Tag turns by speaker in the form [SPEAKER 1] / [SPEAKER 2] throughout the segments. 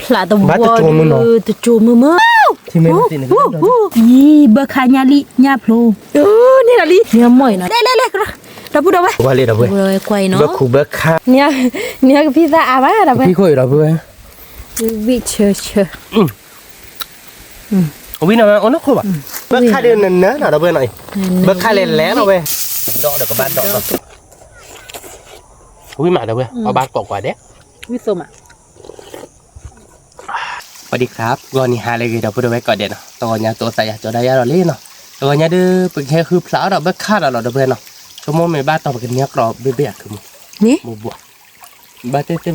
[SPEAKER 1] พลาตัววัวตัวโจมือมือ
[SPEAKER 2] ที่ไม่ติดนะ
[SPEAKER 1] ยี่เบอร์ขายญาลิญาพลูนี่ละลิเนี่ยมวยเนาะเล่เราพูดเอาไว้
[SPEAKER 2] ว่าเลยเราเว้
[SPEAKER 1] ยควายเนาะ
[SPEAKER 2] เบอร์คูเบอร์ค่า
[SPEAKER 1] เนี่ยพี่ตาอาบ้าเราไป
[SPEAKER 2] พี่คุยเราเว้ย
[SPEAKER 1] วิเชอ
[SPEAKER 2] วิ่งเอาโอ้นักขวบเบอร์ค่าเดือนนั้นนะเราเว้ยหน่อยเบอร์ค่าเล่นแล้วเราเว้ยดอกเดี๋ยวก็บ้านดอกวิ่งมาเราเว้ยเอาบ้านกว่าเด้
[SPEAKER 1] วิสมอ่ะ
[SPEAKER 2] สวัสดีครับก่อนนี้หาอะไรกันเราพูดไว้ก่อนเด็ดเนาะตอนนี้ตัวใส่ตัวได้ยาเราเล่นเนาะตัวนี้ดื้อเป็นแค่คือพลาเราเบอร์ค่าเราเว้ยเนาะชั่วโมงไม่บ้านต่อไปกันเนี้ยกรอบเบี้ยคือมึง
[SPEAKER 1] นี่
[SPEAKER 2] บัวบ้านเต้เป็น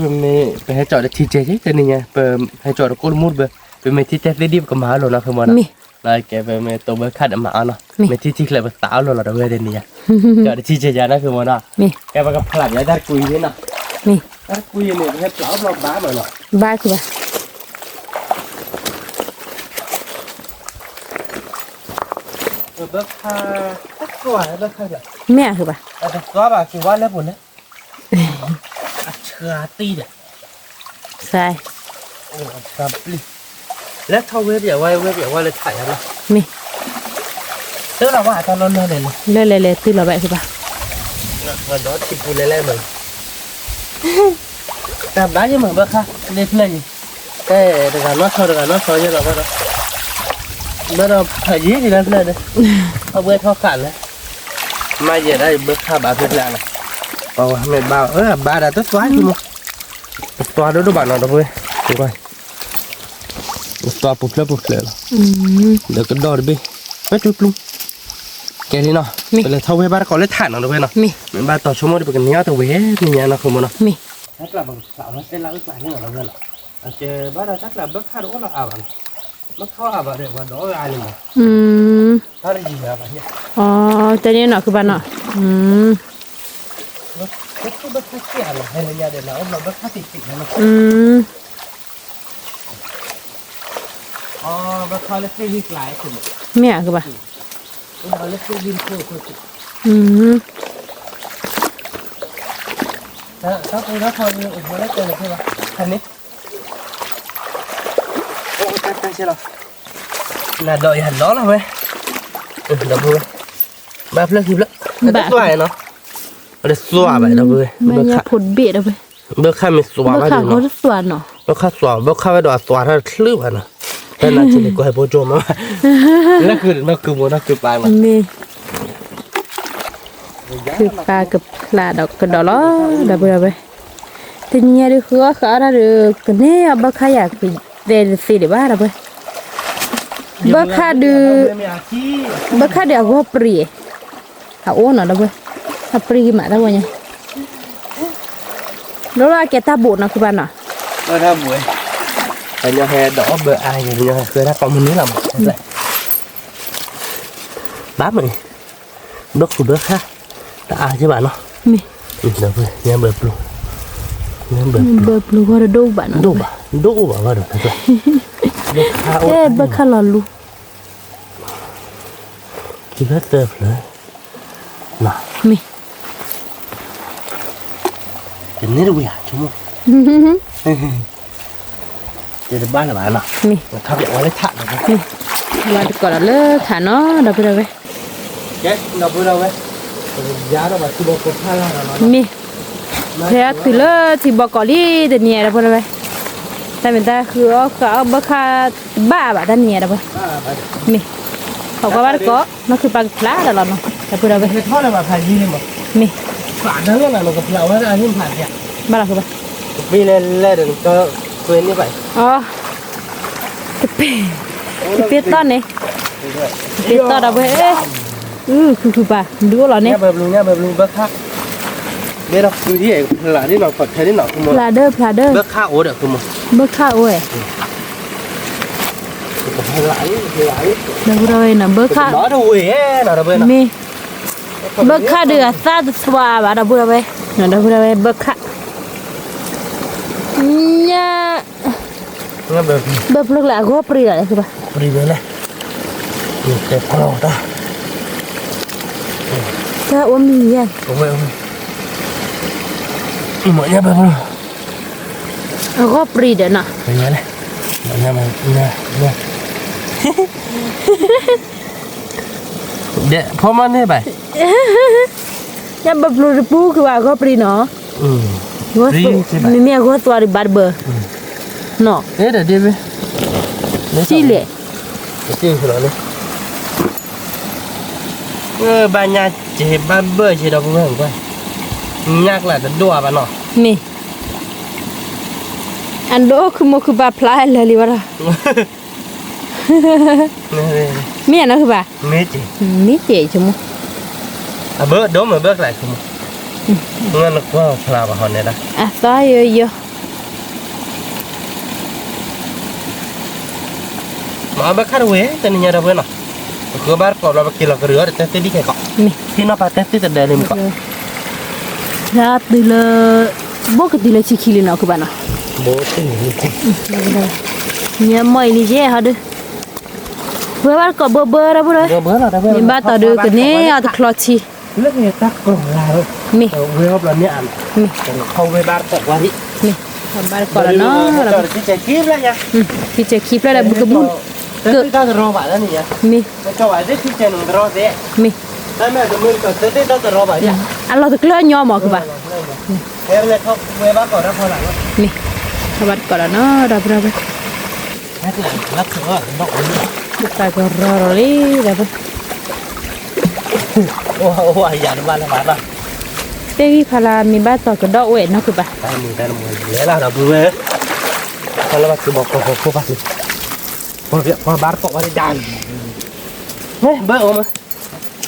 [SPEAKER 2] ไปให้จอดที่เจ๊เจ๊นี่ไงไปให้จอดก้นมุดเบอร์ไปไม่ที่เจ๊ได้ดีกับหมาเลยนะคือมันนะแล้วแกไปไม่ตัวเบอร์ค่าหมาเนาะไม่ที่เลยไปตาเลยเราเว้ยเดี๋ยวนี้จอดที่เจ๊ยานะคือมันนะแกไปกับพลังยาได้คุยด้วยนะคุยเนี่ยให้เปล่าเราบ้าหน่อยเนาะ
[SPEAKER 1] บ้าคือบ้า
[SPEAKER 2] เบิกค่าตักตัวเบิกค่าเดี๋ยว
[SPEAKER 1] แม่คือป่ะ
[SPEAKER 2] แต่ตัวแบบคือว่าแล้วผลเนี่ยเชื่อตีเด้
[SPEAKER 1] ใช่
[SPEAKER 2] โอ้ครับแล้วเท่าเว็บอย่าว่าเลยถ่ายอะไร
[SPEAKER 1] มี
[SPEAKER 2] เรื่องเราว่าตอนนั้นเลย
[SPEAKER 1] เลยตื่นเราแบบคือป่ะ
[SPEAKER 2] เงินดอทติดปูเล่ๆเหมือนแต่บ้านยังเหมือนเบิกค่าเล่นเลยแต่เดี๋ยวกันว่าเขาเยอะหรอกว่าเมื่อเราถ่ายยี่สิบนาทีเลยเอาเบิกเข้ากันแล้วไม่เยอะได้เบิกค่าบาทเพื่อนแล้วนะเพราะว่าไม่บ้าบ้าได้ตัวสวยอยู่มั้งตัวดูบ้านเราด้วยดูไปตัวปุ๊บเลยเดี๋ยวก็ดอดไปไปจุดลุงแกนี่เนาะเป็นเลยเท่าเว้ยบ้านเขาเลยถ่านเราด้วยเนาะเป็นบ้านต่อชั่วโมงเป็นกันเนี้ยตัวเว้ยนี่เนาะคือมันเนาะถ้ากลับมาสาวแล้วเต้นแล้วอีกหลายเรื่องเราเนี่ยเจอบ้านเราจักแล้วเบิกค่าดูเราเอาอ่ะมันเข้าอาบะเดี๋ยวว่าดอกอะไรมั้งถ้าได้ยินอะไรเนี่ย
[SPEAKER 1] อ๋อแต่เนี่ยเนาะคือบ้านเนาะ
[SPEAKER 2] ก็คือแบบเสียเลยให้ระยะเดี๋ยวเราแบบติดนะอ๋อแบบเขาเล็กวิ่งหลายคน
[SPEAKER 1] แม่คือบ้า
[SPEAKER 2] เขาเล็กวิ่งโคตรถ้าไปแล้วเขาเนี่ยอุปมาแล้วเจอใช่ไหมคันนี้โอ้ตั้งใช่หรอน่าดอยหันล้อแล้วไหมเดี๋ยวพูดแบบเลิกคลิปแล้วแบบสวยเนาะเดี๋ยวสวยแบบเดี๋ยวพูด
[SPEAKER 1] มันยังผลเบียดเอาไป
[SPEAKER 2] เบิกข้ามีสวยแบบ
[SPEAKER 1] เนาะสวยเนาะ
[SPEAKER 2] เบิกข้าสวยเบิกข้าไปดูสวยถ้าคลื่นอ่ะนะแต่น่าจะดีกว่าให้โปรโจมานั่นคือโมนั่นคือปลามัน
[SPEAKER 1] นี่คือปลากับปลาดอกกระดอล้อเดี๋ยวไปทีนี้ดูคือว่าเขาได้ดูกันเนี่ยเบิกข้าอยากไปเดินสิเดี๋ยวบ้าเดี๋ยวไปเบิกข้าดูเบิกข้าเดี๋ยวก็ปรีเขาโอ้หน่อยเดี๋ยวไปถ้าปรีมาได้วันยังแล้วว่าแกตาบุญนะคือบ้านเนาะ
[SPEAKER 2] ถ้าบุญแต่ยังแห่ดอกเบอร์อะไรอย่างเงี้ยเคยได้ความมันนี้หรออะไรบ้ามันดอกคือเบอร์ค่ะแต่อาใช่ป่ะเนาะ
[SPEAKER 1] มี
[SPEAKER 2] เดี๋ยวไปเนี่ยเบอร์ปลู
[SPEAKER 1] เบอร์ปลูว่าดูบ้าน
[SPEAKER 2] ดูบ้าว่าดูนะจ๊ะ
[SPEAKER 1] เบอร์ข้าหล่อลู
[SPEAKER 2] คิดว่าเติบเลยน่ะ
[SPEAKER 1] มี
[SPEAKER 2] เดี๋ยวนี้ดูอย่างชั่วโมงเดี๋ยวบ้านอะไรน่ะ
[SPEAKER 1] มี
[SPEAKER 2] ขับอย่างว่าได้ถ่านนะ
[SPEAKER 1] มีว่าก่อนเลิกถ่านเนาะเดี๋ยวไปเลย
[SPEAKER 2] แกเราไปเลยยาเราแบบที่บอกคนท่าเรา
[SPEAKER 1] มีเฮ้ยคือเลิกที่บอกก่อนที่เดี๋ยวนี้เดี๋ยวไปเลยแต่เป็นแต่คือเขาเบิกค่าบ้าแบบเดี๋ยวนี้เดี๋ยวไปมีเขาก็ว่าก็นั่นคือปลาปลาเดี๋ยวเราเนาะเดี๋ยวไปเลย
[SPEAKER 2] ทอดอะไรแบบไทยยี่ห้อมั้ง
[SPEAKER 1] มี
[SPEAKER 2] ผ่านนั่นแหละเราก็เราว่าอันนี้ผ่านเนี่ย
[SPEAKER 1] บ้านเราคือปะ
[SPEAKER 2] ปีเล่เดี๋ยวก็เพื่อนนี่ไป
[SPEAKER 1] อ๋อจะเปียต้นนี่เปียต้นเอาไปคือปะดูเหรอเนี่ย
[SPEAKER 2] แบบลุงเบิกค่าเดี๋ยวเราดูที่ไหนหลาที่เรากดใช้ที่หนอคือมั้ง
[SPEAKER 1] พลาเดอร์
[SPEAKER 2] เบิกค่าโอ๊ตคือมั้ง
[SPEAKER 1] เบิกค่าโอ้ย
[SPEAKER 2] หลาย
[SPEAKER 1] เดี๋ยวเราเนี่ยเบิกค่า
[SPEAKER 2] đó đâu vậy nào đâu bên
[SPEAKER 1] miเบิกค่าเดือดซาดสวาบะเดี๋ยวเราไปเดี๋ยวเราไปเบิกค่าเนี่ยเบิกพลังแหลกก็ปรีอะไรคือปะ
[SPEAKER 2] ปรีเลยอยู่แต่พลังต่อ
[SPEAKER 1] ถ้าว่ามีอย่าง
[SPEAKER 2] โอ้ยเหมือนเนี่ยเบิก
[SPEAKER 1] ก็ปรีเดี๋ยวน่ะ
[SPEAKER 2] เป็นไงเลย เนี่ยมันเนี่ยเดี๋ยวพอมันนี่ไป
[SPEAKER 1] ya bablu pu ke wa ko pri no gua mimi gua tua di barber no
[SPEAKER 2] dah dia be
[SPEAKER 1] chile
[SPEAKER 2] rồi banyak je barber je dah bukan kan nyak lah dua apa no
[SPEAKER 1] ni ando ku mo ku ba pla la li wala mi ana ku ba mi je chumo
[SPEAKER 2] bớt đó mà bớt lại không nghe nó quá là bà hòn này đó
[SPEAKER 1] so yo
[SPEAKER 2] mà bớt khá quế tên nhà đâu quên nào cứ bớt cọp là kia là cái rửa để tết đi cái cọp khi nó bắt tết từ đây lên cọp
[SPEAKER 1] ra từ là bố cái từ là chỉ khi nào các bạn à
[SPEAKER 2] bố từ
[SPEAKER 1] nhà mày đi chứ hả được bữa bắt cọp bơ ra bữa đấy mình bắt tao được cái này à tao clot chi
[SPEAKER 2] lớp này tắc còn là
[SPEAKER 1] mi
[SPEAKER 2] quế hộp là nhẹ
[SPEAKER 1] mi
[SPEAKER 2] không quế bớt cọp quá đi
[SPEAKER 1] mi bắt cọp là nó
[SPEAKER 2] là cái chạy kíp đấy nha
[SPEAKER 1] cái chạy kíp là bự bự
[SPEAKER 2] tết tao rò vậy đó nhỉ
[SPEAKER 1] mi
[SPEAKER 2] cho vậy tết chạy nó rò thế
[SPEAKER 1] mi
[SPEAKER 2] đây mẹ tụi mình còn tết tao rò vậy nhỉ
[SPEAKER 1] anh lo được lo nhau mà các bạn
[SPEAKER 2] em này không quế bớt cọp ra thôi lại
[SPEAKER 1] mi bắt cọp là nó đập ra vậy
[SPEAKER 2] hết là lắc sữa nó
[SPEAKER 1] kita goror li dapat
[SPEAKER 2] wah dạ nó ban là bạn bạn
[SPEAKER 1] Dewi pala mi ba to ke dok we no ke ba
[SPEAKER 2] tay mình lẽ là vừa kalau masih bawa kok pasti kok bar kok ada jalan bơ om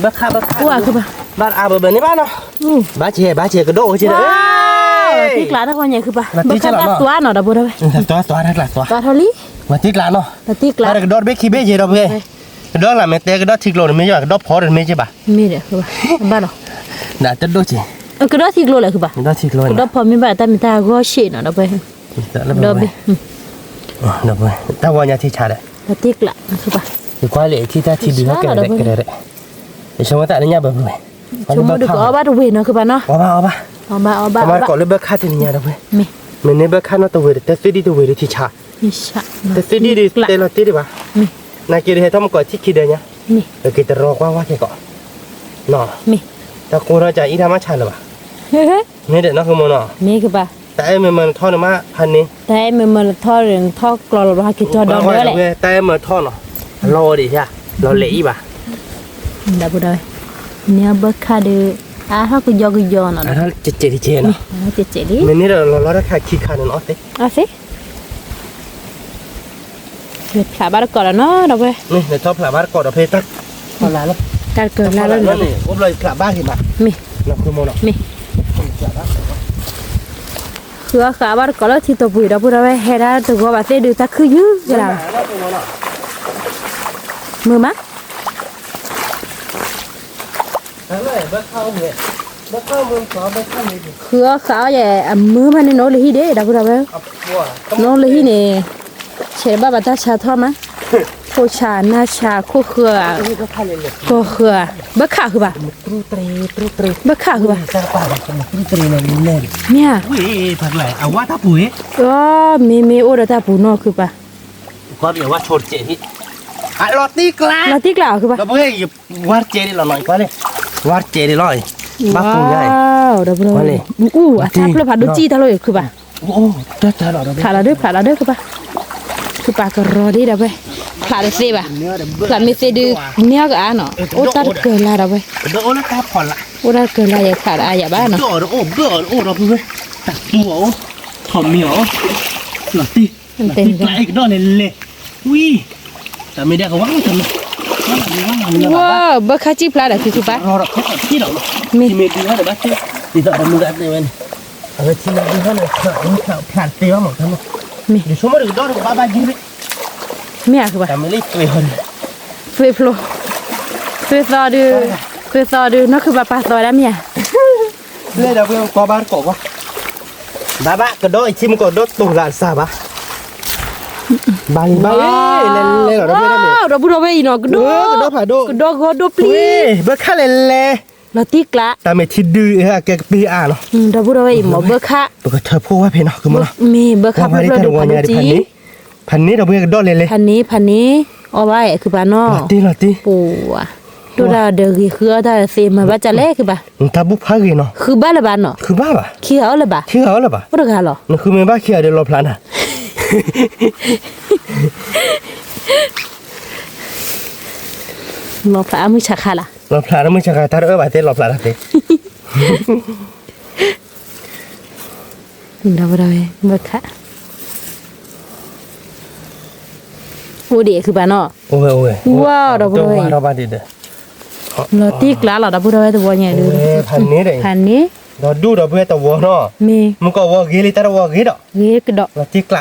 [SPEAKER 2] bơ kha
[SPEAKER 1] wa ke ba
[SPEAKER 2] bar a bơ ni ba no ba che cái độ chứ đấy
[SPEAKER 1] tik la ko nya ke ba ba ka tua no da bo da
[SPEAKER 2] tua rất là tua
[SPEAKER 1] tua tholi
[SPEAKER 2] mà tiếc là nó
[SPEAKER 1] tik la
[SPEAKER 2] cái đốt bé khi bé gì đâu bé cái đó là mẹ té cái đó thịt lô rồi mấy giờ cái đó phó rồi mấy chứ bà
[SPEAKER 1] mi de ke ba ba no
[SPEAKER 2] đã tất đôi chị
[SPEAKER 1] ke do tik lo la ke ba
[SPEAKER 2] cái đó thịt lô
[SPEAKER 1] ke do pho mi ba ta mi ta go she no da ba do be
[SPEAKER 2] được rồi tao vào nhà thì trả đấy
[SPEAKER 1] tik la ke ba
[SPEAKER 2] thì qua lệ thì ta thì được cái đấy để xong tại nhà bờ người
[SPEAKER 1] chúng được có ba we no ke ba no
[SPEAKER 2] ba có lấy bớt khát thì nhà đâu
[SPEAKER 1] mi
[SPEAKER 2] mình nên bớt khát nó tao về để tết đi tao về để thì trả
[SPEAKER 1] insha
[SPEAKER 2] tết đi tết là tết đi bà
[SPEAKER 1] mi
[SPEAKER 2] này kia thì tao một cái thích kia đây nhá
[SPEAKER 1] mi
[SPEAKER 2] rồi kita rò qua cái cọ nọ
[SPEAKER 1] mi
[SPEAKER 2] tao cố ra chạy ít tham ăn rồi bà nên để nó không nọ
[SPEAKER 1] mi ke ba
[SPEAKER 2] tại mình thon mà hành đi
[SPEAKER 1] tại mình tho rừng tho clor lo ha ki cho đó nữa lại
[SPEAKER 2] tại mình thon nó lo đi ha lo lễ bà
[SPEAKER 1] đã bữa đây nia bơ kha de à ha ku yo nó
[SPEAKER 2] nó chết đi nó
[SPEAKER 1] chết đi
[SPEAKER 2] mình nên là lo ra khai khi khai nó thế
[SPEAKER 1] à thế việc thả ba cỏ là nó đâu vậy
[SPEAKER 2] nè để cho thả ba cỏ đập phê tắc còn là nó
[SPEAKER 1] ta cười la lên
[SPEAKER 2] này ôm lời thả ba thì mà
[SPEAKER 1] mi
[SPEAKER 2] nó không mua nó
[SPEAKER 1] mi khứa khá ba cỏ là thì tôi bùi đó bữa đây hè ra từ qua bà tê được ta khứ dữ vậy nào mưa mắt khứa khá vậy mưa mà nên nó lấy đấy đâu bữa đây nó lấy nè chế ba bà ta trà thơm á cô trà na trà cô khừa cô khừa bất khả khừa bà bất khả khừa bà nha
[SPEAKER 2] thật là quá tháp bùi
[SPEAKER 1] mê ô đã ta bù nó khừa bà
[SPEAKER 2] có điều quá chột chị thì lọt tiếc
[SPEAKER 1] là khừa bà
[SPEAKER 2] nó bơi quá chị đi là nói quá đi quá chị đi nói bác cùng nhảy
[SPEAKER 1] đó bữa tháp là phải đôi chi ta rồi khừa bà khả là đứa khừa bàคือปลากระโดดได้ด้วยปลาเสียบปลาไม่เสียดื้อเนื้อก็อ่ะเนาะโอ้ตัดเกินละด้วยโอ้แล้วตาผ่อนละโอ้ตัดเกินละอย่าขาดอ่ะอย่าบ้าเนาะ
[SPEAKER 2] โอ้เราพูดเลยตัดตัวหอมเหนียวหลอดตีตีปลาอีกดอกเลยวิแต่ไม่ได้ก็ว่างจัง
[SPEAKER 1] ว้าวบักข้าจีปลาเด็กคือปลาร
[SPEAKER 2] อเราเขาที่ดอกมีดีว่าเดี๋ยวบ้าที่ดีต่อมือแบบนี้เว้ยเอาไปที่ดีว่าเนี่ยผ่านเตี้ยหมดทั้งหมด
[SPEAKER 1] มี
[SPEAKER 2] เดี๋ยวชั่วโมงเดียวดอกบ้ายืด
[SPEAKER 1] มีอะไรบ้าง
[SPEAKER 2] แต่ไม่รีบไปคน
[SPEAKER 1] เฟยโฟลเฟยซอดูนั่นคือปลาปลาตัวแล้วมีอ่ะ
[SPEAKER 2] เลยเดี๋ยวไปบ้านกบวะบ้ากระโดดชิมกระโดดตุ่มหลานสาบะบ้าเลยเหรอเราไม่ได้เลย
[SPEAKER 1] เราพูดเราไม่อีนอกกระโดด
[SPEAKER 2] ผ่าโดกระ
[SPEAKER 1] โดปลี
[SPEAKER 2] เบอร์ค่าเลย
[SPEAKER 1] เราตีกละ
[SPEAKER 2] แต่ไม่ทิดดื้อฮะแกปีอ่ะเนาะ
[SPEAKER 1] เราพูดเราไม่อีหมอเบอร์ค่า
[SPEAKER 2] ปกติเธอพูดว่าเพนเนาะคือมัน
[SPEAKER 1] มีเบอร์ค่าพูดเราดูพันจี
[SPEAKER 2] พันนี้เราเบื่อกันดอเลยเลย
[SPEAKER 1] พันนี้เอาไว้คือบ้านนอ
[SPEAKER 2] ลาตี
[SPEAKER 1] ปูอ่ะดูดาเดือคือได้เซมาว่าจะเล่คือบ้า
[SPEAKER 2] ตาบุพากินเนาะ
[SPEAKER 1] คือบ้านละบ้านเนาะ
[SPEAKER 2] คือบ้าป่ะ
[SPEAKER 1] ขี้เอาละบ้า
[SPEAKER 2] คือเอาละป่ะ
[SPEAKER 1] บ่ได้กันหรอ
[SPEAKER 2] นั่นคือไม่บ้าขี้เดี๋ยวเราพลานอ่ะ
[SPEAKER 1] รอพระมือชักค่ะล่ะ
[SPEAKER 2] เราพลานแล้วมึงจะการตัดบาดเจ็บเราพลานอะไร
[SPEAKER 1] เราบ่ได้บ่ค่ะโอเดีคือบ้านเนาะ
[SPEAKER 2] โอ้ย
[SPEAKER 1] ว้าวเราบ่ได้
[SPEAKER 2] เราบ้าดีเด้อ
[SPEAKER 1] เราตีกลาเราบ่ได้ตัวใหญ่เลย
[SPEAKER 2] พันนี้เลย
[SPEAKER 1] พันนี้
[SPEAKER 2] เราดูเราเบื่อตัวเนาะ
[SPEAKER 1] มี
[SPEAKER 2] มึงก็ว่ากี่ลิตรว่ากี่ดอก
[SPEAKER 1] เวกดอก
[SPEAKER 2] เราตีกลา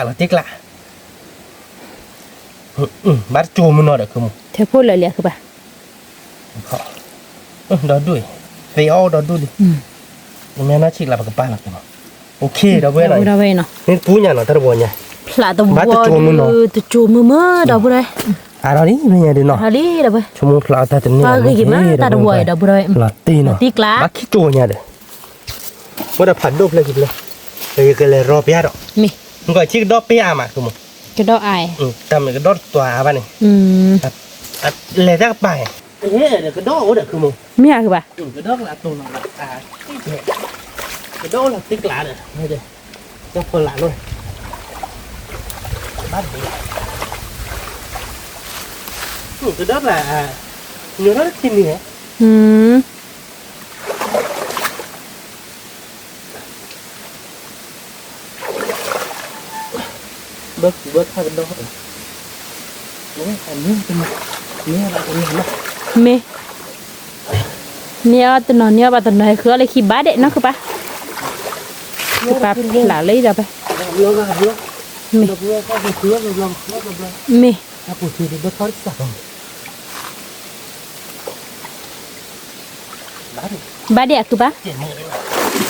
[SPEAKER 2] บัดจูมันเนาะเด้อคือมึง
[SPEAKER 1] เธอพูดเลยคือบ้า
[SPEAKER 2] เราดูเฟี้ยวเราดูดิแม่น่าชิกหลับกับป้าหลับกันโอเคเราเบื่อหน่อย
[SPEAKER 1] เราเว้เนาะ
[SPEAKER 2] นี่ปูเนี่ยเนาะตะบัวเนี่ย
[SPEAKER 1] พลาตะบัวตะจูมือเราบ่ได้
[SPEAKER 2] เรานี่ไม่เนี่ยดิเนาะ
[SPEAKER 1] ฮาลีเราบ่
[SPEAKER 2] ชั่วโมงพลาตาตัวนี้
[SPEAKER 1] ปากี่มาตะบัวเราบ่ได้
[SPEAKER 2] ลาตีเนาะ
[SPEAKER 1] ตีกลา
[SPEAKER 2] บักขี้โจเนี่ยเด้อว่าจะผัดดบเลยกินเลยเลยก็เลยรอเปียดอก
[SPEAKER 1] มี
[SPEAKER 2] มึงก็ชิกดอกเปียมาคือมึง
[SPEAKER 1] กระดอกอาย
[SPEAKER 2] ทำก็ดอกตัวบ้านนี่เลยจะไปเฮ้ยเดี๋ยวก็ดอกเดี๋ยวคือมึง
[SPEAKER 1] มีอะคือบ้า
[SPEAKER 2] ก็ดอกละตัวละก็ดอกละติ๊กละเด้อไม่เด้อจะคนละเลยบ้านดีก็ดอกละเนื้อกินเนี่ย bớt hai bên đó rồi đấy còn nước bên này nước lại còn nhiều lắm
[SPEAKER 1] มีเนี่ยตัวน้อยเนี่ยบ่ตัวน้อยคืออะไรขี้บ้าเด็ดเนาะคือปะคือปะหลาเลยเราไป
[SPEAKER 2] nước ra nước
[SPEAKER 1] มี
[SPEAKER 2] nước ra có một nước rồi lòng nước rồi
[SPEAKER 1] มี
[SPEAKER 2] ta phụ thì bớt thoát sạch rồi đá đi
[SPEAKER 1] บ้าเด็ดคือปะ
[SPEAKER 2] tiền này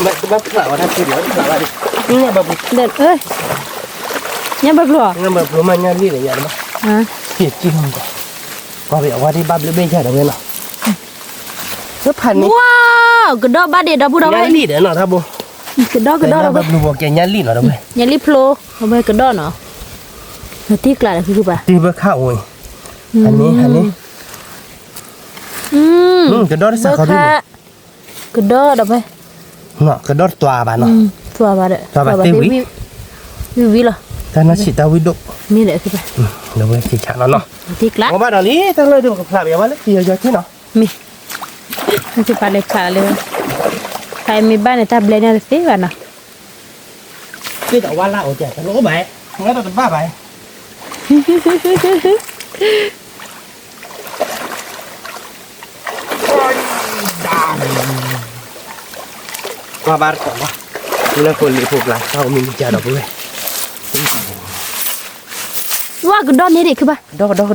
[SPEAKER 2] mẹ cứ bắt lại vào đây thì đéo lại đi nhưng mà bà bụi
[SPEAKER 1] เด็ดเอ้ยเนี่ยบ่กลัว
[SPEAKER 2] nhưng mà bữa mà nha đi để nhận mà
[SPEAKER 1] ฮะ
[SPEAKER 2] thiệt chi không có qua việc qua đi ba bữa bên chơi được bên nào rất hành đi
[SPEAKER 1] ว้าวกระดอกบ้าเด็ดเราพูดเอาไว้
[SPEAKER 2] nha đi để nào tha bố
[SPEAKER 1] กระดอกเราไป
[SPEAKER 2] bữa bữa kia nha đi nào đâu vậy
[SPEAKER 1] อย่ารีบโผล่เอาไปกระดอกเนาะเราตีกลาเลยคือปะ
[SPEAKER 2] đi bữa khao rồi hành đi กระโดดสักเขาดิ
[SPEAKER 1] กระดอกเราไป
[SPEAKER 2] เนาะกระโดดตัวบ้านเนาะ
[SPEAKER 1] ตัวบ้าเด็ด
[SPEAKER 2] ตัวบ้าเตวิ
[SPEAKER 1] วิเหรอ
[SPEAKER 2] แต่น่าสิตาวิดก
[SPEAKER 1] มีเด็ดคือปะ
[SPEAKER 2] เดี๋ยวไปขี้ฉะเนาะ
[SPEAKER 1] ตีกลา
[SPEAKER 2] เอาบ้านนี้ตั้งเลยดูกับพลาแบบว่าเล็กเดียวที่เนาะ
[SPEAKER 1] มีมันจะปลาเล็กขาเลยใครมีบ้านในตาเบลเนี่ยสิวะเนาะ
[SPEAKER 2] คือแต่ว่าเล่าแจกกันรู้ไหมงั้นเราจะบ้าไปว่าบ้านก่อนวะดูแลคนหรือพวกหลานเขามีจ่าดอกเลย
[SPEAKER 1] ว่ากระดอกนี่เด็กคือปะ
[SPEAKER 2] ดอก
[SPEAKER 1] กระดอก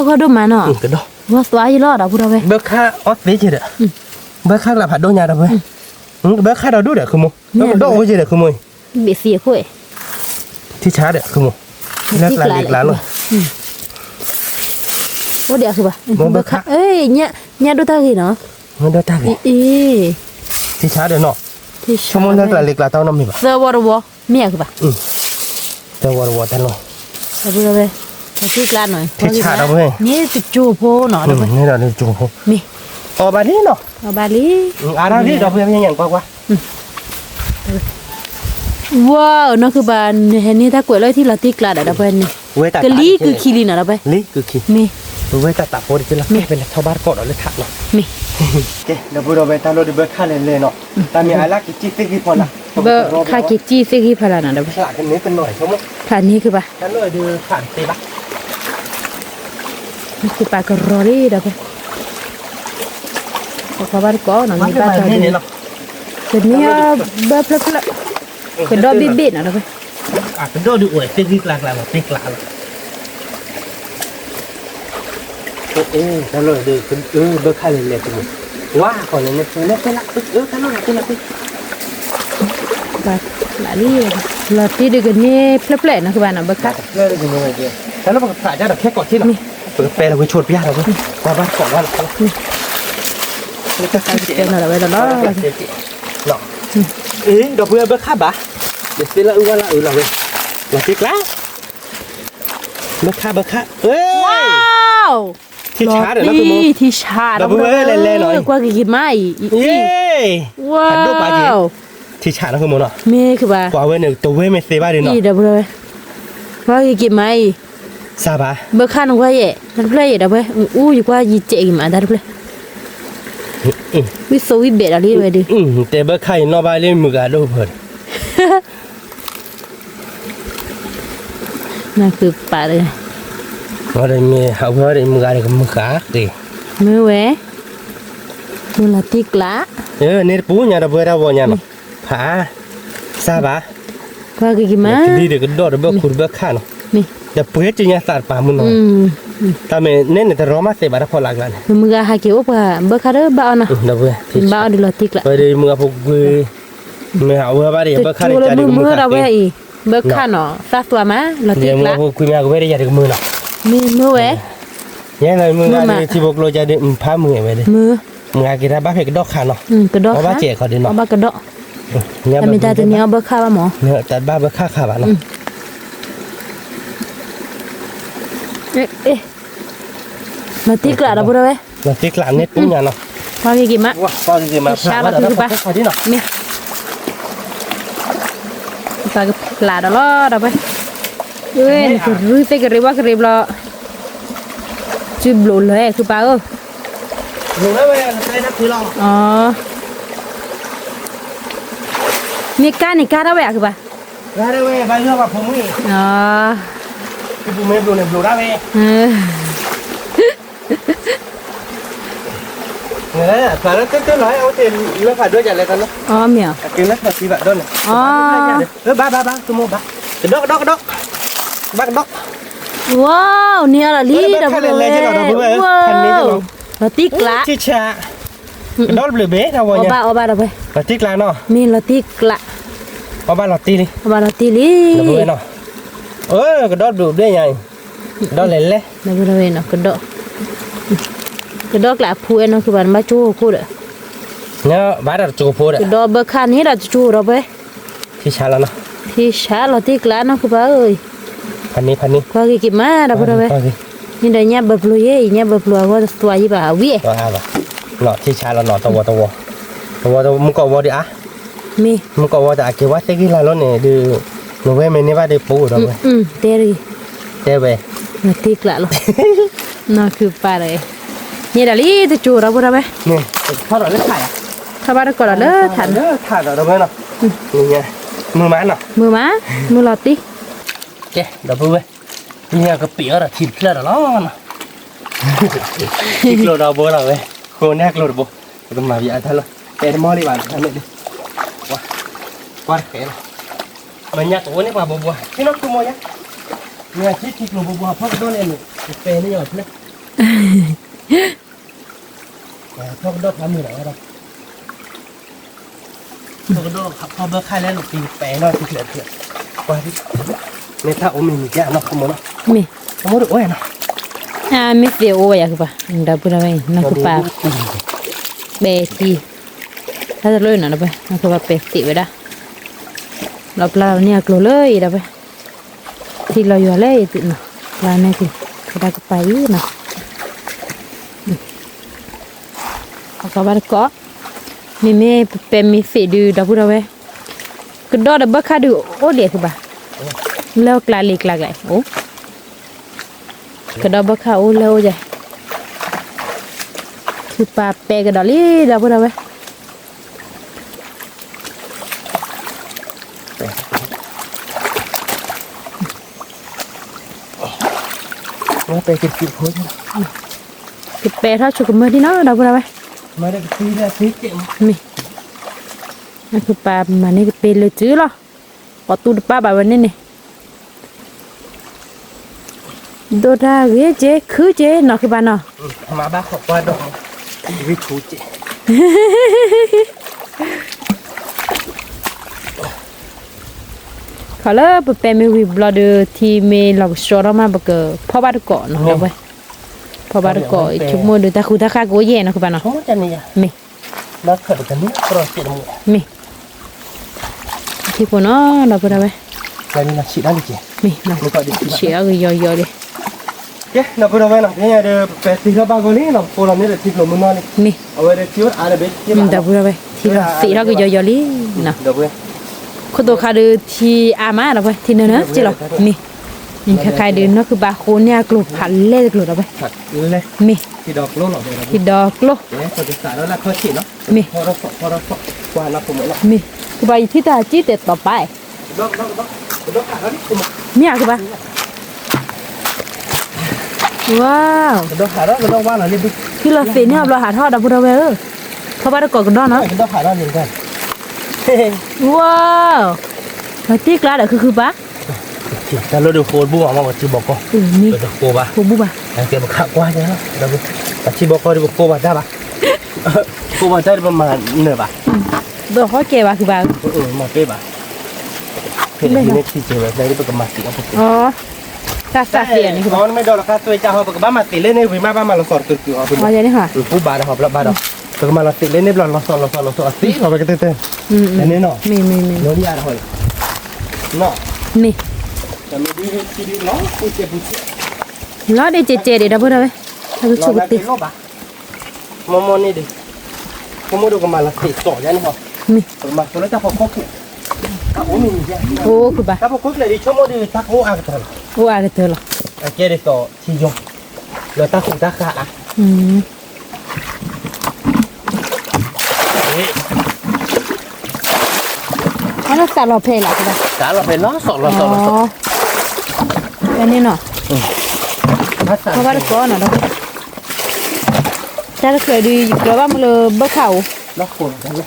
[SPEAKER 1] เขาดูมาเนาะ
[SPEAKER 2] กระดอก
[SPEAKER 1] ว่าตัวยี่รอดเราพูดเอาไว้
[SPEAKER 2] เบิกค่าออสเวจเด้อเบิกค่าหลับผัดโดนยาดอกเลยเบิกค่าเราดูเด้อคือมึงเบิกดอกโอ้ยเด้อคือมึง
[SPEAKER 1] เบียดเสียคุย
[SPEAKER 2] ที่ช้าเด้อคือมึงแล้วหลานเด็กหลานเลย
[SPEAKER 1] ว่าเดี๋ยวคือปะเอ้ยเนี่ยดูตากี่เนาะ
[SPEAKER 2] มันได้ตาเลย
[SPEAKER 1] อี
[SPEAKER 2] ที่ช้าเด้อเนาะ
[SPEAKER 1] ที่
[SPEAKER 2] ชั่วโมงนั้นเล็กหลานเต้าน้ำมีป่ะ
[SPEAKER 1] เซอร์วอร์วอเมียคือปะ
[SPEAKER 2] แต่วัวแต่ลอย
[SPEAKER 1] เราพูดเอาไว้ที่กลางหน่อย
[SPEAKER 2] ที่ชาดเอาไว้
[SPEAKER 1] นี่จุดจูโพเนาะ
[SPEAKER 2] นี่เราดูจูบ
[SPEAKER 1] มี
[SPEAKER 2] อ๋อบาลีเนาะ
[SPEAKER 1] เอาบาลี
[SPEAKER 2] อะไรนี่เราเพิ่มยังกว่า
[SPEAKER 1] ว้าวนั่นคือบานเห็นนี่ถ้ากล้วยเลยที่เราตีกลาดเราเป็นนี่
[SPEAKER 2] เวตาก
[SPEAKER 1] ะลีคือคีรีน่ะเราไป
[SPEAKER 2] ลีคือขี้
[SPEAKER 1] มี
[SPEAKER 2] เวตาตาโพดิจิละเป็นชาวบ้านกอดเราเลยถักเนาะ
[SPEAKER 1] มี
[SPEAKER 2] เจ๊เดี๋ยวพูดเราไปตามเราดิเบิร์ดค่าเลยเนาะแต่มีอะไรกิจิติกี่พอละ
[SPEAKER 1] เบอร์ค่ากิจีซิกี่พลาน่ะเราไป
[SPEAKER 2] ฉลาดกันนี้เป็นหน่อยชั่วโมง
[SPEAKER 1] ผ่านนี้คือปะ
[SPEAKER 2] ฉันเลยดูผ่านตีละ
[SPEAKER 1] นี่คือปลากระโรลี่เราไปขอบ้านก้อนหน่อยมีปลาตัว
[SPEAKER 2] นี่
[SPEAKER 1] นี้
[SPEAKER 2] เนาะ
[SPEAKER 1] เป็นนี่เบอร์เพลเพลเป็นดอกบิบิน่ะเราไป
[SPEAKER 2] เป็นโดดูอวยตีกี่กลางตีกลางฉันเลยดูเบิร์ดค่าเลยชั่วโมงว้าก่อนเลยเนี่ยเป็นละฉันเลยเป็นละ
[SPEAKER 1] ปลาลาลี่เราตีด้วยกันนี่เพลนะคือบ้านน่ะเบอร์คัก
[SPEAKER 2] เลิกกันเลยเดียวฉันแล้วมันถ่ายได้ดอกแค่ก่อนที่เราเปิดเปรย์เราไปชดพี่เราไปว่าบ้านก่อนว่าเราไม่จะใส่เสีย
[SPEAKER 1] เป็นอะไรไปตลอด
[SPEAKER 2] เนาะดอกเบี้ยเบิกค่าบ่เดี๋ยวซื้อละเราเลยเราติ๊กแล้ว เบิกค่าเอ้ย
[SPEAKER 1] ว้าว
[SPEAKER 2] ที่ชาร์จเดี๋ยวนะคุณโม
[SPEAKER 1] ที่ชาร์จ
[SPEAKER 2] ดับเบิ้ลเล่นๆหน่อย
[SPEAKER 1] กว่ากี่ไม้
[SPEAKER 2] เย้
[SPEAKER 1] ว้า
[SPEAKER 2] หันดูปลาจี
[SPEAKER 1] ว
[SPEAKER 2] ที่ชาร์จนะคุณโมเนาะ
[SPEAKER 1] เมย์คือว่าก
[SPEAKER 2] ว่าเว้ยหนึ่งตัวเว้ยไม่เซบ้าดิเนาะ
[SPEAKER 1] อีดับเลยว่ากี่ไม้
[SPEAKER 2] ซาบะ
[SPEAKER 1] เบอร์ข้างกว่าเย่ดับเลยดับเลยอู้อยู่กว่ายี่เจ๊กี่มาดับเลยวิโซวิเบดอะไรไปดิ
[SPEAKER 2] แต่เบิกไข่นอกบ้านเล่นมือกาดูเพิ่น
[SPEAKER 1] นั่นคือป่าเลย
[SPEAKER 2] ว่าได้มีเอาเพื่อได้มือกาได้กับมือขาดิ
[SPEAKER 1] มือเว้มือละติกละ
[SPEAKER 2] นี่ปูเนี่ยเราเพื่อเราบ่เนี่ยเนาะผาซาบะ
[SPEAKER 1] ว่ากี่มา
[SPEAKER 2] ดีเด็กก็โดดเบิกคุณเบิกข้าเนาะ
[SPEAKER 1] นี่
[SPEAKER 2] จะเพื่อจะเนี่ยสัตว์ป่ามึงเนาะแต่เมเน้นแต่รอมาเสบาระพอหลักแล้ว
[SPEAKER 1] มือหาเกี่ยวป่ะเบอร์ข้าเด้อบ้านะ
[SPEAKER 2] เราเพื่อ
[SPEAKER 1] เป็นบ้าดีละติกละ
[SPEAKER 2] ไปได้มือพวกกูไม่เอาเพื่อบ้าดิเบิกข้าได้ใจดีมือ
[SPEAKER 1] เรา
[SPEAKER 2] ขา
[SPEAKER 1] เว้
[SPEAKER 2] ด
[SPEAKER 1] ยเบอร์ข้าเนาะซาตัวมาละติ
[SPEAKER 2] เนี่ย
[SPEAKER 1] ก
[SPEAKER 2] มือ
[SPEAKER 1] ละ
[SPEAKER 2] พวกกูไม่เอาไม่ได้ใจดีมือเนาะ
[SPEAKER 1] มือเว้ย
[SPEAKER 2] เนี่ยเลยมืออะไรที่พวกเราจะได้พามือไปเลย
[SPEAKER 1] มือ
[SPEAKER 2] มืออากิระบ้าเพกดอกขาเนาะ
[SPEAKER 1] กระดอก
[SPEAKER 2] เอาบ้าเจ๊เขาดิเนาะ
[SPEAKER 1] เอาบ้ากระดอก
[SPEAKER 2] เนี่ย
[SPEAKER 1] แต่ไม่ได้ตัวนี้เอาเบอร์ข้าว่าหมอ
[SPEAKER 2] เนี่ยจัดบ้าเบิกข้าขาบ้าเนาะ
[SPEAKER 1] เอ๊ะละติกละเราพูดเว้ย
[SPEAKER 2] เราติ๊กหลานเน็ตปุ้งเนี่ยเนาะ
[SPEAKER 1] ว่ากี่มา
[SPEAKER 2] ว้าป้อนจริงมาพลาดแล้วเราขอที่เนาะ
[SPEAKER 1] นี่ปากปลาดอลเราไปเอ้ยคือรู้สึกกระริบว่ากระริบเราจุดบลูเลยคือปลา
[SPEAKER 2] หนูแล้วเว้ยใช้นักคือเรา
[SPEAKER 1] อ๋อมีก้านนี่ก้านเอาไว้คือปะ
[SPEAKER 2] ได้เว้ยไปเรื่องว่าผมนี่
[SPEAKER 1] อ๋อ
[SPEAKER 2] คือผมไม่บลูเนี่ยบลูได้เว้ย เนี่ยแต่แล้วเต้นๆหน่อยเอาเต้นเรื่องขาดด้วยจัดเลยกันเนาะ
[SPEAKER 1] อ๋อเหมียว
[SPEAKER 2] กินแล้วมาสีแบบด้นเนี่ยบ้าตัวโมบ้ากระดกบ้ากระดก
[SPEAKER 1] ว้าวเนี่ยละลีดับเลยว้าวละติกละ
[SPEAKER 2] ที่ชาดอลเบลเบ้ทาวเนี่ย
[SPEAKER 1] เอาบ้าเราไป
[SPEAKER 2] ลาติกลาเนาะ
[SPEAKER 1] มีละติกละ
[SPEAKER 2] เอาบ้าลาตีเลย
[SPEAKER 1] เอาบ้าละติลี
[SPEAKER 2] ระเบิดเนาะกระดอดดูด้วยไงดอดเล่นเลย
[SPEAKER 1] ระเบิดเนาะกระดกกระดกละพูเนาะคือบ้านมาจูกูเด้อ
[SPEAKER 2] เนี่ยบ้านเราจูพูด
[SPEAKER 1] กระดกเบอร์คันนี้เราจูเราไป
[SPEAKER 2] ที่ชาแล้วเนาะ
[SPEAKER 1] ที่ชาละติกละเนาะคือบ้าเอ้ย
[SPEAKER 2] พันนี้
[SPEAKER 1] ก็กี่มาเราพูดไปนี่ได้เนี่ยแบบลุยเนี่ยแบบลุยว่าตัวยี่บ่าวิ่ง
[SPEAKER 2] ตัวอะไรเนาะที่ชาแล้วเนาะตัวมึงก็ว่าดิอ่ะ
[SPEAKER 1] มี
[SPEAKER 2] มึงก็ว่าจะอาเกว่าเซ็กิลาแล้วเนี่ยดูหนูเว้ยไม่เนี่ยว่าได้ปูหรอเว้ย
[SPEAKER 1] เตรี
[SPEAKER 2] เจ้เว้ย
[SPEAKER 1] ละติกละหรอน่าคือปลาเลยนี่ดาลีจะจูเราพูดไป
[SPEAKER 2] นี่เขาหล่อเล็กไข่อะ
[SPEAKER 1] ถ้าบ้านก็เราเลิกถัน
[SPEAKER 2] ถ่านเราเว้ยเนาะนี่ไงมือมันเนาะ
[SPEAKER 1] มือมามือลอติ
[SPEAKER 2] เจ้เดี๋ยวเว้ยนี่ก็เปียร์อะทิพย์แล้วเนาะที่โกรธเราบ่เราเว้ยโคแน่โกรธบ่ก็มาวิอาทันละแต่มอลีบานทันเลยว้าว้าเห็นมันยากตัวนี้กว่าบัวที่น้องกูโมยะเนี่ยที่กลัวบัวเพราะโดนเอ็นเป็นนี่หยอดเลยพวกดอกทำมือไหนเราพวกดอกขับพอเบอร์ค่ายแล้วหนูตีแปะหน่อยที่เกลือว่าที่ในท่าโอมีแก่เนาะขโมยเนาะ
[SPEAKER 1] มี
[SPEAKER 2] ขโมยด้วยเนาะ
[SPEAKER 1] ไม่เสียโอ้ยคือปะดับพูดไปนั่นคือปลาเบตีถ้าจะเลื่อนนะไปนั่นคือปลาเปติไว้ได้เราปลาเนี่ยกลัวเลยดับไปที่เราอยู่เลยตินะปลาเนี่ยคือเราก็ไปนะเอากระบาดเกาะมีเมย์เป็นมีฝีดูดับพูดไปก็ดอดับเบิลคาดูโอ้เดี๋ยวคือปะแล้วกลายเล็กหลากหลายโอ้กระดอบข้าวเร็วจ้ะคือปลาเปกระดอลี่เราพูดเอาไว้
[SPEAKER 2] ไปกินโค้ด
[SPEAKER 1] คือเปถ้าชุกมือที่น้องเราพูดเอาไว้
[SPEAKER 2] มาได้ปีละปีเจ็บ
[SPEAKER 1] นี่นั่นคือปลามันนี่คือเป็นเลยจื้อหรอพอตูดปลาแบบนี้นี่โดราเวเจคือเจนอคือปลาเนาะ
[SPEAKER 2] มาบ้าขอบว่าดอกวิทูเจ
[SPEAKER 1] เขาเลยเป็นมีวิบลอดที่มีเราชอบมาบักพ่อบ้านเกาะเนาะเราไปพ่อบ้านเกาะชุกมือดูตาคูตาคาโกเย่เนาะคือปลาเนาะ
[SPEAKER 2] โอ้จันนี่อ่ะ
[SPEAKER 1] มี
[SPEAKER 2] แล้วเกิดกันนี่โปรเจกต์มึง
[SPEAKER 1] มีที่พวกน้องเราพูดเอาไว้
[SPEAKER 2] แล้วนี่นะฉีดได้หรือเปล่า
[SPEAKER 1] มีมา
[SPEAKER 2] ไม่ก็ดี
[SPEAKER 1] เชียร์ก็ย่อยๆเลย
[SPEAKER 2] Ya, no puedo ver, no. Ya de pescar para con él, no puedo mirar el tipo mundial.
[SPEAKER 1] นี่
[SPEAKER 2] A ver, tío, ahora ves.
[SPEAKER 1] ดาบุระเว้ยที่เราสีเราก็ยอๆลิเนาะ
[SPEAKER 2] Đâu quên.
[SPEAKER 1] คนตัวคาดูที่อามาเราไปที่เนอะจิหรอนี่นี่คล้ายๆดูเนาะคือบาโคนเนี่ยกลุ่มพันเล่กลุ่มเราไป
[SPEAKER 2] Thật, lên.
[SPEAKER 1] นี่
[SPEAKER 2] Thì đọc lỗ lọ rồi.
[SPEAKER 1] ที่ดอกโล
[SPEAKER 2] Đấy, còn cái xả đó là khó chịu nó.
[SPEAKER 1] นี่
[SPEAKER 2] Ho đó, qua nó không mới lọ.
[SPEAKER 1] นี่คือใบที่ตาจีเต็ดต่อไป
[SPEAKER 2] Đó, cả đó đi.
[SPEAKER 1] เนี่ยคือปะว้าว
[SPEAKER 2] Đó cả đó, nó qua là lên đi.
[SPEAKER 1] ที่เราเสียเนี่ยเราหาทอดดาบุระเว้ยเพราะว่าเรากดกันด้อนเนาะ
[SPEAKER 2] Đó cả đó nhìnกัน
[SPEAKER 1] ว้าวมาตีกลาเด้อคือปะ
[SPEAKER 2] ถ้าเราดูโคตรบัวมาว่าจีบอกก็
[SPEAKER 1] นี่
[SPEAKER 2] เราดูโคบ่ะ
[SPEAKER 1] โคบุบะ
[SPEAKER 2] เก็บข้าวกว่าใช่ไหมเราดูแต่จีบอกก็ดูโคบ่ะได้ปะโคบ่ะได้ประมาณเนื้อปะ
[SPEAKER 1] เดี๋ยวเขาเก็บว่าคือปะ
[SPEAKER 2] มาเป๊ะปะเพื่อนที่นี่ที่เจอแบบได้ประมาณสี่เอาไป
[SPEAKER 1] อ๋อซาเสียนี่คือ
[SPEAKER 2] ต
[SPEAKER 1] ปะ
[SPEAKER 2] อนไม่โดนราคาตัวเจ้าเขาประมาณสี่เล่นในวิมาบ้านมาเราสอนคือเอาไป
[SPEAKER 1] อ๋ออย่างนี้ค่ะ
[SPEAKER 2] ผู้บาดเขาประมาณเราประมาณเราสี่เล่นในเราสอนสีเราไปกันเต้น
[SPEAKER 1] อืม
[SPEAKER 2] อันนี้เนาะ
[SPEAKER 1] มี
[SPEAKER 2] โน้ตยาเราเลยเนาะ
[SPEAKER 1] นี่
[SPEAKER 2] แต่ไม่ดีที่ดีเนาะผู้เจ็บผู้เจ็บ
[SPEAKER 1] ล้อได้เจเดี๋ยวดับเบิลเอาไว้ถ้าไปชุบติ
[SPEAKER 2] มอนี่ดิผมมาดูกันมาละสี่ต่อยันเหรอ
[SPEAKER 1] นี่
[SPEAKER 2] มาตัวแล้วจะพอครบถ้าผมมีอย่าง
[SPEAKER 1] โอ้คือปะ
[SPEAKER 2] ถ้าพอครบเลยดิชั่วโมงดีทักหัวอ่างกัน
[SPEAKER 1] โอ้อะไรเธอหรอ
[SPEAKER 2] โอเคเดี๋ยวต่อที่ยงแล้วตาขุ่นตาขาอ่ะ
[SPEAKER 1] อืมอันนั้นสัตว์เราเพลย์หรอคือปะ
[SPEAKER 2] ตาเราไปล้อสอด
[SPEAKER 1] อ๋ออันนี้เนาะ
[SPEAKER 2] ภาษา
[SPEAKER 1] เพราะว่าเราก้อนเนาะแต่เราเคยดูเกี่ยวว่ามันเลยเบอร์เข่า
[SPEAKER 2] ล้อโคนกันเลย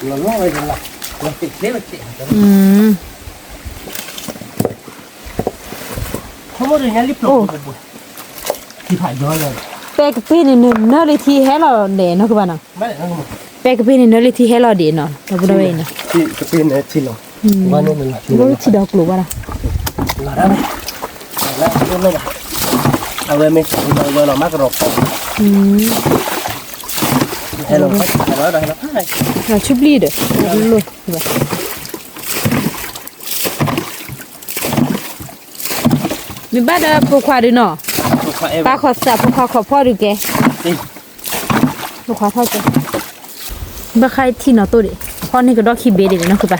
[SPEAKER 2] เราล้อไปกันละเราติดเสียไปติดกัน
[SPEAKER 1] อืม
[SPEAKER 2] ชั่วโมงเดียวนี้รีบลงที่ผ่านย้อยเลย
[SPEAKER 1] แปลกปีนี่เนื้อเลยที่ให้เราเด่นเนาะคือปะเนาะ
[SPEAKER 2] ไม่ได้ทั้งหมด
[SPEAKER 1] แปลกปีนี่เนื้อเลยที่ให้เราเด่นเนาะเราไม่ได้เนาะ
[SPEAKER 2] ที่จะเป็นที่เราว่านี่มันละที่
[SPEAKER 1] รู้ที่ดอกกลุ่มว่าล่ะ
[SPEAKER 2] เราได้ไหมเราได้ไม่ได้เอาเลยไม่เอาเรามากรอก
[SPEAKER 1] อืม
[SPEAKER 2] ให้เราพัฒนาแล้วได้แล้วให้
[SPEAKER 1] เราชุบลีเด้อลุยมีบ้านเด้อผูกควายด้วยเนาะปลาขอสับผูกควายขอพ่อดูแกผูกควายพ่อจ้ะบ้าใครที่เนาะตัวดิพ่อนี่ก็ดอกขี้เบดเลยเนาะคือปะ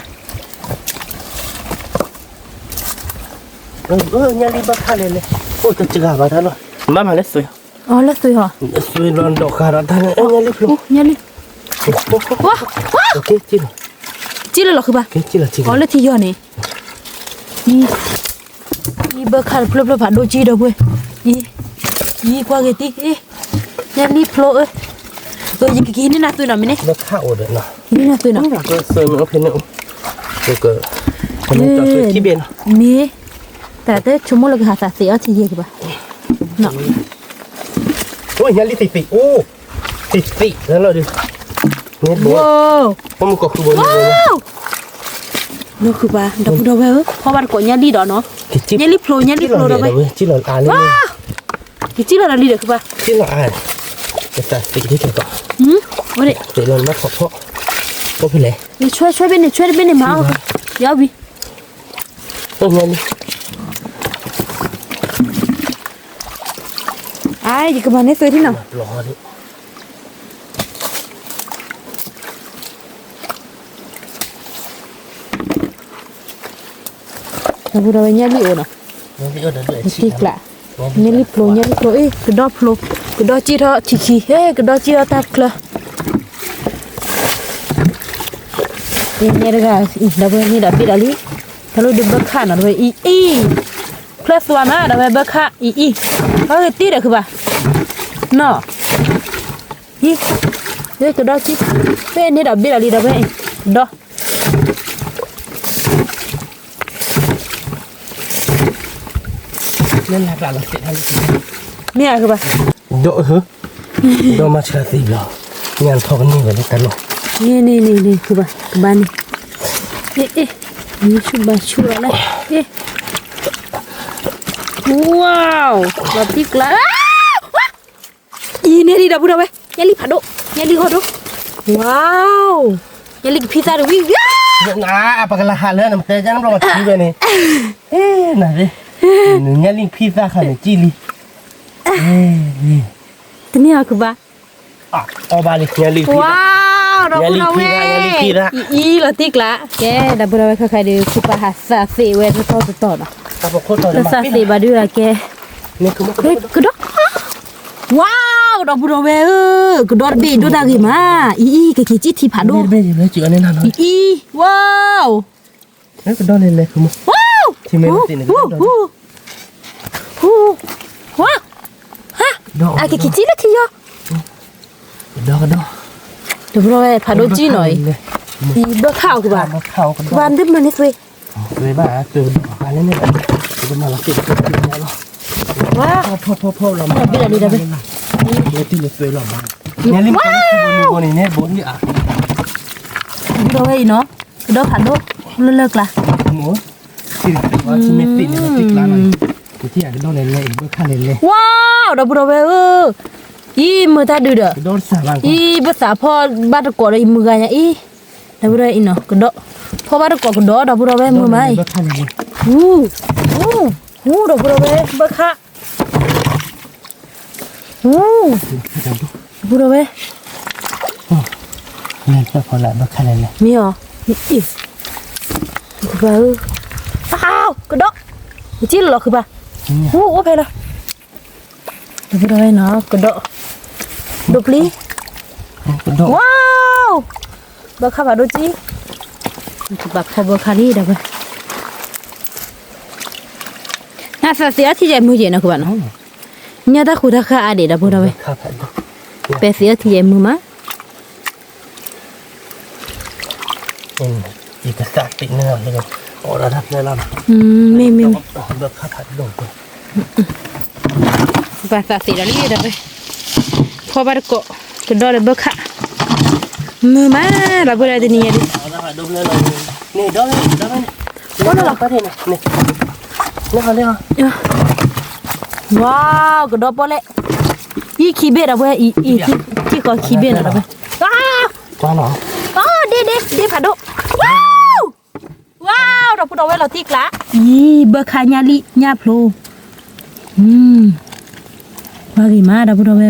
[SPEAKER 2] nhà đi bắt khai lên ôi tôi chưa gặp bà thân rồi má mà lấy xuôi
[SPEAKER 1] อ๋อแล้วสวยเหรอ
[SPEAKER 2] xuôi lon đỏ khá đó thân nhà đi
[SPEAKER 1] โอ้ยนี่ว้าว้า
[SPEAKER 2] ok chi rồi
[SPEAKER 1] จีเลยเหรอคือปะ
[SPEAKER 2] ok chi là chi
[SPEAKER 1] อ๋อแล้วที่ย้อนนี่นี่เบอร์คันเพลผ่านโดจีเด้อเว้ยนี่กว่าเกติยันนี่โผล่ยิงกินนี่นะตัวหน่อยมั้ยเนี่ย
[SPEAKER 2] nó khá ổn đấy nè
[SPEAKER 1] นี่นะตัวหน่อย
[SPEAKER 2] tôi xuôi nó phải nữa tôi cỡ còn nó cho xuôi chi bên
[SPEAKER 1] มีแต่เต้ชั่วโมงละก็หาสาเสียทีเดียวคือปะเนาะ
[SPEAKER 2] ôi nhà đi tịt ô tịt đó là đi nghe
[SPEAKER 1] ว้า
[SPEAKER 2] bố
[SPEAKER 1] ว
[SPEAKER 2] không có khu bố
[SPEAKER 1] ว้าวนี่คือปะดอกดอกเว้ยเพราะวันก่อนยันลีดอกเนาะ
[SPEAKER 2] cái chi
[SPEAKER 1] ยันลีโผล่ยันลีโผล่ดอกเว้ย
[SPEAKER 2] chi là à lên
[SPEAKER 1] ว้าวกี่จีละลีเด้อคือปะ
[SPEAKER 2] chi là à cái sao tịt đi cái cọ
[SPEAKER 1] ว่าดิ
[SPEAKER 2] để lên mắt phọ có phải lẽ
[SPEAKER 1] ช่วยเป็นเนี่ยช่วยเป็นเนี่ยมาเอาเดี๋ยวบิ
[SPEAKER 2] ôi nhà đi
[SPEAKER 1] ไอ้ยิงกับมันให้สวยที่หน่อย
[SPEAKER 2] lò đi
[SPEAKER 1] แต่พวกเราเนี่ยลีโอเนาะ
[SPEAKER 2] nó đi ở đó để
[SPEAKER 1] ติกละเนี่ยลีโผล่เอ้ยกระดอกโผล่กระดอกจีเถอะทีเฮ้ยกระดอกจีเอาตาคละเนี่ยเรื่องอีดับเบิลนี่ดับปีดาลีถ้าเราดูเบอร์ค่าหน่อยอีเพลสวามาดับเบอร์ค่าอีเขาจะตีเด้อคือปะเนาะเฮ้ยกระดอกจีเฮ้ยเนี่ยดับปีดาลีดับเบิลดอก
[SPEAKER 2] nên là sẽ thành
[SPEAKER 1] เนี่ยคือปะ
[SPEAKER 2] độ hứ độ mà chưa gì rồi nhàn thọ cái này vào đây cắn rồi
[SPEAKER 1] นี่คือปะคือบ้านนี่นี่ชุบะชุบอะไรว้าวแบบที่กล้าอีเนี่ยดีดับบุระเว้ยยันลีผัดโดยันลีขอโดว้าวยันลีพิซซ่าดูวิ่ง
[SPEAKER 2] apa cái là hà lên mà jangan belum mati về này này đi nhà linh pizza khá là chi li
[SPEAKER 1] ตัวนี้คือบ้า
[SPEAKER 2] อ่ะเอาบาลิเนี่ยลิพี
[SPEAKER 1] ว้าวเราพูดเอาเว้
[SPEAKER 2] อย่าลีพีนะ
[SPEAKER 1] อีเราติ๊กละแกดับเบิลเอาไว้ใครดูคือปะหาสาสีเวทต่อเนาะ
[SPEAKER 2] แต่พอโคตรตอน
[SPEAKER 1] แล้ว
[SPEAKER 2] มา
[SPEAKER 1] สาสีบาดูละแก
[SPEAKER 2] เนี่ยคือมัน
[SPEAKER 1] เฮ้ยกระดกว้าวเราพูดเอาไว้กระดกบีดูดากิมาอีกะคิจิที่ผาดู
[SPEAKER 2] ไม่เลยจืดอันนี้นั่นเนาะ
[SPEAKER 1] อีว้าว
[SPEAKER 2] นี่ก็ดอนเลยคือมัน
[SPEAKER 1] ว้าว
[SPEAKER 2] ที่ไม่ติดเนี่ยก็ดอน
[SPEAKER 1] ว้าวฮะ
[SPEAKER 2] ดอน
[SPEAKER 1] อะคิจิละทีเนาะ
[SPEAKER 2] ดอนดอน
[SPEAKER 1] เดี๋ยวเราไปผาดูจีหน่อยอีเบอร์ข้าวคือบ้าน
[SPEAKER 2] มาเข้ากัน
[SPEAKER 1] บ้านดึบมันนี่สิ
[SPEAKER 2] เลยบ้าตื่นมาแล้วเนี่ยจะมาลักติดกันแล้ว
[SPEAKER 1] ว้าว
[SPEAKER 2] พ่อเราไม่ได้เลยที่เลยสวยหล่อมากเนี่ยลิมกันบนนี้เนี่ยบนนี่อ่ะ
[SPEAKER 1] เราไปเนาะกระดกผาดูเลิกละ
[SPEAKER 2] หมูที่ว่าที่ไม่ติดเนี่ยติดร้านหน่อยกูที่อยากจะโดนเลยเบื่อข้าเลย
[SPEAKER 1] ว้าวเราพูดเอาไว้อีมือตาดูเด้อ
[SPEAKER 2] โดนสาบาน
[SPEAKER 1] อีภาษาพ่อบ้านตะกอดอีมือกันเนี่ยอีเราพูดเอาอีเนาะกระดกพ่อบ้านตะกอดกระดกเราพูดเอาไว้มือไหม
[SPEAKER 2] เบื่อข้าเลย
[SPEAKER 1] เราพูดเอาไว้เบิกค่ะพูดเอาไว้
[SPEAKER 2] เนี่ยก็พอละเบื่อข้าเลย
[SPEAKER 1] มีเหรอมีอีกคือป่ะอ้าวกระดกมีจิ้นหรอคือป่ะโอ้ไปละเราพูดเอาไว้เนาะกระดกดูปลี
[SPEAKER 2] โดน
[SPEAKER 1] ว้าวเบิกค่ะป่ะดูจีแบบพอเบิกค่ะนี่เด้อไปน่าเสียที่ใจมือเย็นนะคือป่ะเนาะเนี่ยถ้าคุณถ้าข้าอดีตเราพูดเอาไว้
[SPEAKER 2] ข้าผัด
[SPEAKER 1] เป็นเสียที่ใจมือมา
[SPEAKER 2] อีกสักติดเนื้อเลยโอ้ระดับเลยล่ะ
[SPEAKER 1] ไม่
[SPEAKER 2] เบื่อข้าผัดโดน
[SPEAKER 1] ภาษาสีแล้วนี่เด้อไปพอบาร์โกกระโดดเบิกค่ะมือมาเราพูดอะไรนี่ดิ
[SPEAKER 2] เอาละโดนเลยนี่โดนเลยโดนเลยประเทศนี่นี่เขาเรียก
[SPEAKER 1] ว้าวกระโดดปอเล่อีขี้เบ็ดเราไปอีที่ก็ขี้เบ็ดเราไปว้าว
[SPEAKER 2] กว้างเหรอ
[SPEAKER 1] อ๋อเด็ดผ่าดูว้าวเราพูดเอาไว้เราที่กละอีเบิกค่ะญาลิญาพลูว่ากี่มาเราพูดเอาไว้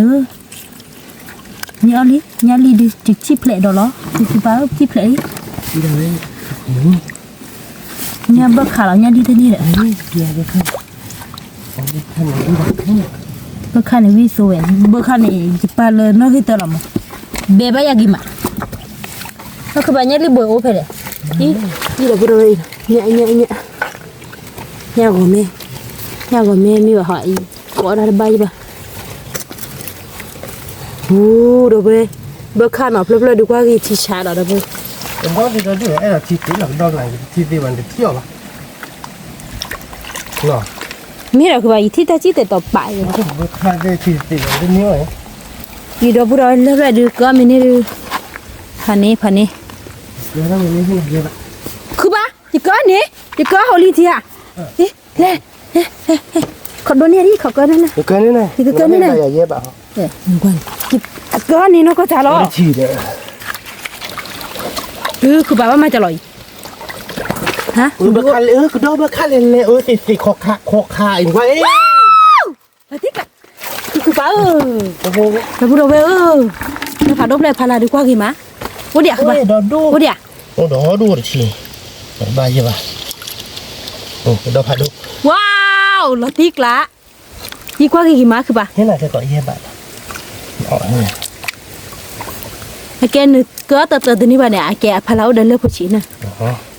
[SPEAKER 1] ญาลิดิจิกชิเพลดหรอจิกป้าชิเพล
[SPEAKER 2] ที่เดิน
[SPEAKER 1] nhà bơ khá là nhà đi thế này đấy bơ khá này vi số ấy bơ khá này chỉ ba lần nó hết rồi mà bé bây giờ gì mà nó cứ bảo nhớ đi bồi ốp phải đấy đi là bữa rồi nhẹ nhà của mẹ mi bảo hỏi có ra bay ba đồ bê bơ khá nó plop plop đi qua cái chi chả đó bê
[SPEAKER 2] đó thì đó là cái chi tiết là đó là chi tiết mình được mà nó
[SPEAKER 1] mi là cứ bảo ít ta chỉ để tập bài rồi
[SPEAKER 2] bơ khá cái chi tiết là cái nhiều ấy
[SPEAKER 1] đi đó bữa rồi lớp lại được có mình đi phản nè
[SPEAKER 2] giờ nó mình như thế này
[SPEAKER 1] cứ ba thì có hồ ly thì à đi lênขอโดนเนี่ยดิขอเกินนั่นนะ
[SPEAKER 2] cái này
[SPEAKER 1] cái này này
[SPEAKER 2] là dễ bảo
[SPEAKER 1] เอ๊ะมึงก่อนเกินนี่nó có trả lo
[SPEAKER 2] chỉ để
[SPEAKER 1] คือแบบว่ามันจะลอยฮะ
[SPEAKER 2] bơ khá cái đó bơ khá lên thì khọ khàอีกว่า
[SPEAKER 1] ไปติ๊กอ่ะคือแบบแล้วพูดเอาไว้แล้วผ่าดบเลยพาราดีกว่ากี่มะว่าเดี๋ยวคือแบบ
[SPEAKER 2] đó đu
[SPEAKER 1] ว่าเดี๋ยว
[SPEAKER 2] đó đu được chỉ ba gì bà đó phải đu
[SPEAKER 1] ว้าวเราติ๊กละดีกว่ากี่มะคือแบบ
[SPEAKER 2] thế này thì gọi gì bạn họ này
[SPEAKER 1] ไอ้แกนึกเกิดตัวนี้ป่ะเนี่ยไอ้แกพาราเดินเลือกผู้ชี้น่ะ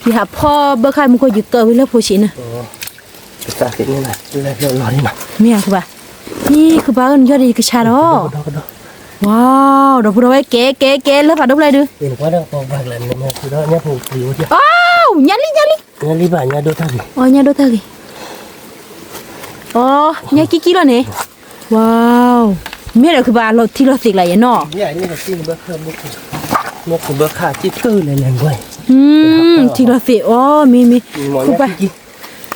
[SPEAKER 1] พี่หาพ่อเบิกใครมึงก็หยุดเกิดไว้เลือกผู้ชี้น่ะ
[SPEAKER 2] cái cái như này lo đi mà
[SPEAKER 1] เมียคือป่ะนี่คือบ้านยอดดีกระชาดอ
[SPEAKER 2] đó
[SPEAKER 1] ว้าวเราพูดเอาไว้เก๋เลือกผ่าดบเลยดู
[SPEAKER 2] tiền quá đâu còn vài lần này thì đó nhá phụ thiếu chưa
[SPEAKER 1] อ้าวยันลิ
[SPEAKER 2] nhá đi bà nhá đôi thằng
[SPEAKER 1] อ๋อเนี่ยดูเธอกี่อ๋อเนี่ยกี่แล้วเนี่ยว้าวเมียเราคือบ้านเราที่เราสิกอะไรอย่างเนาะ
[SPEAKER 2] dạ như là tin bớt hơn một bớt khá chi tư này này quay
[SPEAKER 1] ที่เราสิอ๋อมี
[SPEAKER 2] mỏi
[SPEAKER 1] คือ
[SPEAKER 2] nhá
[SPEAKER 1] ป่ะ
[SPEAKER 2] chi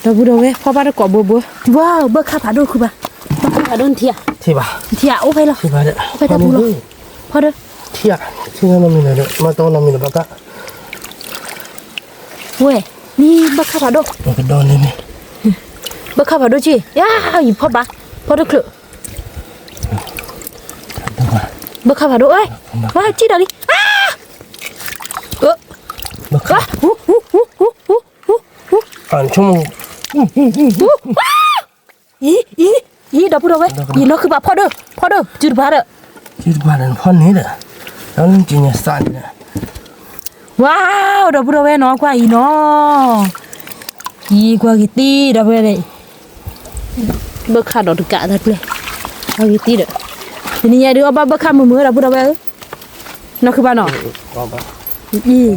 [SPEAKER 1] เราพูดเอาไว้พ่อบ้านเรากอบัวว้าวเบิกข้าผาดูคือป่ะเบิกข้าผาดูเทีย
[SPEAKER 2] thì bà
[SPEAKER 1] โอ้ไปหรอ
[SPEAKER 2] thì bà đấy
[SPEAKER 1] ไปตะปูหรอพ่อเด้อ
[SPEAKER 2] thì thì nó mình là được mà to nó mình là bác ạ
[SPEAKER 1] เว้ยนี่เบิกข้าผาดู
[SPEAKER 2] cái đòn này này
[SPEAKER 1] เบิกข้าผาดูจีย่าอยู่พ่อบ้าพ่อเด้อคลุ bơ khá vào độ ơi ơi chi đâu đi
[SPEAKER 2] bơ khá còn chung
[SPEAKER 1] ý đâu đâu vậy ý nó cứ bảo phô đơ chưa bà được
[SPEAKER 2] chứ bà đàn phun hết rồi nó lên chỉ nhà sàn nè
[SPEAKER 1] wow đâu vậy nó qua ý nó ý qua cái tí đâu vậy đây bơ khá đó được cả thậtเลยqua cái tí được thì nhà đứa ba bơ khá mưa đâu vậy nó cứ bảo nó ý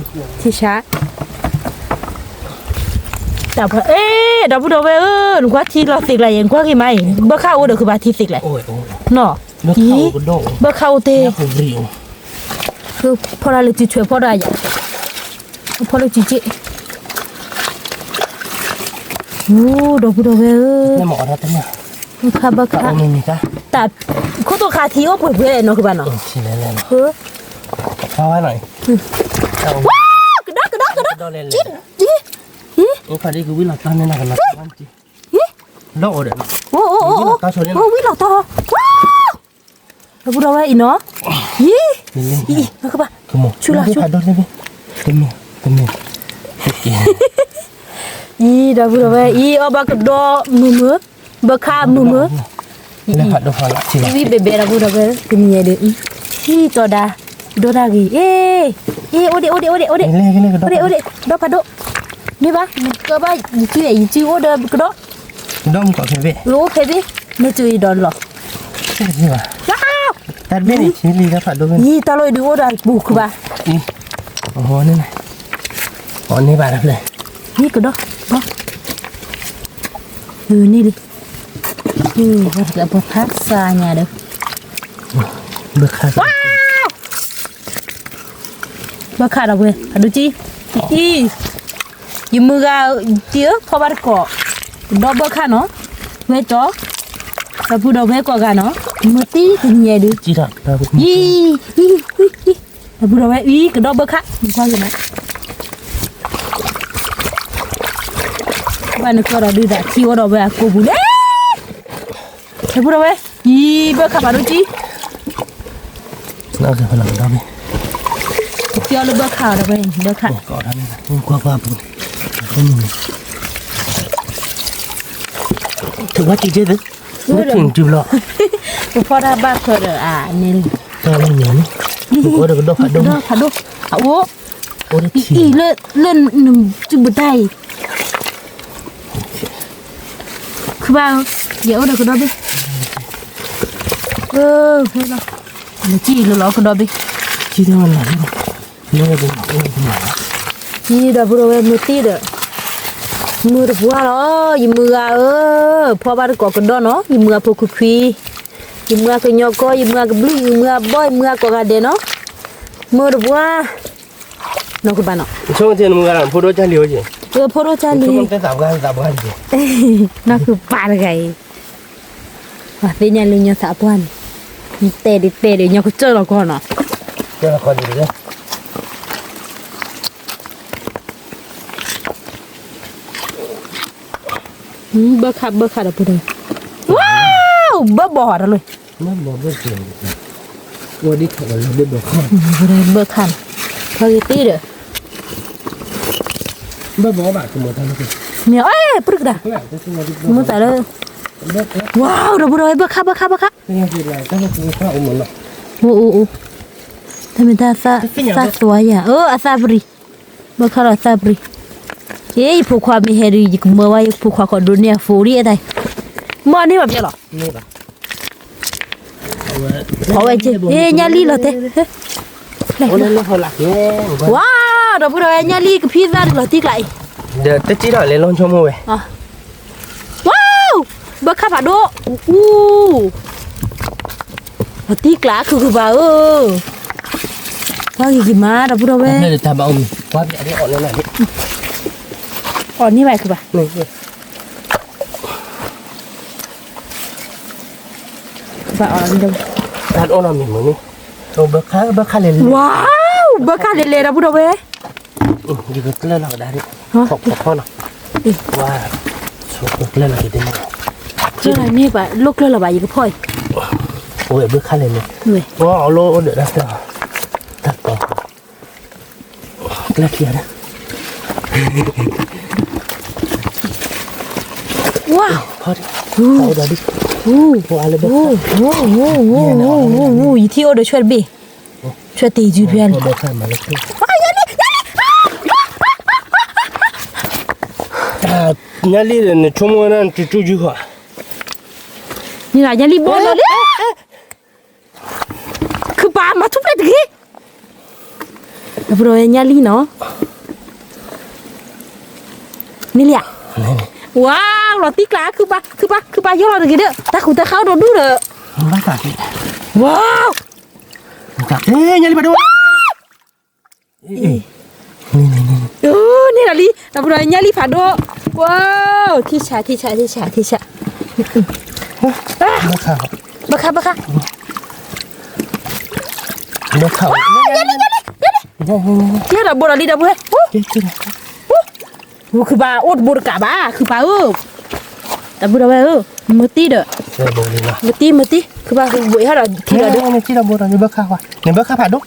[SPEAKER 1] thì sao đào bơ đào bơ nó quá chi lo xịt lại quá cái mày bơ khá được cứ bảo thi xịt lại nó ý bơ khá têคือพอเราเลยจีช่วยพอได้ยังพอเราจีจีโอ้ดอกบัวเว้ย
[SPEAKER 2] นี่หมอทัดเนี่ย
[SPEAKER 1] ค่ะบักค่ะ
[SPEAKER 2] เอามีจ้ะ
[SPEAKER 1] แต่คู่ตัวขาทีก็ป่วยเว้ยเนาะคือบ้านเนาะ
[SPEAKER 2] ใช่แล้ว
[SPEAKER 1] เฮ้อ
[SPEAKER 2] ฟ้าหน่อย
[SPEAKER 1] ว้าวกระดกจีจี
[SPEAKER 2] โอ้พอดีคือวิ่งหลับตาเนี่ยนะกันนะบ้านจีโลดเลย
[SPEAKER 1] โอ้วิ่งหลอกต่อว้าวดอกบัวเว้ยอีเนาะยี่อีแล้วก็บ้า
[SPEAKER 2] Cuma. Sudah. Ada lagi. Temi.
[SPEAKER 1] Ih, dah berapa? Ih, abang kedok mumur, bekam mumur.
[SPEAKER 2] Lihat dah falak sih.
[SPEAKER 1] Ih, bebe dah berapa? Ini ada. Ih, tu dah. Dua lagi. Ode. Ode. Dok padok. Ni bah, kau bah, cuy ode kedok.
[SPEAKER 2] Dom kau bebe.
[SPEAKER 1] Lu bebe, ni cuy don lo.
[SPEAKER 2] Sini bah. Tadi ni sini dapat dom.
[SPEAKER 1] Ih, taloi dua ode buku bah.
[SPEAKER 2] Oh ni. Oh ni bah dah.
[SPEAKER 1] Ni kedok. Ni đi. Harga pakasanya dah.
[SPEAKER 2] Bekas.
[SPEAKER 1] Bekas dah gue. Aduh ci. Ih. Yumuga dia pabar ko. Dah bekas no. Weto. Tapi dah bekas kan no. Mati ni ada.
[SPEAKER 2] Tidak.
[SPEAKER 1] Ih. Tapi dah bekas. Ih, kedok bekas. Bukan gimana. Bạn nó có đi đã chiêu đó về cô bù đấy. Thấy bù đâu vậy? Gì bơ khả bà đôi chi?
[SPEAKER 2] Nó sẽ phải làm đâu đi.
[SPEAKER 1] Chiêu là bơ khả đâu vậy? Bơ khả.
[SPEAKER 2] Có đó đi. Qua bù. Không nhìn. Thử quá chị chết đấy. Nó chừng chịu lọ.
[SPEAKER 1] Cô phó ra bác thôi rồi à nên.
[SPEAKER 2] Cho lên nhớ đi. Có được đâu phải đâu.
[SPEAKER 1] Đâu phải đâu. Ủa.
[SPEAKER 2] Ủa đấy chị.
[SPEAKER 1] Ý lên chừng bữa tay. Cứ bao dễ được cái đó đi. Thế nào. Nó chi là cái đó đi.
[SPEAKER 2] Chi đâu là nó là
[SPEAKER 1] Chi đã vừa về mưa tí rồi. Mưa được quá đó, mưa phò ba có cái đó nó, mưa phô khuy. Mưa cái nhỏ có, mưa cái blue, mưa boy, mưa có cái đèn nó. Mưa được quá. Nó cái bạn nó.
[SPEAKER 2] Trong thiên mưa làm photo cho liều gì?
[SPEAKER 1] Photo cho liều.
[SPEAKER 2] Không cái giảm gan gì?
[SPEAKER 1] Nó cứ ba cái. Và thế nhà lưu nhau xã quan. Tè để nhau cứ chơi là con à.
[SPEAKER 2] Chơi là con gì đấy?
[SPEAKER 1] Bơ khả là bơ đây. Wow, bơ bò rồi.
[SPEAKER 2] Nó bò bơ tiền. Qua đi thật là bơ bò không?
[SPEAKER 1] Bơ khả. Thôi tí rồi.
[SPEAKER 2] Bơ bò bạn cũng một thằng thôi.
[SPEAKER 1] Mèo ơi, bự đã. Muốn tại đây. Wow, rồi bơ rồi bơ khả.
[SPEAKER 2] Cái gì là cái gì khác một lọ.
[SPEAKER 1] Ô. Thế mình ta sa tuổi à? Asabri. Bơ khả là asabri. Ê, phụ khoa mi heri gì cũng mơ vai phụ khoa còn dunia fury đây. Mơ đi mà biết rồi.
[SPEAKER 2] Nghe bà.
[SPEAKER 1] Có vậy chứ? Ê, nhà ly là thế.
[SPEAKER 2] Ôi nó hơi lạc nhé.
[SPEAKER 1] Wow, rồi bữa rồi nhà ly cái pizza được là tiếc lại.
[SPEAKER 2] Giờ tết chỉ đợi lên lon cho mua về.
[SPEAKER 1] Wow, bơ khả phạt độ. Là tiếc lá cứ bà ơi. Quá gì mà, rồi bữa rồi.
[SPEAKER 2] Đây là ta bảo ông. Quá mẹ đi on lên này.
[SPEAKER 1] On như vậy cứ bà.
[SPEAKER 2] Này.
[SPEAKER 1] Bà on đâu?
[SPEAKER 2] Đặt on là mình mới đi. Rồi bơ khá lên.
[SPEAKER 1] Wow, bơ khả lên rồi bữa rồi.
[SPEAKER 2] Đi cái lên là đây đi. Học nào. Wow. Số lên là cái gì mà.
[SPEAKER 1] Chứ là như vậy, lúc lên là bà gì cái phôi.
[SPEAKER 2] ôi bước khá lên này
[SPEAKER 1] người
[SPEAKER 2] có lô được đó thật to là kia đó
[SPEAKER 1] wow
[SPEAKER 2] thôi đi thôi đó đi qua lên
[SPEAKER 1] 이 티오를 쉐비 쉐티 주변
[SPEAKER 2] được phải mà được nhà đi là chúng tôi đang chú chú hả
[SPEAKER 1] như là nhà đi bò rồi đấy cứ bà mà thúc lại được rồi nhà đi nó nè lẹ wow là tí lá cứ ba vô là được đấy ta không ta khao đồ đu được
[SPEAKER 2] bác cả chị
[SPEAKER 1] wow
[SPEAKER 2] cả thế nhà đi vào đâu
[SPEAKER 1] nè là đi rồi nhà đi phá đồ wow thi chả
[SPEAKER 2] bác khảo
[SPEAKER 1] bác nhớ là bồ là đi đâu vậyคือบ้าอดบดกะบ้าคือบ้าแต่บุญเอามือตีเด้อมือตีคือบ้าบุยฮะเราที่เราดู
[SPEAKER 2] ที่เราบุญเราเนี่ยเบิกข้าวเนี่ยเบิกข้าวผัดดุ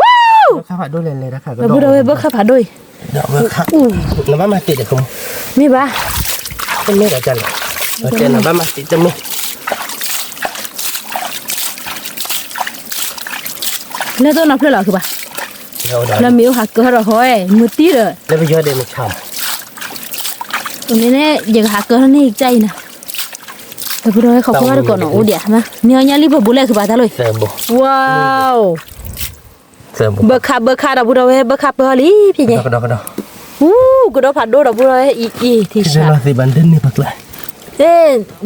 [SPEAKER 2] ว้าวเบิกข้าวผัดดุเลยนะคะก็บุญเอา
[SPEAKER 1] เบิกข้าวผัดด้วย
[SPEAKER 2] เดี๋ยวเบิกข้าวน้ำมันติดเดี๋ยวคุณ
[SPEAKER 1] มีบ้า
[SPEAKER 2] เป็นเมื่อไหร่จันเราเจอน้ำมันติดจะมี
[SPEAKER 1] แล้วตัวนับเพื่อเราคือบ้าแล้วมีหักก็เราห้อยมือตีเด้อ
[SPEAKER 2] แล้วไปย้อนเดินมาชม
[SPEAKER 1] ตรงนี้เนี่ยอยากหาเกินนี่อีกใจนะแต่พูดให้เขาพูดก่อนเนาะโอ้เดี๋ยวนะเนี่ยเนี่ยรีบบุเล่คือบ้าตาเลยว้าวเบิกขาเราพูดเอาไว้เบิกขาเปล่าลีพี่เนี่ย
[SPEAKER 2] ก็ด
[SPEAKER 1] ก็ดผัดโดเราพูดเอาไว้อีที่
[SPEAKER 2] ชาเราสิบันเดินนี่ปักเลย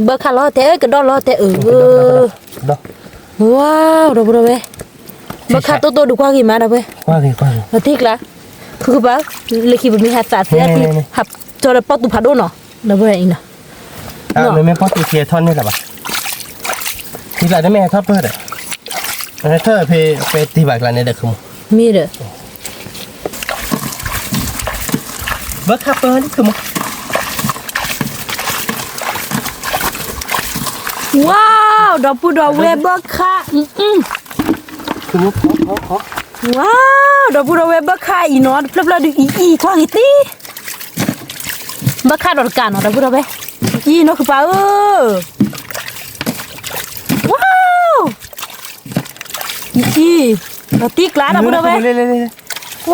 [SPEAKER 1] เบิกขาล้อเตะก็ดล้อเตะว้าวเราพูดเอาไว้เบิกขาโตดูกว่ากี่มาเราไป
[SPEAKER 2] กว่า
[SPEAKER 1] มาทิกละคือบ้าเลยคิดว่ามีหัดสาดเสียที่หับจอร์ปอตุพาโดเนาะแล้วเป็นอีน่ะ
[SPEAKER 2] ไม่พอตีเทียท่อนนี่หรอปะที่ไหนได้แม่ทอดเพื่อเลยเธอไปตีบากลานในเด็กคุณ
[SPEAKER 1] มีเด้อ
[SPEAKER 2] เบิร์ดคัพเปอร์นี่คือมั้ง
[SPEAKER 1] ว้าวดอกปูดอกเวเบิร์ดค่ะ
[SPEAKER 2] คือมั้ง
[SPEAKER 1] ว้าวดอกปูดอกเวเบิร์ดค่ะอีนอตเพลาดูอีทองอีตีบักขาดอดกันเนาะแต่พูดเอาไปยี่นกคือปลาว้าวยี่เราตีกลาดพูดเอาไป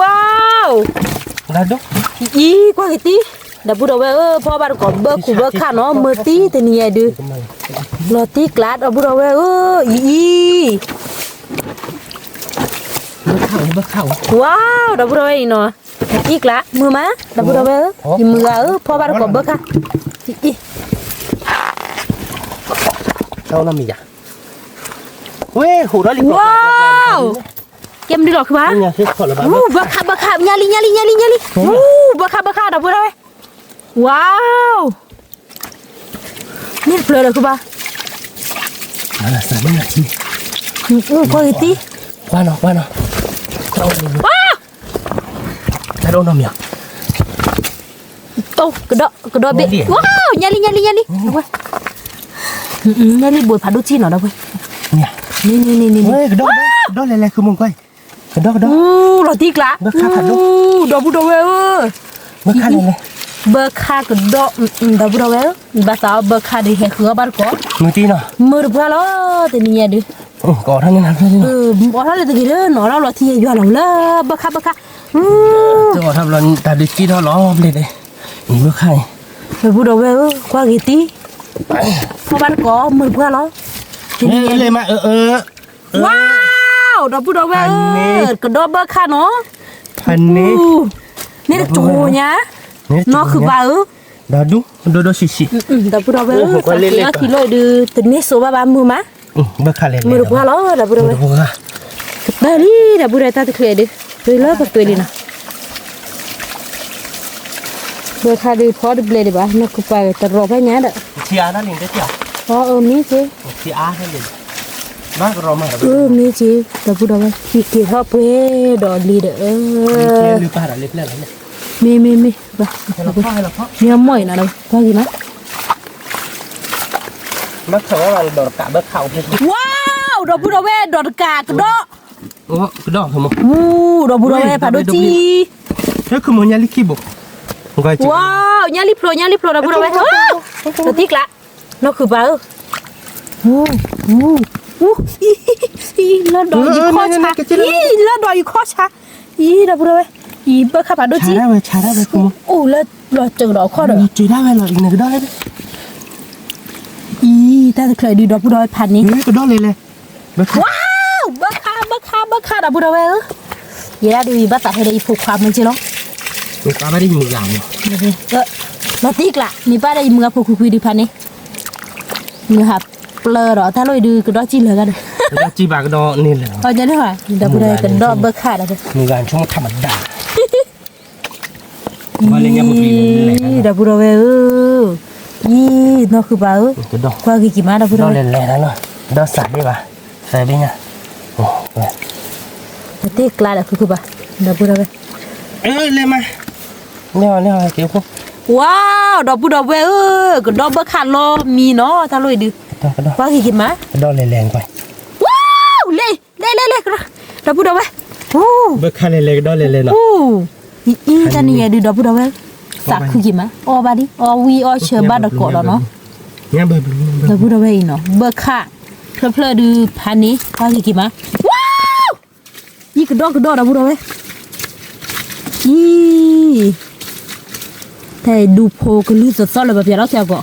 [SPEAKER 1] ว้าว
[SPEAKER 2] ได้ดู
[SPEAKER 1] ยี่กว่ากี่ตีแต่พูดเอาไปพ่อบาร์ก่อนเบิกขู่เบิกขาเนาะมือตีแต่เนี่ยดูเราตีกลาดพูดเอาไปยี่
[SPEAKER 2] เบิกเข้า
[SPEAKER 1] ว้าวแต่พูดเอาไปเนาะอีกละมือมาดับบุระเบ้อมือพอบาร์กอบเบ้ค่ะอี
[SPEAKER 2] เจ้าน้ำมีอ่ะเว้ยหูร้อนลิบ
[SPEAKER 1] ว้าวเกมดีหรอคือบ้า
[SPEAKER 2] เนี่ยคือขอระบาย
[SPEAKER 1] บักขับยาลีบักขับดับบุระเบ้ว้าวนี่เปลือยเลยคือบ้า
[SPEAKER 2] อะไรสักนิดที
[SPEAKER 1] กว่าตี
[SPEAKER 2] ว่าเนาะว้าวถ้าโดนน้ำยา
[SPEAKER 1] โตกระโดดเบะว้าวยาลีบวยผัดดูจีนเหรอเว้ย
[SPEAKER 2] เนี่ยนี่เฮ้ยกระโดดอะไรคือมึงก้อยกระโดด
[SPEAKER 1] เราตีกละ
[SPEAKER 2] เบิกข้าผัดดู
[SPEAKER 1] ดอกบุดเวอ
[SPEAKER 2] เบิกข้าเลย
[SPEAKER 1] เบิกข้ากระโดดดอกบุดเวอภาษาเบิกข้าดีแค่คือบ้านก็
[SPEAKER 2] มือตีเนาะ
[SPEAKER 1] มือเปล่าล้อแต่เนี่ยดู
[SPEAKER 2] ก่อนท่านนี่นะ
[SPEAKER 1] ก่อนท่านเลยตะกี้เด้อหนอเราที่อยู่หลังเลยเบิกข้า
[SPEAKER 2] จะก่อนทำเราแต่ดิจิทัลล้อเลยเลยอีกเบิกข้า
[SPEAKER 1] ไปบุดเวอกว่ากี่ตีพอบ้านก็มือเปล่าล้อ
[SPEAKER 2] เลยมา
[SPEAKER 1] ว้าวดอกบุดเวอกระโดดเบิกข้าเนาะ
[SPEAKER 2] พันนี้
[SPEAKER 1] นี่จูเนี่ยนอคือบ้า
[SPEAKER 2] ดาดูชิ
[SPEAKER 1] ดอกบุดเวอก็ที่เลยดูตัวนี้โซบ้ามือมา
[SPEAKER 2] เบิกข้าเลย
[SPEAKER 1] มือเปล่าล้อดอกบุดเวได้ดิดอกบุดเวตาตะเคยดิตัวเลิกกับตัวนี้นะเบิกข้าดูพอดูเบลดิบ้านกไปแต่รอไปเนี้ยเด้อ
[SPEAKER 2] ที่อานั่นเองได้เที่ยว
[SPEAKER 1] มีสิ
[SPEAKER 2] ที่อานั่นเองบ้านรอมา
[SPEAKER 1] มีสิแต่พูดเอาไว้กี่ทอดเพื่อดอลีเด้อ
[SPEAKER 2] หรือปลาอะไรเล็กๆเนี่ย
[SPEAKER 1] มีไปเนี่ยม่อยนะเราพอกี่มั้ย
[SPEAKER 2] มักเขาว่าเราโดดกะเบิกเข่าว้า
[SPEAKER 1] วดอกบุรเวดอกกากดอก
[SPEAKER 2] โอ้ก็ดอกเหรอ
[SPEAKER 1] ดอกบุรเวพาดูจี
[SPEAKER 2] เฮ้ยคือมันยังลิขิตบุกก็จะ
[SPEAKER 1] ว้าวญาลิโปรดอกบุรเวตัวติ๊กละนั่นคือเปล่าแล้วดอกอยู่ข้อชาแล้วดอกอยู่ข้อชาดอกบุรเวเบอร์ข้าพาดูจี
[SPEAKER 2] ชาได้ไหมคุณ
[SPEAKER 1] โอ้แล้วเราเจอดอกข้อเด้อ
[SPEAKER 2] จีได้ไหมเราอีกหนึ่งก็ได้เลย
[SPEAKER 1] ถ้าเคยดูดอกบุรเวพันนี้
[SPEAKER 2] ก็ได้เลย
[SPEAKER 1] ว้าวเบอร์ข้าดอกบุรเวยี่ได้ดูบัตรให้ได้ผูกความมันจีเนาะ
[SPEAKER 2] มันก็ไม่ได้อยู่อย่างนี้
[SPEAKER 1] เราติ๊กละนี่ป้าได้มือผูกคุยดีพันนี้มือหับเปลือหรอถ้าลอยดูก็ดอกจีเหลือกัน
[SPEAKER 2] แล้วจีบากดอนี่เลย
[SPEAKER 1] เอาจะได้ไหมดอกบุรเวกันดอกเบอร์ข้าดอก
[SPEAKER 2] มือการช่วงธรรมดามาเล่นยังบุตรีเลย
[SPEAKER 1] ดอกบุรเวนอกคือเปล่า
[SPEAKER 2] ก็ดอก
[SPEAKER 1] กว่ากี่มาดอกบุร
[SPEAKER 2] ดอก
[SPEAKER 1] เว
[SPEAKER 2] เล่นๆนะเนาะดอกใส่ได้ปะใส่ไปเนี่ยโอ้ย
[SPEAKER 1] ติ๊กละดอกคือเปล่าดอกบุรเว
[SPEAKER 2] เลยมาเนี่ยเกี่ยวกับ
[SPEAKER 1] ว้าวดอกบุรเวก็ดอกเบอร์ข้าโลมีเนาะถ้าลอยดู
[SPEAKER 2] ก็ดอก
[SPEAKER 1] กว่ากี่มา
[SPEAKER 2] ดอกแรงๆไป
[SPEAKER 1] ว้าวเล่ดอกบุรเวโอ้
[SPEAKER 2] เบิกค่าเล็กๆดอกเล็กๆเนาะ
[SPEAKER 1] โอ้จะนี่ดูดอกบุรเวสักคือกี่มาอ๋อบาดิอ๋อวีอ๋อเชื่อบ้านดอกเกาะแล้วเนาะ
[SPEAKER 2] เนี่ยเบิก
[SPEAKER 1] ดอกบุรเวเนาะเบอร์ข้าเพลอดูพันนี้กว่ากี่มาว้าวยี่กระดอกดอกบุรเวแต่ดูโพก็ลือสดๆเลยแบบอย่างเราเสียก่อ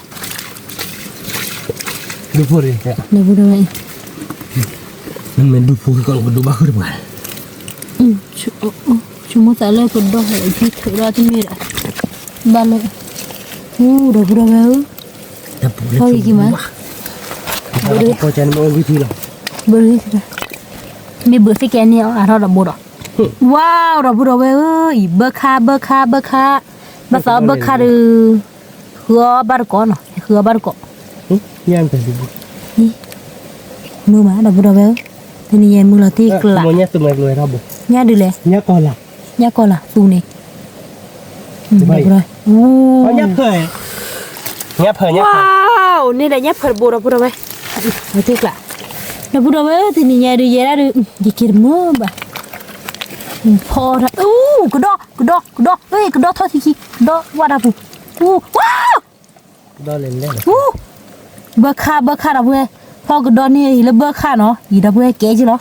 [SPEAKER 2] ดูพูดเลยเนี่ย
[SPEAKER 1] ในบุรเว
[SPEAKER 2] มันเหมือนดูพูดก่อนดูบ้าขึ้นมา
[SPEAKER 1] ชั่วโมงแต่เลยก็ดอกเลยที่ถือเราที่มีอะบ้านเลยดอกบุรเว
[SPEAKER 2] แต่พูดเลยพอใจมันวิธีหรอ
[SPEAKER 1] เบอร์นี่มีเบอร์สิแกนี่อ่ะเราดอกบัวว้าวดอกบุรเวเบอร์ค่าภาษาเบอร์ค่าหรือหัวบาร์ก่อนเนาะหัวบาร์ก่อน
[SPEAKER 2] ยังเป็นดู
[SPEAKER 1] นี่มือมาดอกบุรเวทีนี้ยังมือเราที่กลับ
[SPEAKER 2] มันเนี่ยตัวมันรวยครับบุ
[SPEAKER 1] เนี่ยดูเลย
[SPEAKER 2] เนี่ยก่อนละ
[SPEAKER 1] เนี่ยก่อนละตูนี่ดอกบุรเวโอ้
[SPEAKER 2] เนี่ยเผย
[SPEAKER 1] ว้าวนี่แหละเนี่ยเผยบัวดอกบุรเวเราที่กลับดอกบุรเวทีนี้ยังดูยังดูยิ่งคิดมือบ่พอละกระดอกเฮ้ยกระดอกทอดทีดอกว่าดับว้าว
[SPEAKER 2] ดอกเล่นๆ
[SPEAKER 1] เบอร์ค่าดับเว้ยพอกระดอกนี่แล้วเบอร์ค่าเนาะอีดับเว้ยเก๋จีเนาะ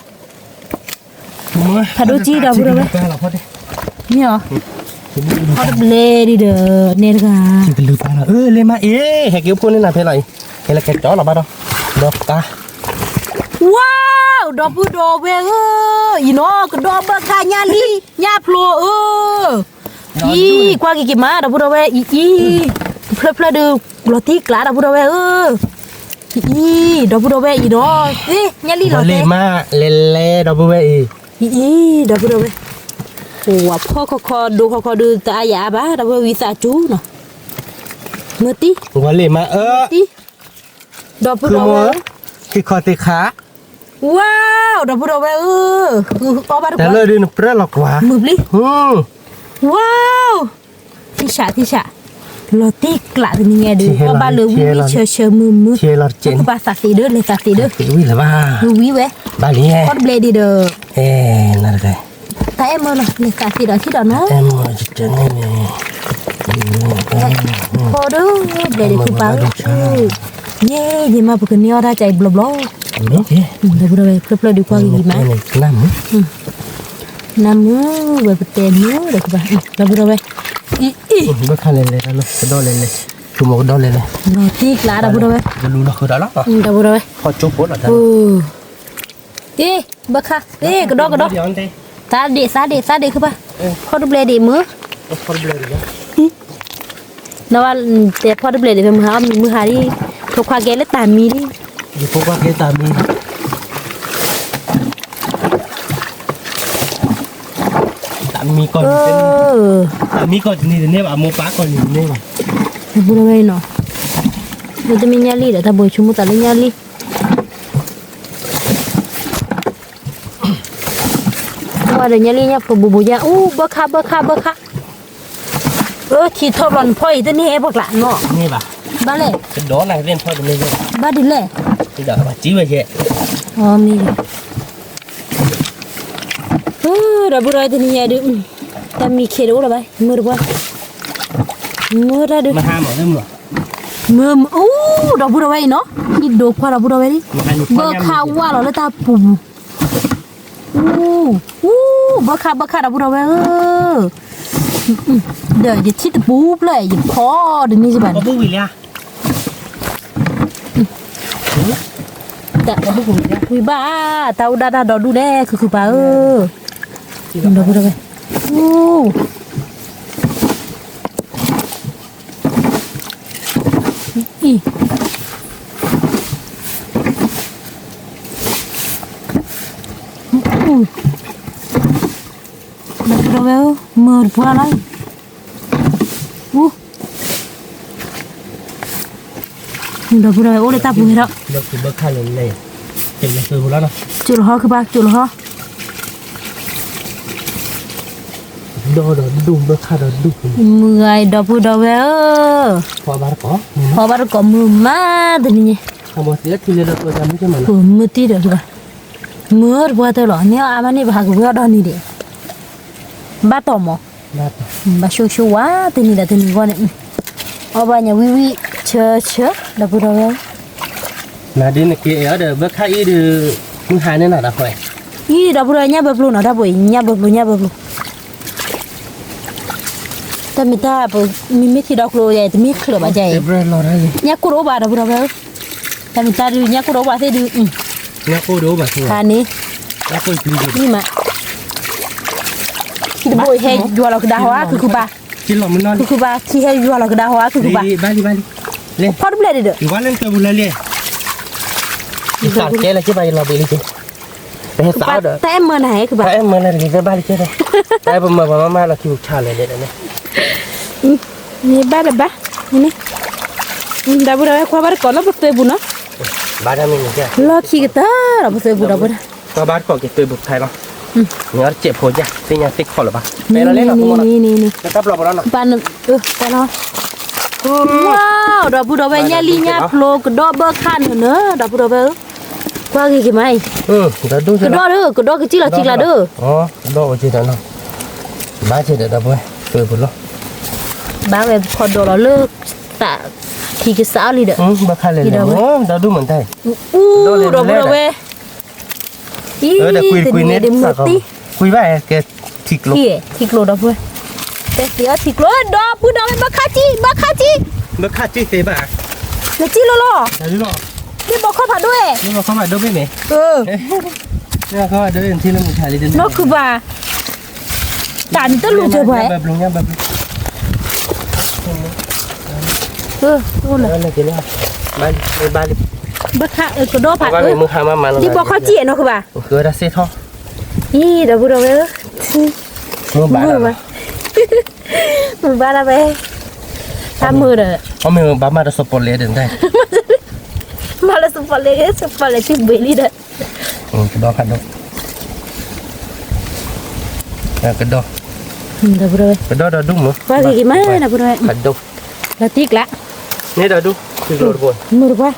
[SPEAKER 1] เนี่ยพอดับเลยดิเด้อเนี่ยกัน
[SPEAKER 2] ที่เป็นลืมไปแล้วเลยมาเฮกิ้วพูดนี่นะเพลอะไรเฮลแกจ่อหรอบ้าดอกตา
[SPEAKER 1] ว้าวดอกพูดอกเว้ยอีเนาะกระดอกเบอร์ค่าญาลีญาพลัวอีกว่ากี่มาดับพูดอกเว้ยอีเพลดูโรตีกลาดับพูดอกเว้ยดับพูดอกเว้ยอีเนาะญาลีเหรอ
[SPEAKER 2] เลยมาเล่ดอกบัว
[SPEAKER 1] ดับพูดอกเว้ยโอ้พ่อคอดูตาหยาบ้าดับวิสาจูเนาะเมื่อตี
[SPEAKER 2] ว่าเลยมา
[SPEAKER 1] ตีดับพูดอกเว้ย
[SPEAKER 2] คือคอติขา
[SPEAKER 1] ว้าวดับพูดอกเว้ยคือเอาบ้า
[SPEAKER 2] แต่เลยดูนเปรี้ยวหรอกว่า
[SPEAKER 1] มือปลีว้าวที่ฉะโรตีกลาตัวนี้ไงดูเอาบ้าเลยวิ่งเชื่อมือ
[SPEAKER 2] เชียร์ลอเจน
[SPEAKER 1] ภาษาสีเด้อเลยภาษาสีเด้อ
[SPEAKER 2] วิ่งเลยว่า
[SPEAKER 1] วิเว้ย
[SPEAKER 2] บ้านนี้
[SPEAKER 1] คอดเบลดีเด้อ
[SPEAKER 2] นั่นไง
[SPEAKER 1] แต่เอ็มเลยเลยภาษาสีเด้อที่เด้อเนาะ
[SPEAKER 2] มันจะเจอเนี่ย
[SPEAKER 1] พอดูเบลดีคือป้ายี่มาพูดกันเนี่ยได้ใจบล็อก
[SPEAKER 2] นี่เอ๊ะ
[SPEAKER 1] เดี๋ยวเราไปเพลิดดูกว่ากี่มั้ยน้ำมือแบบเต็มมือเดี๋ยวกูไปเราไป
[SPEAKER 2] บ้าคันเลยแล้วก็ดอเลยชั่วโมงดอเลย
[SPEAKER 1] โรตีกลาเราไป
[SPEAKER 2] จะรู้แล้วคือได้แล้ว
[SPEAKER 1] เราไป
[SPEAKER 2] พอจุ๊บปุ๊บแล้วจ้ะ
[SPEAKER 1] บ้าค่ะกระดกซาเดคือป่ะพอดูเบลดีมือ
[SPEAKER 2] พอดูเลย
[SPEAKER 1] นว่าแต่พอดูเบลดีเป็นมือหาดิทุกความแก่และตามีดิ
[SPEAKER 2] อยู่พวกว่าเกตามีก่อนมีก่อนนี่เนี่ยแบบโมป้าก่อนนี่เนี่ยว่ะ
[SPEAKER 1] บุญอะไรเนาะมันจะมีญาลีเดี๋ยวถ้าบ่ชุมุตาเลยญาลีว่าเดี๋ยวญาลีเนี่ยพอบุญยาเบอร์ค่ะที่ทอรอนพ่อยตัวนี้เอ๋บอกละเนาะ
[SPEAKER 2] นี่ป่ะ
[SPEAKER 1] บ้าเลย
[SPEAKER 2] เป็นดอหนังเล่นพ่อตรงนี้เลย
[SPEAKER 1] บ้าดิเลย
[SPEAKER 2] ที่ดอกมาจี้ไปเช่
[SPEAKER 1] อ๋อมีเราบุไรตัวนี้ดูแต่มีเขียวหรือเปล่ามือหรือเปล่ามือได้ดู
[SPEAKER 2] มาห้ามหมอเริ่มหรอ
[SPEAKER 1] มือโอ้เราบุไรเนาะนี่ดูพอเราบุไรดิเบอร์ข้าวว่าเราเลยตาปุ่มเบอร์ข้าวเราบุไรเดี๋ยวจะชิดปุ๊บเลยอย่าพอเดี๋ยวนี้ใช่ไหม
[SPEAKER 2] ก็บุ้ยเลย
[SPEAKER 1] แต่ก็บุ้ยวิบ้าเตาดาดอดูแน่คือป่าเราบุไรอีเราเวลมือพวกอะไรเราพูดอะไรโอ้เลยตาปุ่มแล้ว
[SPEAKER 2] เราคือเบิกค่าเลยเห็นไหมคือพูดแล้วเนาะ
[SPEAKER 1] จุลฮอคือปะจุลฮอ
[SPEAKER 2] ดอดูเบิกค่าดอดู
[SPEAKER 1] มือไอ้ดอพูดเวล
[SPEAKER 2] พอบาร์ก็
[SPEAKER 1] พอบาร์ก็มือมาเดี๋ยวนี้
[SPEAKER 2] ทำหมดเสียทีเดียวตัวจำไม่ใช่มัน
[SPEAKER 1] ปุ่มมือตีเดี๋ยวดูมือบัวเตลอเนี่ยอามันนี่บ้ากูก็ดอนี่เดียบ้าต่อมอ
[SPEAKER 2] น่า
[SPEAKER 1] บ้าชัวว่าเดี๋ยวนี้เดี๋ยวนี้วันนี้เอาไปเนี่ยวิเชื่อดอพูดเวล
[SPEAKER 2] น่าดีนะกี่เดี๋ยวเบิกค่าอีดูมึงหายเนี่ยน่ะนะค่อย
[SPEAKER 1] อีดอพูดเนี่ยแบบลูนะดอพูดเนี่ยแบบลูแต่ไม่ได้ปุ๊มีไม่ที่ดอกโลใหญ่แต่มีเครือมาใหญ่
[SPEAKER 2] เบรรอได้เลย
[SPEAKER 1] เนี่ยกูรู้บ้าดอพูดเวลแต่ไม่ได้ดูเนี่ยกูรู้บ้าที่ดู
[SPEAKER 2] เนี่ยกูดูแบบนี้
[SPEAKER 1] ทานนี้
[SPEAKER 2] เนี่ยกูกินดู
[SPEAKER 1] นี่มาที่ตะโบยให้ยัวเรากระดาหัวคือบ้า
[SPEAKER 2] กินหลอมมันนอน
[SPEAKER 1] คือบ้าที่ให้ยัวเรากระดาหัวคือบ้า
[SPEAKER 2] บ้านเล่น
[SPEAKER 1] พอดูเลยเด้อ
[SPEAKER 2] อีกวันนึงเจอบุญเลยอีสานเจ๊เลยเจ๊ไปเราไปเลยเจ๊ไปให้สาวเด้อ
[SPEAKER 1] แต่เมื่อไหนคือบ้า
[SPEAKER 2] แต่เมื่อไรก็บ้านเจ๊เลยแต่ผมมาเราคิวชาเลยเด็ดเนี่ย
[SPEAKER 1] นี่บ้าเด้อบ้านี่ดาบุระควาบาร์ก่อนแล้วปุ๊บบุญนะ
[SPEAKER 2] บ้านมีเจ๊
[SPEAKER 1] ลอขี้กตาเราปุ๊บบุญเราบุระ
[SPEAKER 2] ก็บ้านก่อนเก็บตัวบุกไทยเนาะเนี่ยเจ็บหัวจ้ะตีนติ๊กคอหรือเปล่าไปเราเล่นหรอคุณนี่นะครับเราไปแล้วเนาะ
[SPEAKER 1] ปานไปเนาะว้าวดาบุระเวญลีญาโปรกดอเบอร์คันเนอะดาบุระเวกว่ากี่ไหม
[SPEAKER 2] เราดู
[SPEAKER 1] กดอเด้อกดอกี่จิละเด้อ
[SPEAKER 2] อ๋อดอกจีนเนาะบ้านเจ๊เด้อบ่ตัวบุญเนาะ
[SPEAKER 1] บ้าแบบพอดเราเลิกแต่ขี้กสาวลีเด้อ
[SPEAKER 2] บ้าใครเลยเนาะเราดูเหมือนไทย
[SPEAKER 1] ดาบุระเว
[SPEAKER 2] เดี๋ยวคุยเนี่ยสักคุยไปแกทิกโล
[SPEAKER 1] ทิกโลดาบุระแต่เสียทิกโลดาบุระเวบักคาจี
[SPEAKER 2] บ้าค่าจีเสียบ้า
[SPEAKER 1] แล้วจีโลโล
[SPEAKER 2] ได้ดูเนาะ
[SPEAKER 1] นี่บอกเขาผ่าด้วย
[SPEAKER 2] นี่มาเข้ามาดูไม่ไหมนี่เข้ามาดูเองที่เราไม่ใช่เลย
[SPEAKER 1] นกคือว่าการตะลุเจอไป
[SPEAKER 2] แบบลงยังแบบ
[SPEAKER 1] นู่นเลย
[SPEAKER 2] อะไรกันเนี่ยบ้าน
[SPEAKER 1] บักคากระโดดผ่า
[SPEAKER 2] บ้านมึงหามา
[SPEAKER 1] ที่บอกเขาจีเนาะคือว่า
[SPEAKER 2] คือได้เสียท่อ
[SPEAKER 1] นี่เดี๋ยวบุระเว
[SPEAKER 2] มือบ้าน
[SPEAKER 1] มือบ้านอะไรทำมือเด้อ
[SPEAKER 2] เพราะมือบ้านมาจะสปอร์ตเลยเดินได้
[SPEAKER 1] มาแล้วสปอร์ตเลยที่เบลี่เด้อก
[SPEAKER 2] ระโดดขัดดกระโดด
[SPEAKER 1] เดี๋ยวบุระเว
[SPEAKER 2] กระโดดดุ้งมั้ง
[SPEAKER 1] ว่ากี่มาเดี๋ยวบุระเว
[SPEAKER 2] ขัดด
[SPEAKER 1] แล้วติ๊กละ
[SPEAKER 2] นี่เดี๋ยวดูคือโดดบน
[SPEAKER 1] มือว่า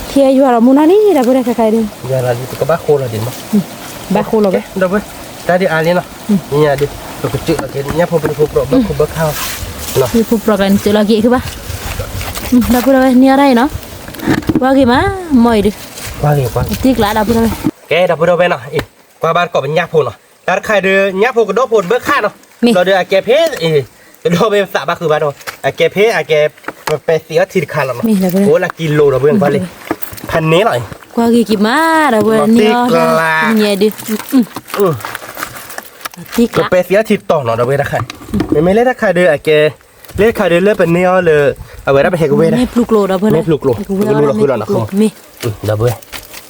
[SPEAKER 1] เทียอยู่เรามุนานี่เดี๋ยวบุระใครดิ
[SPEAKER 2] อย่าละดิก็บ้าโคละดิมั้ง
[SPEAKER 1] บ้าโคโลเว
[SPEAKER 2] เดี๋ยวไปได้ดิอาลีเนาะนี่ดิตัวกระจุกอะไรเนี่ยพอเป็นพวกเราบ้าคุบบ้าข้าวเนาะ
[SPEAKER 1] มีผู้ประกันเจอลากี้คือปะเดี๋ยวบุระเวนี่อะไรเนาะว่ากี่มาหมอยดิ
[SPEAKER 2] ว่าไงว่า
[SPEAKER 1] ติ๊กละเดี๋ยวบุระเว
[SPEAKER 2] แกดับเบิลเนาะอีกว่าบ้านก็เป็นยาพูนเนาะแต่ใครเดือยาพูกระโดดพูนเบิกข้าเนาะเราเดือแกเพสกระโดดเป็นสะบ้าคือบ้านเนาะแกเพสแกไปเสียทีขาดแล้วเนาะโอ้ละกิโลเราเบื้องไปเลยพันนี้หน่อย
[SPEAKER 1] กว่ากี่มาเดี๋ยวบุระนี่เนี่ยดิติ๊ก
[SPEAKER 2] ก็
[SPEAKER 1] ละ
[SPEAKER 2] ไปเสียทีต่อเนาะเราเว้ยนะใครไม่เล่นถ้าใครเดือแกเล่นใครเดือเลือกเป็นเนี้ยเลยเอาไว้ได้ไปเฮกเว้ยนะ
[SPEAKER 1] ไม่ปลุกโลดเพื่อน
[SPEAKER 2] ไม่ปลุกโลเราคือเราเนาะ
[SPEAKER 1] มี
[SPEAKER 2] เราเว้ย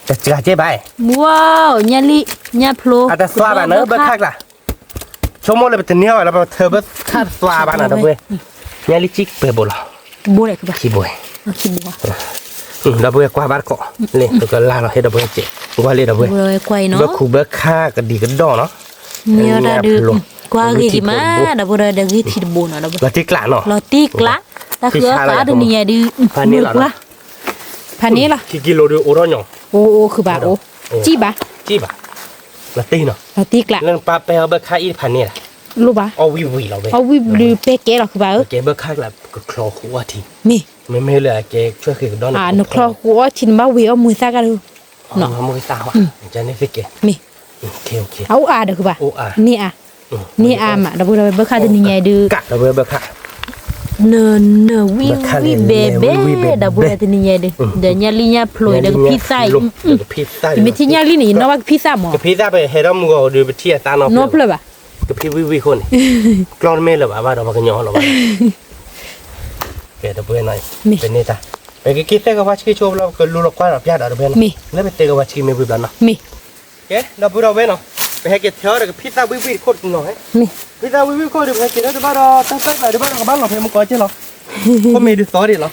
[SPEAKER 2] จะจ่าเจ๊ใบ
[SPEAKER 1] ว้าวญาลิญาพลู
[SPEAKER 2] อาจจะสวาบานเนอะเบิร์คักล่ะชั่วโมงเลยเป็นเนี้ยแล้วเธอเบิร์คักสวาบานเราเว้ยเนี่ยลิจิกเปิดบุหรี่
[SPEAKER 1] บุหรี่คือปะ
[SPEAKER 2] ขี้บุย
[SPEAKER 1] ขี้บัว
[SPEAKER 2] เราเว้ยกว่าบ้านเกาะเลยตัวก็ล่าเราให้เราเว้ยเจ๊กว่าเลยเราเว้ย
[SPEAKER 1] บุหรี่ควายเนาะ
[SPEAKER 2] เบิร์คูเบิร์ค่ากันดีกันดอเนาะ
[SPEAKER 1] เนี่ยเราดูกว่ากี่มาเดี๋ยวบุหรี่เดี๋ยวกี่ทิดบุญเนาะ
[SPEAKER 2] เราติ๊กละเนาะ
[SPEAKER 1] เราติ๊กละแต่คือฟ้าเดี๋ยวนี้ดิมือกละพ พันนี้ล่ะ
[SPEAKER 2] กิโลดูโอรอน
[SPEAKER 1] โอ้คือบ่าโอ้จี้บ่า
[SPEAKER 2] จีบะละตีเนาะ
[SPEAKER 1] เราตีกละ
[SPEAKER 2] เรื่องปลาเปลเบอร์ค่าอีพันนี่แหละ
[SPEAKER 1] รู้บ่า
[SPEAKER 2] เอาวิเราไป
[SPEAKER 1] เอาวิบเปเก๋หรอคือบ่า
[SPEAKER 2] เกเบอร์ค่าแบบก็คลอหัวที
[SPEAKER 1] มี
[SPEAKER 2] ไม่เลยเกช่วยคือดอน
[SPEAKER 1] นกคลอหัวชินบ่าวิเอามือซากันดู
[SPEAKER 2] เนาะมือตาว่ะจะนี่ฟิกเก
[SPEAKER 1] มี
[SPEAKER 2] โอเค
[SPEAKER 1] เอาเด้อคือบ่า
[SPEAKER 2] โอ้
[SPEAKER 1] นี่นี่มาเราบ่เบิ่ค่าจะนี่ไงดื้อก
[SPEAKER 2] ะเราเบอร์ค่า
[SPEAKER 1] เนวิเบเบ้ดับเบิลตินี่ไงดิเดี๋ยวญาลิญาพลอยเดี๋ยวพิซซ่า
[SPEAKER 2] พิซซ่า
[SPEAKER 1] ไม่ที่ญาลินี่นอกพิซซ่าหมอ
[SPEAKER 2] กับพิซซ่าไปเฮดมก็ดูไปเที่ยวตาโน
[SPEAKER 1] นอกเลยบ่ะ
[SPEAKER 2] กับพี่วิคนกลอนเมลหรอว่าเราพักยอหรอวะเป็นตัวเป็นไงเป็นนี่ตาไปกินเต้กับว่าชิโชว์เราก็รู้หรอกว่าเราพิจารณาเราเป็นแล้วไปเต้กับว่าชิไม่บุบลันเนาะ
[SPEAKER 1] มี
[SPEAKER 2] เก๋เราบุเราเป็นเนาะไปให้เกตเที่ยวกับพิซซ่าวิโคตรหน่อย
[SPEAKER 1] มี
[SPEAKER 2] พิซซ่าวิโคตรเดี๋ยวไปกินแล้วเดี๋ยวบ้านเราตั้งแต่เดี๋ยวบ้านเราบ้านเราเพิ่มก้อนเจ้าหรอก็ไม่ดูสอดีหรอ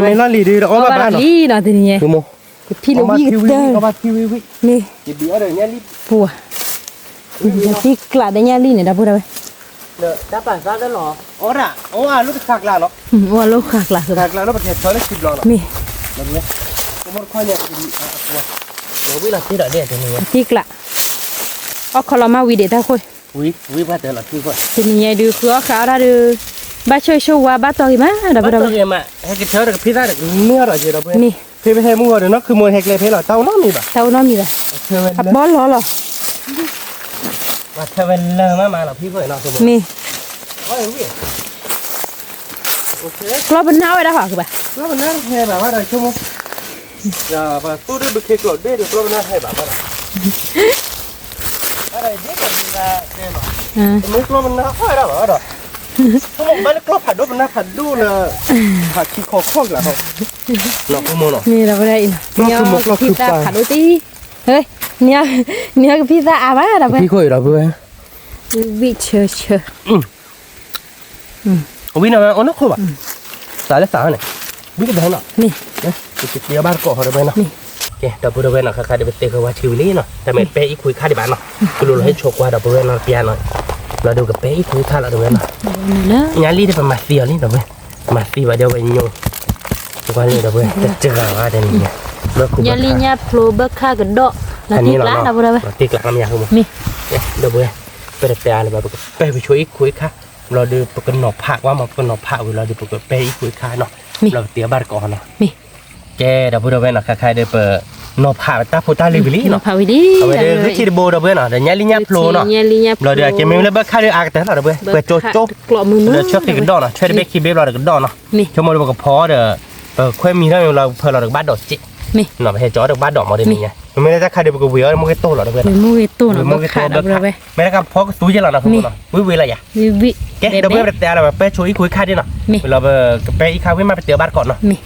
[SPEAKER 2] ไม่ล่าลีดีหรอบ้านเรา
[SPEAKER 1] ลีเนาะตินี่ไง
[SPEAKER 2] คือโม
[SPEAKER 1] พี่ลูกวิ่งเด้อ
[SPEAKER 2] เอามาทีวี
[SPEAKER 1] นี่
[SPEAKER 2] จะบีอะไรเนี่ยรีบ
[SPEAKER 1] ปัวที่กลาได้ญาลินี่ดับเบิลได้
[SPEAKER 2] เด้อได้ป่ะได้หรอโอ้ล่ะโอ้ลูกขากลาเนาะ
[SPEAKER 1] ว่าโลกขากละคือ
[SPEAKER 2] ขากลาแล้วประเทศเขาได้10 ล้อเนาะ
[SPEAKER 1] มี
[SPEAKER 2] แบบนี้ก็มันค่อยเนี่ยเดี๋ยววิลาที่เราเด็ดตรงนี้
[SPEAKER 1] ที่กลาเอาคอลมาวีเดต้าค่อย
[SPEAKER 2] วิบ้าเดี๋ยวเราที่ก่อน
[SPEAKER 1] ตินี่ไงดูคือขาได้ดูบ้าช่วยโชว์ว่าบ้าต่อกี่มาดับเบิล
[SPEAKER 2] ตัวเองมาให้กินเช้ากับพี่ได้เมื่อเราเจอเราไป
[SPEAKER 1] มี
[SPEAKER 2] พี่ไปให้มึงก่อนเนาะคือมวยเฮกเลยพี่เราเต้าน้องมีป่ะ
[SPEAKER 1] เต้าน้อมีละ
[SPEAKER 2] เธอเป็น
[SPEAKER 1] ขับบอลเหรอ
[SPEAKER 2] ว่าเธอเป็นเลอมาเราพี่ก่อนเนาะสมมติ
[SPEAKER 1] มี
[SPEAKER 2] โอ้ยวิโอเค
[SPEAKER 1] กรอบเป็นน้าไว้ได้ค่ะคือแบบ
[SPEAKER 2] แล้วมันน่าให้แบบว่าอะไรชั่วโมงอย่าแบบตู้ด้วยบุกเกลอดเด็ดแล้วมันน่าให้แบบว่าอะไรเด็กแบบนี้ละเด็ดเนาะมึงกลัวมันน่าค่อยได้แบบว่าชั่วโมงบ้านกลัวผัดด้วยมันน่าผัดดูเลยผัดขี้คอคอกละเขาเนาะชั่วโมงเนาะ
[SPEAKER 1] นี่เราไม่ได้อินเนี่ยพิซซ่าขัดดูตีเฮ้ยเนี่ยพิซซ่าอาบ้าดับเบิล
[SPEAKER 2] พี่คุยเราเพื่อน
[SPEAKER 1] วิเชอร์
[SPEAKER 2] วินาโอ้นักขวบสายและสายเนี่ยวิกับแบงเนาะ
[SPEAKER 1] นี่
[SPEAKER 2] นะจะเที่ยวบ้านเกาะเขาได้ไหมเนาะโอเคดับเบิลเนาะค่ะเดี๋ยวไปเตะกับว่าชิวลี่เนาะแต่ไม่เป๊ะอีคุยค่าที่บ้านเนาะคือเราให้โชคว่าดับเบิลเนาะเปียเนาะเราดูกับเป๊ะอีคุยค่าเราด้วยเนาะ
[SPEAKER 1] นะ
[SPEAKER 2] งานรีดเป็นมาเซียนี่ดับเบิลมาเซียว่าเดี๋ยวไปยงวันนี้ดับเบิลจะเจอว่าเดี๋ยวนี้เลิกคุย
[SPEAKER 1] ยาลิญาโปรเบอร์ค่ากันดอกนาทีละดับเบิล
[SPEAKER 2] ตีกลางน้ำยาคุณ
[SPEAKER 1] มี
[SPEAKER 2] ดับเบิลไปเตะอะไรแบบไปช่วยอีคุยค่าเราดูปกติหนอกผักว่ามันเป็นหนอกผักเราดูปกติเป๊ะอีคุยค่าเนาะเราเตี้ยบ้านก่อนเนาะ
[SPEAKER 1] มี
[SPEAKER 2] แกดับเบิลเนาะใครได้เปิดนอผ่าตาโพตาลิวิลี่เนาะ
[SPEAKER 1] พาวิดี
[SPEAKER 2] เอาไปเลยคือที่โบดับเบิลเนาะเดี๋ยวนี้ลิญาโปรเนาะ
[SPEAKER 1] ยาลิญา
[SPEAKER 2] เราเดี๋ยวจะมีเรื่องค่าเรื่องอากาศเนาะดับเบิลเปิดโจโจ
[SPEAKER 1] กรอบมือเนาะ
[SPEAKER 2] เดี๋ยวช่วยกันดอกเนาะช่วยเบคคีเบฟเราเด็กดอกเนาะ
[SPEAKER 1] มี
[SPEAKER 2] ชั่วโมงเราก็พอเดี๋ยวค่อยมีเรื่องเราเพิ่มเราเด็กบ้านดอกจิ
[SPEAKER 1] มี
[SPEAKER 2] เนาะไปให้จอเด็กบ้านดอกมาเดี๋ยวนี้ไงไม่ได้จะใครเด็กก็วิ่งมันก็โตหรอกดับเบิล
[SPEAKER 1] เป็นมือตัวเนาะเบอร์ค่าดับเบิลไป
[SPEAKER 2] ไม่ได้กับพอตู้เยอะแล้วนะคุณเนาะวิ่งอะไรอย่าง
[SPEAKER 1] วิ
[SPEAKER 2] แกดับเบิลแต่อะไรแบบไปช่วยคุยค่าดิเนาะเราไปอีกครั้งวิ่งมาไปเจอบ้านก่อนเนาะ
[SPEAKER 1] มี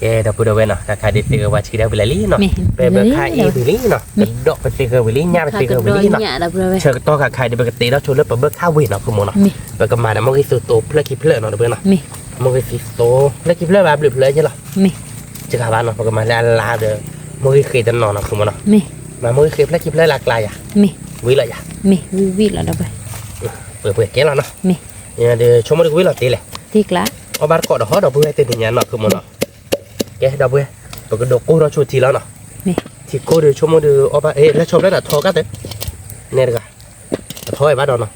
[SPEAKER 2] แกดับเบิลเนาะใครได้เจอว่าชีได้เวลาลีเนาะไปเบอร์ค่าอีวิลี่เนาะดอกไปเจอวิลี่ง่ายไปเจอวิลี่เนาะ
[SPEAKER 1] ดับเบิลไป
[SPEAKER 2] เชิญตัวใครได้ปกติแล้วชวนเลือกเบอร์ค่าวินเนาะคุณโมเนาะไปกันมาเนี่ยมันก็สุดโตเพื่อคิดเพื่อเนาะดับเบิลเนาะ
[SPEAKER 1] มี
[SPEAKER 2] มันก็สิโตเพื่อคิดเพื่อแบบหรือเพื่อใช่หรอ
[SPEAKER 1] มี
[SPEAKER 2] จะกลับบ้านเนาะไปกันมาแล้วลาเด้อมันก็เคยจะนอนเนาะคุณโมเนาะ
[SPEAKER 1] มี
[SPEAKER 2] มามันก็เคยเพื่อคิดเพื่อหลากหลายอ่ะ
[SPEAKER 1] มี
[SPEAKER 2] วิเลยอ่ะ
[SPEAKER 1] มีวิแล้วดับเบิล
[SPEAKER 2] เปิดแก้แล้วเนาะ
[SPEAKER 1] มี
[SPEAKER 2] เนี่ยเดี๋ยวชมมันก็วิเราตีเลย
[SPEAKER 1] ที่กลา
[SPEAKER 2] เอาบ้านเกาะดอกเขาดอกเพื่อเต็มที่เนาะคุณโมเนาะแกดอกเพื่อปกติดอกกูเราชวนทีแล้วเนาะ
[SPEAKER 1] มี
[SPEAKER 2] ที่กูเดี๋ยวชมมันเดี๋ยวเอาไปแล้วชมแล้วน่ะทอกันเถอะเนี่ยเด็กทอไอ้บ้านดอกเนาะ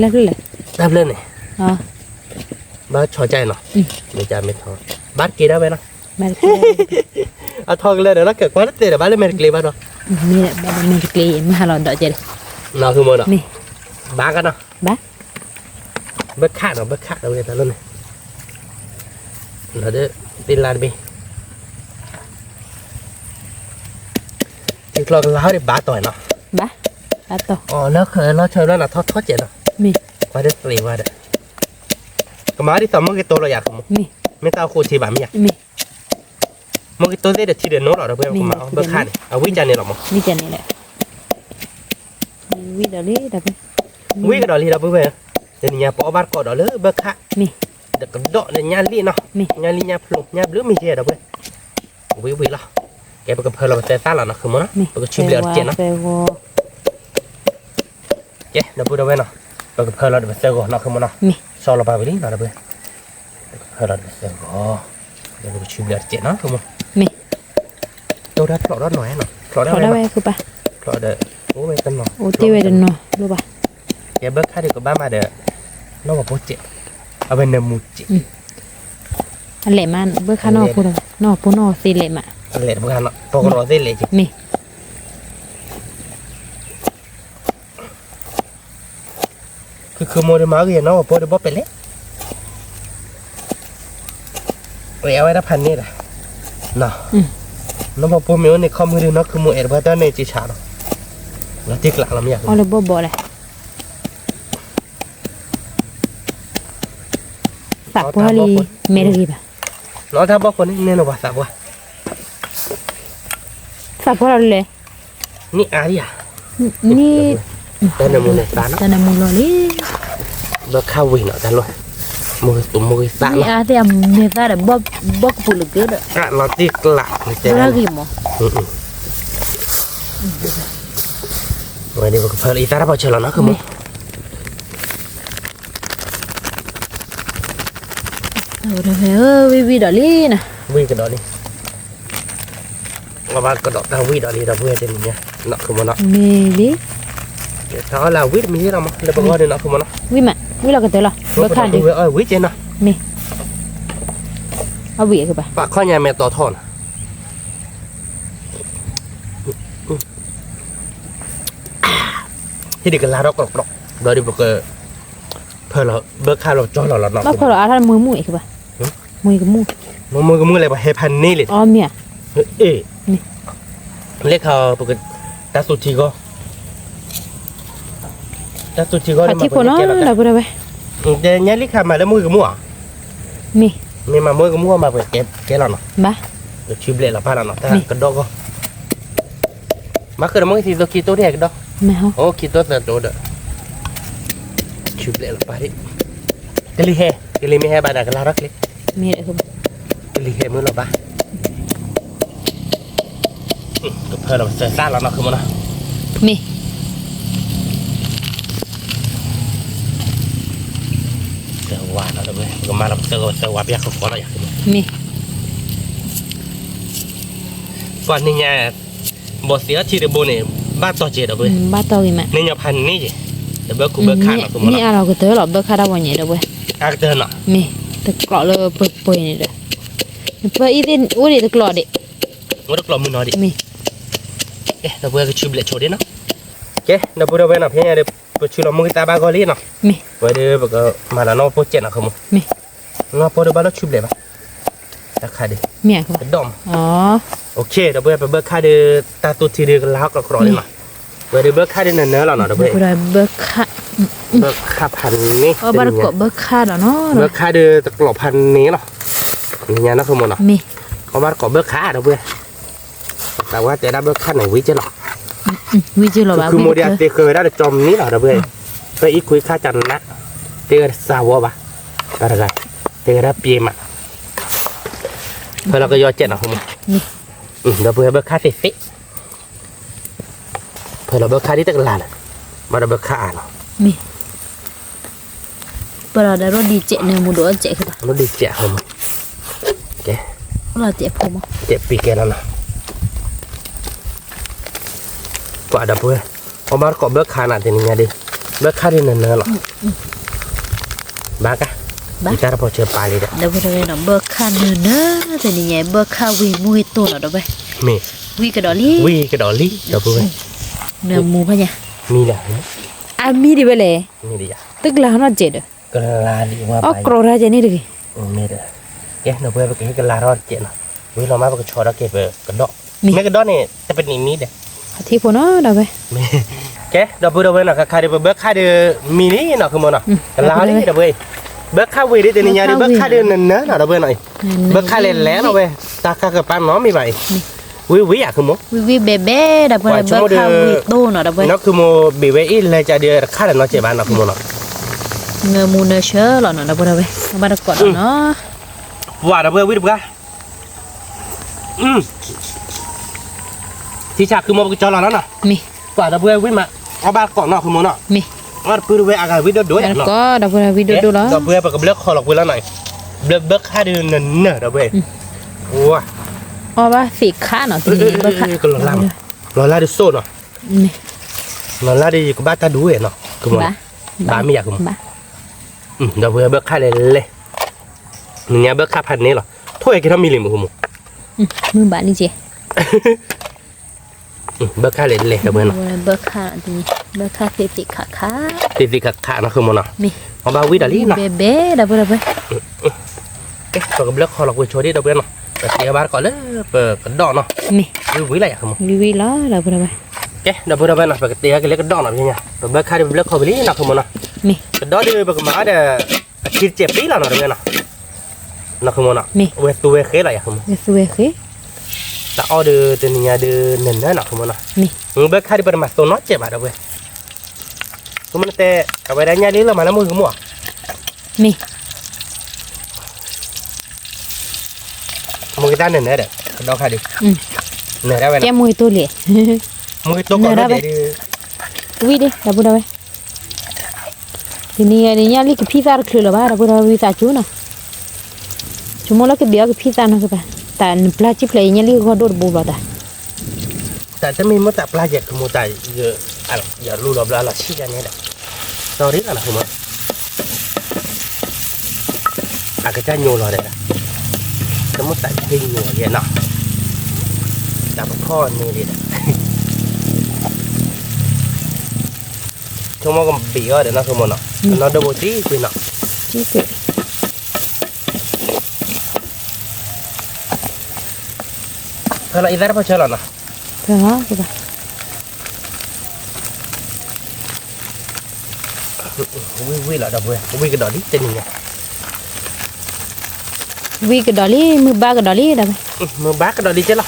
[SPEAKER 1] แล้วก็เลย
[SPEAKER 2] ได้เลยเนี่ย
[SPEAKER 1] อ๋อ
[SPEAKER 2] บ้านชอใจเนาะไม่จ่ายไม่ทอบ้านกี่ได้ไหมเนาะ
[SPEAKER 1] มา
[SPEAKER 2] เอาทองเลยเดี๋ยวเราเกิดความรักเดี๋ยวบ้านเลยไม่เกลียดบ้านเนาะ
[SPEAKER 1] มีแบบมีกลีมาหลอดดอกเจล
[SPEAKER 2] เราคือมันเนาะ
[SPEAKER 1] มี
[SPEAKER 2] บ้ากันเนาะ
[SPEAKER 1] บ้า
[SPEAKER 2] เบิกขาดเนาะเบิกขาดเราเลยแต่ละเนี่ยเราเด้อตีลานไปที่เราเล่าได้บ้าต่อยเนาะ
[SPEAKER 1] บ้าบ้าต่อ
[SPEAKER 2] อ๋อแล้วเคยเราเชิญแล้วนะทอดเจ็ดเนาะ
[SPEAKER 1] มี
[SPEAKER 2] ว่าได้เกลียดว่าเด้อก็มาที่สามมื้อกี่ตัวเราอยากของมึง
[SPEAKER 1] มี
[SPEAKER 2] ไม่ต้องคูทีแบบไม่อยาก
[SPEAKER 1] มี
[SPEAKER 2] มื้อกี่ตัวได้เดี๋ยวทีเดียวโน้ตเราเพื่อนมาเบิกขาดเอาวิ่งจานนี่หรอมั้ง
[SPEAKER 1] นี่จะนี่แหละวิเดี๋ยวนี้ดับเบิล
[SPEAKER 2] วิ่งก็ดอลลี่เราเพื่อนเดี๋ยวนี้ปอบ้านก่อดอลเลยเบิกขาด
[SPEAKER 1] มี
[SPEAKER 2] เด็กก็ดอกเนี่ยงานลีเนาะ
[SPEAKER 1] มี
[SPEAKER 2] งานลีงานพลุงานหรือมีเดียเราเพื่อนวิ่งละแกไปกับเพื่อนเราไปเตะตาเราเนาะคือมั้งเนาะ
[SPEAKER 1] มี
[SPEAKER 2] ไปกับชิมเลียเจนเนาะ
[SPEAKER 1] เปว
[SPEAKER 2] เจ๊เดี๋ยวพูดเอาไว้เนาะไปกับเพื่อนเราไปเตะก่อนเนาะคือมั้งเนาะ
[SPEAKER 1] มี
[SPEAKER 2] สอนเราไปวิ่งเนาะเราเพื่อนเพื่อนเราไปเตะก่อนเดี๋ยวไปชิมเลียเจนเนาะคือมั้ง ตัวđó thọ đó nói nó thọ
[SPEAKER 1] thọ
[SPEAKER 2] đó
[SPEAKER 1] da ve cứ ba
[SPEAKER 2] thọ đợi ô về tân nó
[SPEAKER 1] ô ti ve den no do ba
[SPEAKER 2] cái bước khác thì có ba mà đợi nó mà bố chị ở bên nằm một chị
[SPEAKER 1] อันแหลมันเบิ่งข้างนอกพุ่นนอกพุ่นนอกสิแหลมอ่ะ
[SPEAKER 2] lệ bữa nó to nó thế lệ chị
[SPEAKER 1] นี่
[SPEAKER 2] คือโมเดลมาเกี่ยnó mà bố được bố phải lệ vậy ai đãพันนี่แหละเนาะnó mà bố miếu này không cái nóคือโมเอลบ้านในจีชาเนาะแล้วที่กลางเราไม่อยาก
[SPEAKER 1] เอาเลยบ่เลยสับพอลีเมรีป่ะ
[SPEAKER 2] nóถ้าบอกคนนี้เนี่ยเราว่าสับว่า
[SPEAKER 1] สับพอเลย
[SPEAKER 2] นี่อะไรอ่ะ
[SPEAKER 1] นี่
[SPEAKER 2] แต่ในมือเนี่ยตาเนาะ
[SPEAKER 1] แต่ในมือเราเลย
[SPEAKER 2] เบิกข้าววิ่งเนาะแต่เลยมือตุ่มมือตา
[SPEAKER 1] นี่
[SPEAKER 2] เนาะ
[SPEAKER 1] อาเทียมเนื้อตาเดี๋ยวบ่ปุ่นเลยเกิด
[SPEAKER 2] อ่ะเราที่กลางนี่เจ๊
[SPEAKER 1] เรื่องกี่โม
[SPEAKER 2] วันนี้ก็เพลินอีตาเราพอเชลล์เนาะคือมั้ง
[SPEAKER 1] เอาเดี๋ยววิดอลี่นะ
[SPEAKER 2] วิ่งกระโดดนี่ว่าบ้านกระโดดทางวิ่งดอลีเราเพื่อจะมีเนี่ยเนาะคือมันเนาะ
[SPEAKER 1] เมลี
[SPEAKER 2] ถ้าเราวิ่งมีที่เรามั้งเราบอกว่าเนี่ยเนาะคือมันเนาะ
[SPEAKER 1] วิมะวิเราก็เจอละเบิกขาดดิ
[SPEAKER 2] วิ่งเจนเนาะ
[SPEAKER 1] มีเอาวิคือป่ะ
[SPEAKER 2] ปากข้อยาแม่ต่อท่อนที่เด็กกันลาเรากรอกโดยที่บอกเพื่อเราเบิกข้าวเราจ่อเราเนาะ
[SPEAKER 1] แล้วพอเราอาท่านมือคือป่ะมือกับมือ
[SPEAKER 2] มือกับมืออะไรแบบเฮพันนี่เลย
[SPEAKER 1] อ๋อเมีย
[SPEAKER 2] เอ๊ะเรียกเขาปกติตาสุชีก็ตาสุชีก็
[SPEAKER 1] ผัดที่คนเนาะเราไปเลย
[SPEAKER 2] เดี๋ยวนี้ลิขามาแล้วมือกับมือ
[SPEAKER 1] มี
[SPEAKER 2] มามือกับมือมาเปิดแกเราเนาะ
[SPEAKER 1] บ้า
[SPEAKER 2] เดี๋ยวชิบเละเราพาเราเนาะแต่กระดกก็มาคือมือที่ตัวคิดตัวเดียกดอก
[SPEAKER 1] ไม่เอา
[SPEAKER 2] โอ้คิดตัวแต่ตัวเด้อชิบเละเราพาดิกะลิเฮกะลิไม่เฮบาดากะลารักเลย
[SPEAKER 1] มีอะไรคือ
[SPEAKER 2] กะลิเฮมือเราบ้าก็เพื่อเราเสียซ่าเราเนาะคือมันเนาะ
[SPEAKER 1] มี
[SPEAKER 2] เสือวานเราด้วยก็มาเราเสือวาเปียกเขาขอเราอยากกิน
[SPEAKER 1] มี
[SPEAKER 2] ก่อนนี่ไงบ่เสียที่เดบเนี่ยบ้านต่อเจดด้วย
[SPEAKER 1] บ้าตัวกี่มั้ย
[SPEAKER 2] นี่ยังพันนี่จีเดี๋ยวเบิกกูเบิกขาดเราสมมติ
[SPEAKER 1] นี่เราก็เจอหรอเบิกขาดวันนี้เด้อเว้ย
[SPEAKER 2] อากเตือนเนาะ
[SPEAKER 1] มีตะกรอเลยเปิดนี่เด้อเปิดอีดินอุ้ยตะกรอดิ
[SPEAKER 2] ว่าต้องกลมมือหน่อยดิ
[SPEAKER 1] มี
[SPEAKER 2] เอ๊ะเราเบิกก็ชิบเละโชว์ดิเนาะเจ๊เราพูดเอาไว้เนาะเพียงเดี๋ยวไปชิลมือตาบ้ากอลีเนาะ
[SPEAKER 1] มี
[SPEAKER 2] ไว้เดี๋ยวเบิกมาแล้วเนาะโปรเจกต์เนาะคือมึง
[SPEAKER 1] มี
[SPEAKER 2] เนาะพอเดี๋ยวบ้านเราชิบเละปะราคาดิ
[SPEAKER 1] เมียคือ
[SPEAKER 2] เป็นดอม
[SPEAKER 1] อ๋อ
[SPEAKER 2] โอเคเดี๋ยวเบิกไปเบิกค่าเดี๋ยวตาตัวทีเดียวกันแล้วก็กรอเลยเนาะไว้เดี๋ยวเบิกค่าเดี๋ยวเนื้อเราเนาะเดี๋ยวเบิก
[SPEAKER 1] กูได้เบิกขา
[SPEAKER 2] เบิกค่าพันนี่
[SPEAKER 1] อ๋อบ้านกบเบิกขาดเนาะ
[SPEAKER 2] เบิกค่าเดี๋ยวตะกรอบพันนี้เนาะนี่เนาะคือมึงเนาะ
[SPEAKER 1] มี
[SPEAKER 2] เขาบ้านกบเบิกค่าเดี๋ยวเบิกแต่ว่าจะได้เบิกค่าไหนวิจิตรหรอ
[SPEAKER 1] วิจิโรบ้า
[SPEAKER 2] คือโมเดลเตเคยได้จอมนี้เหรอเด้อเว้ยก็อีคุยค่าจันนะเตะสาวบะอะไรกันเตะรับปีมาเพื่อเราก็ยอดเจ็ดนะคุณเดี๋ยวเพื่อเบิกค่าเตะเพื่อเราเบิกค่าที่ตะกร้ามาเราเบิกค่าเนาะ
[SPEAKER 1] มีปลาได้รสดีเจเนื้อมูดเจคือป่ะ
[SPEAKER 2] เราดีเจ็ดคุณแก
[SPEAKER 1] เราเจผม
[SPEAKER 2] เจ็ดปีแกแล้วนะกว่าเดี๋ยวเพื่อพอมาก็เบิกค่าหนาทีนี้ดิเบิกค่าที่เนื้อหรอบ้ากะอีตาเราพอเจอปลาเลยเด้อ
[SPEAKER 1] เดี๋ยวไปดูเนาะเบิกขาเนื้อเนอะแต่นี่ไงเบิกขาวีมุยตัวเนาะเด้อไป
[SPEAKER 2] มี
[SPEAKER 1] วีกระดอลี่
[SPEAKER 2] วิ่งกระโดดลิเดี๋ยวเพื่อ
[SPEAKER 1] เนื้อหมูพะเนี่ย
[SPEAKER 2] มีแหละ
[SPEAKER 1] อ่ะมีดิเวเลย
[SPEAKER 2] มีดิอ่ะ
[SPEAKER 1] ตึกลาวน่ะเจ็ด
[SPEAKER 2] กลาดีว่า
[SPEAKER 1] อ๋อ
[SPEAKER 2] ไป
[SPEAKER 1] กรอราเจนี่ดิ
[SPEAKER 2] มีเด้อแกเราเพื่อไปกินกลารอดเจ็ดเนาะวิเรามาไปกชอเราเก็บกระดอกไม่กระดอกนี่จะเป็นมีเด้อ
[SPEAKER 1] ที่พอเนาะเด้อไป
[SPEAKER 2] แกเราเพื่อเราเนาะค่าเดือเบิกค่าเดือมีนี่เนาะคือมันเนาะกลานี่เด้อเว้ยเบิกค่าวีได้แต่นี่ยาเบิกค่าเดือนนั้นเนาะเราเพื่อหน่อยเบิกค่าเล่นแล้วเนาะเว้ยตาค่ากระปั้นเนาะมีใบวิอ่ะคือมั้ง
[SPEAKER 1] วีเบเบ้เด้อไปเบิกขาวีโตเนาะเด้อไป
[SPEAKER 2] เนาะคือโมบีเวอีเลยจะเดือค่าเดือนเนาะเจ็บบ้านเนาะคือมันเนาะ
[SPEAKER 1] เนื้อหมูเนื้อเชื้อหรอเนาะเด้อไปเอามาตะกอดเนาะ
[SPEAKER 2] ว่าเราเพื่อวิบกะที่ฉากคือโมกจอเราแล้วเนาะ
[SPEAKER 1] มี
[SPEAKER 2] ว่าเราเพื่อวิมาเอาบ้านก่อนเนาะคือมันเนาะ
[SPEAKER 1] มี
[SPEAKER 2] ว่าปืนเวอากาศวิดด้วย
[SPEAKER 1] แล้ว
[SPEAKER 2] เนาะ
[SPEAKER 1] ก็เด้อไปวิดีโอดูแล้ว
[SPEAKER 2] เราเบื่อไปกับเลือกคอหลอกเวลาหน่อยเบิกค่าเดือนนั่นเนอะเราเบื่อว้า
[SPEAKER 1] อ๋อว่าสีขาเนาะทีนี้เบอร์ขา
[SPEAKER 2] ก็ลาดิโซเนาะ
[SPEAKER 1] นี่
[SPEAKER 2] ลาดิก็บ้าตาดูเนาะคือมันบ้าไม่อยากคือ
[SPEAKER 1] บ้า
[SPEAKER 2] เดี๋ยวเบอร์ค่าเลยเนี่ยเบอร์ค่าพันนี้หรอถ้วยกี่ทำมิลลิมคุณ
[SPEAKER 1] มือบ้านี่เจ้
[SPEAKER 2] เบอร์ค่าเลยเดี๋ยวเบอร์เนาะ
[SPEAKER 1] เบอร์ขาทีนี้เบอร์ขาสีขาขา
[SPEAKER 2] ติดขาเนาะคือมันเนาะ
[SPEAKER 1] นี่
[SPEAKER 2] เอาบ้าวิดาลีเนาะ
[SPEAKER 1] เบเบ้ดับเบิ้ล
[SPEAKER 2] ตัวกับเลือกคอเราคุยโชว์ดิเดี๋ยวเบอร์เนาะแต่เสียบ้านก่อนเลยเปิดกระดอนเนาะ
[SPEAKER 1] นี่
[SPEAKER 2] วิอะไรคือมัน
[SPEAKER 1] วิล้อดับเบิ้ล
[SPEAKER 2] เดี๋ยวเบอร์เนาะเปิดกระเตียกันเล็กกระดอนเนาะพี่เนี่ยเบอร์ค่าดิเบอร์คอไปนี่เนาะคือมันเนาะ
[SPEAKER 1] นี่
[SPEAKER 2] กระดอนดิเบอร์มาเดี๋ยวคิดเจ็บปีแล้วเนาะเดี๋ยวเนาะเนาะคือมันเนาะเวตัวเวเคอะไรคือมัน
[SPEAKER 1] สวยคือ
[SPEAKER 2] แต่เอาเดือตัวนี้เดือเนินเนาะคือมันเนาะ
[SPEAKER 1] นี่
[SPEAKER 2] เบอร์ค่าดิเบอร์มาตัวน้อยเจ็บอ่ะเดี๋ยวเว้ยคือมันแต่กับไปได้เนี่ยนี่เรามาแล้วมือคือมั่ว
[SPEAKER 1] นี่
[SPEAKER 2] มือด้านเนินเนี่ยเด็กกระดอนค่าดิเนินได้ไหม
[SPEAKER 1] แกมวยตัวเหล่
[SPEAKER 2] มือตัวก่อนเดี๋ยว
[SPEAKER 1] วิดิดับเบิ้ลทีนี้อันนี้ลิกพิซซ่าคือหรือเปล่าดับเบิ้ลวิซาจูนะชั่วโมงละก็เบียร์ก็พิซซ่านะคือป่ะแต่ปลาชิพเลยเนี่ยลิก็โดดบูบละ
[SPEAKER 2] แต่จะมีมาแต่ปลาเจ็ดคือมาแต่เยอะอะไรอย่ารู้รอบละชี้กันเนี่ยเด็กตอนนี้อะไรคือมันอาจจะโยนเราเด็กจะมาแต่ที่โยนเยอะเนาะแต่พ่อนี่ดิชั่วโมงก็บีก็เดี๋ยวนะคือมันเนาะเราดูบุตรีคือเนาะ
[SPEAKER 1] นี่คือ
[SPEAKER 2] ถ้าเราอีได้พอเชื่อหรอเนาะ
[SPEAKER 1] เท่าคือป่ะ
[SPEAKER 2] วิ่งละดับเว้ยวิ่งกระโดดดิเต็มยังไง
[SPEAKER 1] วิกดอลลี่มือบ้ากดอลลี่ดับ
[SPEAKER 2] มือบ้ากระโดดดิเจ้าละ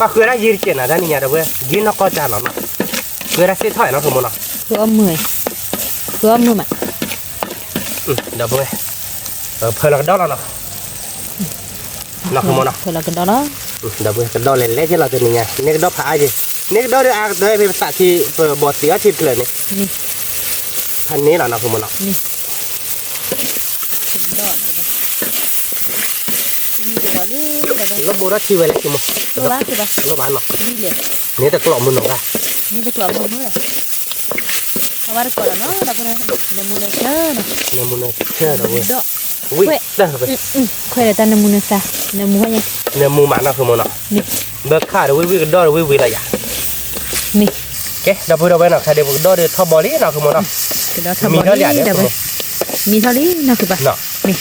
[SPEAKER 2] ก็คือได้ยืนเจนนะด้านนี้ดับเว้ยยืนนอกก็จานเนาะคือได้เสียถอยเนาะคือมันเนาะ
[SPEAKER 1] คือเอามือมา
[SPEAKER 2] ดับเว้ยเพื่อเรากระโดดแล้วเนาะเนาะคือมันเนาะ
[SPEAKER 1] เพื่อเรากระดอล
[SPEAKER 2] ดับเว้ยกระโดดเล่นเล่นเจ้าเราตัวนี้ไงนี่กระโดดผาจีนี่กระโดดด้วยด้วยเป็นภาษาที่บทเสียชิดเลยนี่
[SPEAKER 1] นี่
[SPEAKER 2] พันนี้แหละเนาะคือมันเนาะ
[SPEAKER 1] นี่ดอดดอลลี่ดับ
[SPEAKER 2] แล้วโบราณชีวเลยคือมัน
[SPEAKER 1] ตัวบ้าคือป่ะ
[SPEAKER 2] แล้วบ้านเนาะ
[SPEAKER 1] นี่เลย
[SPEAKER 2] นี่แต่กล่อมมือหนองได้
[SPEAKER 1] นี่ตะกรอบมือเลยเอาไว้ก่อนเนาะดับเลยเนมูเนเชอร์เนาะ
[SPEAKER 2] เนี่ยมันเชื่อดับเว้ย
[SPEAKER 1] ดอ
[SPEAKER 2] วิ่งได้ครับ
[SPEAKER 1] ค่อยแต่เนมูเนซาเนมูว่ายัง
[SPEAKER 2] เนี่ยมูหมาเนาะคือมันเนาะ
[SPEAKER 1] นี่
[SPEAKER 2] เบิกค่าเดี๋ยววิ่งกระโดดวิ่งอะไรอย่าง
[SPEAKER 1] นี่
[SPEAKER 2] โอเคดับเบิลเนาะใครเดี๋ยวกระโดดเดี๋ยวทับบอลลี่เนาะคือมันเนาะ
[SPEAKER 1] กระดอทำบอลลี่ดับเลยมีเท่านี้นะคือป่ะ
[SPEAKER 2] เนาะ
[SPEAKER 1] นี่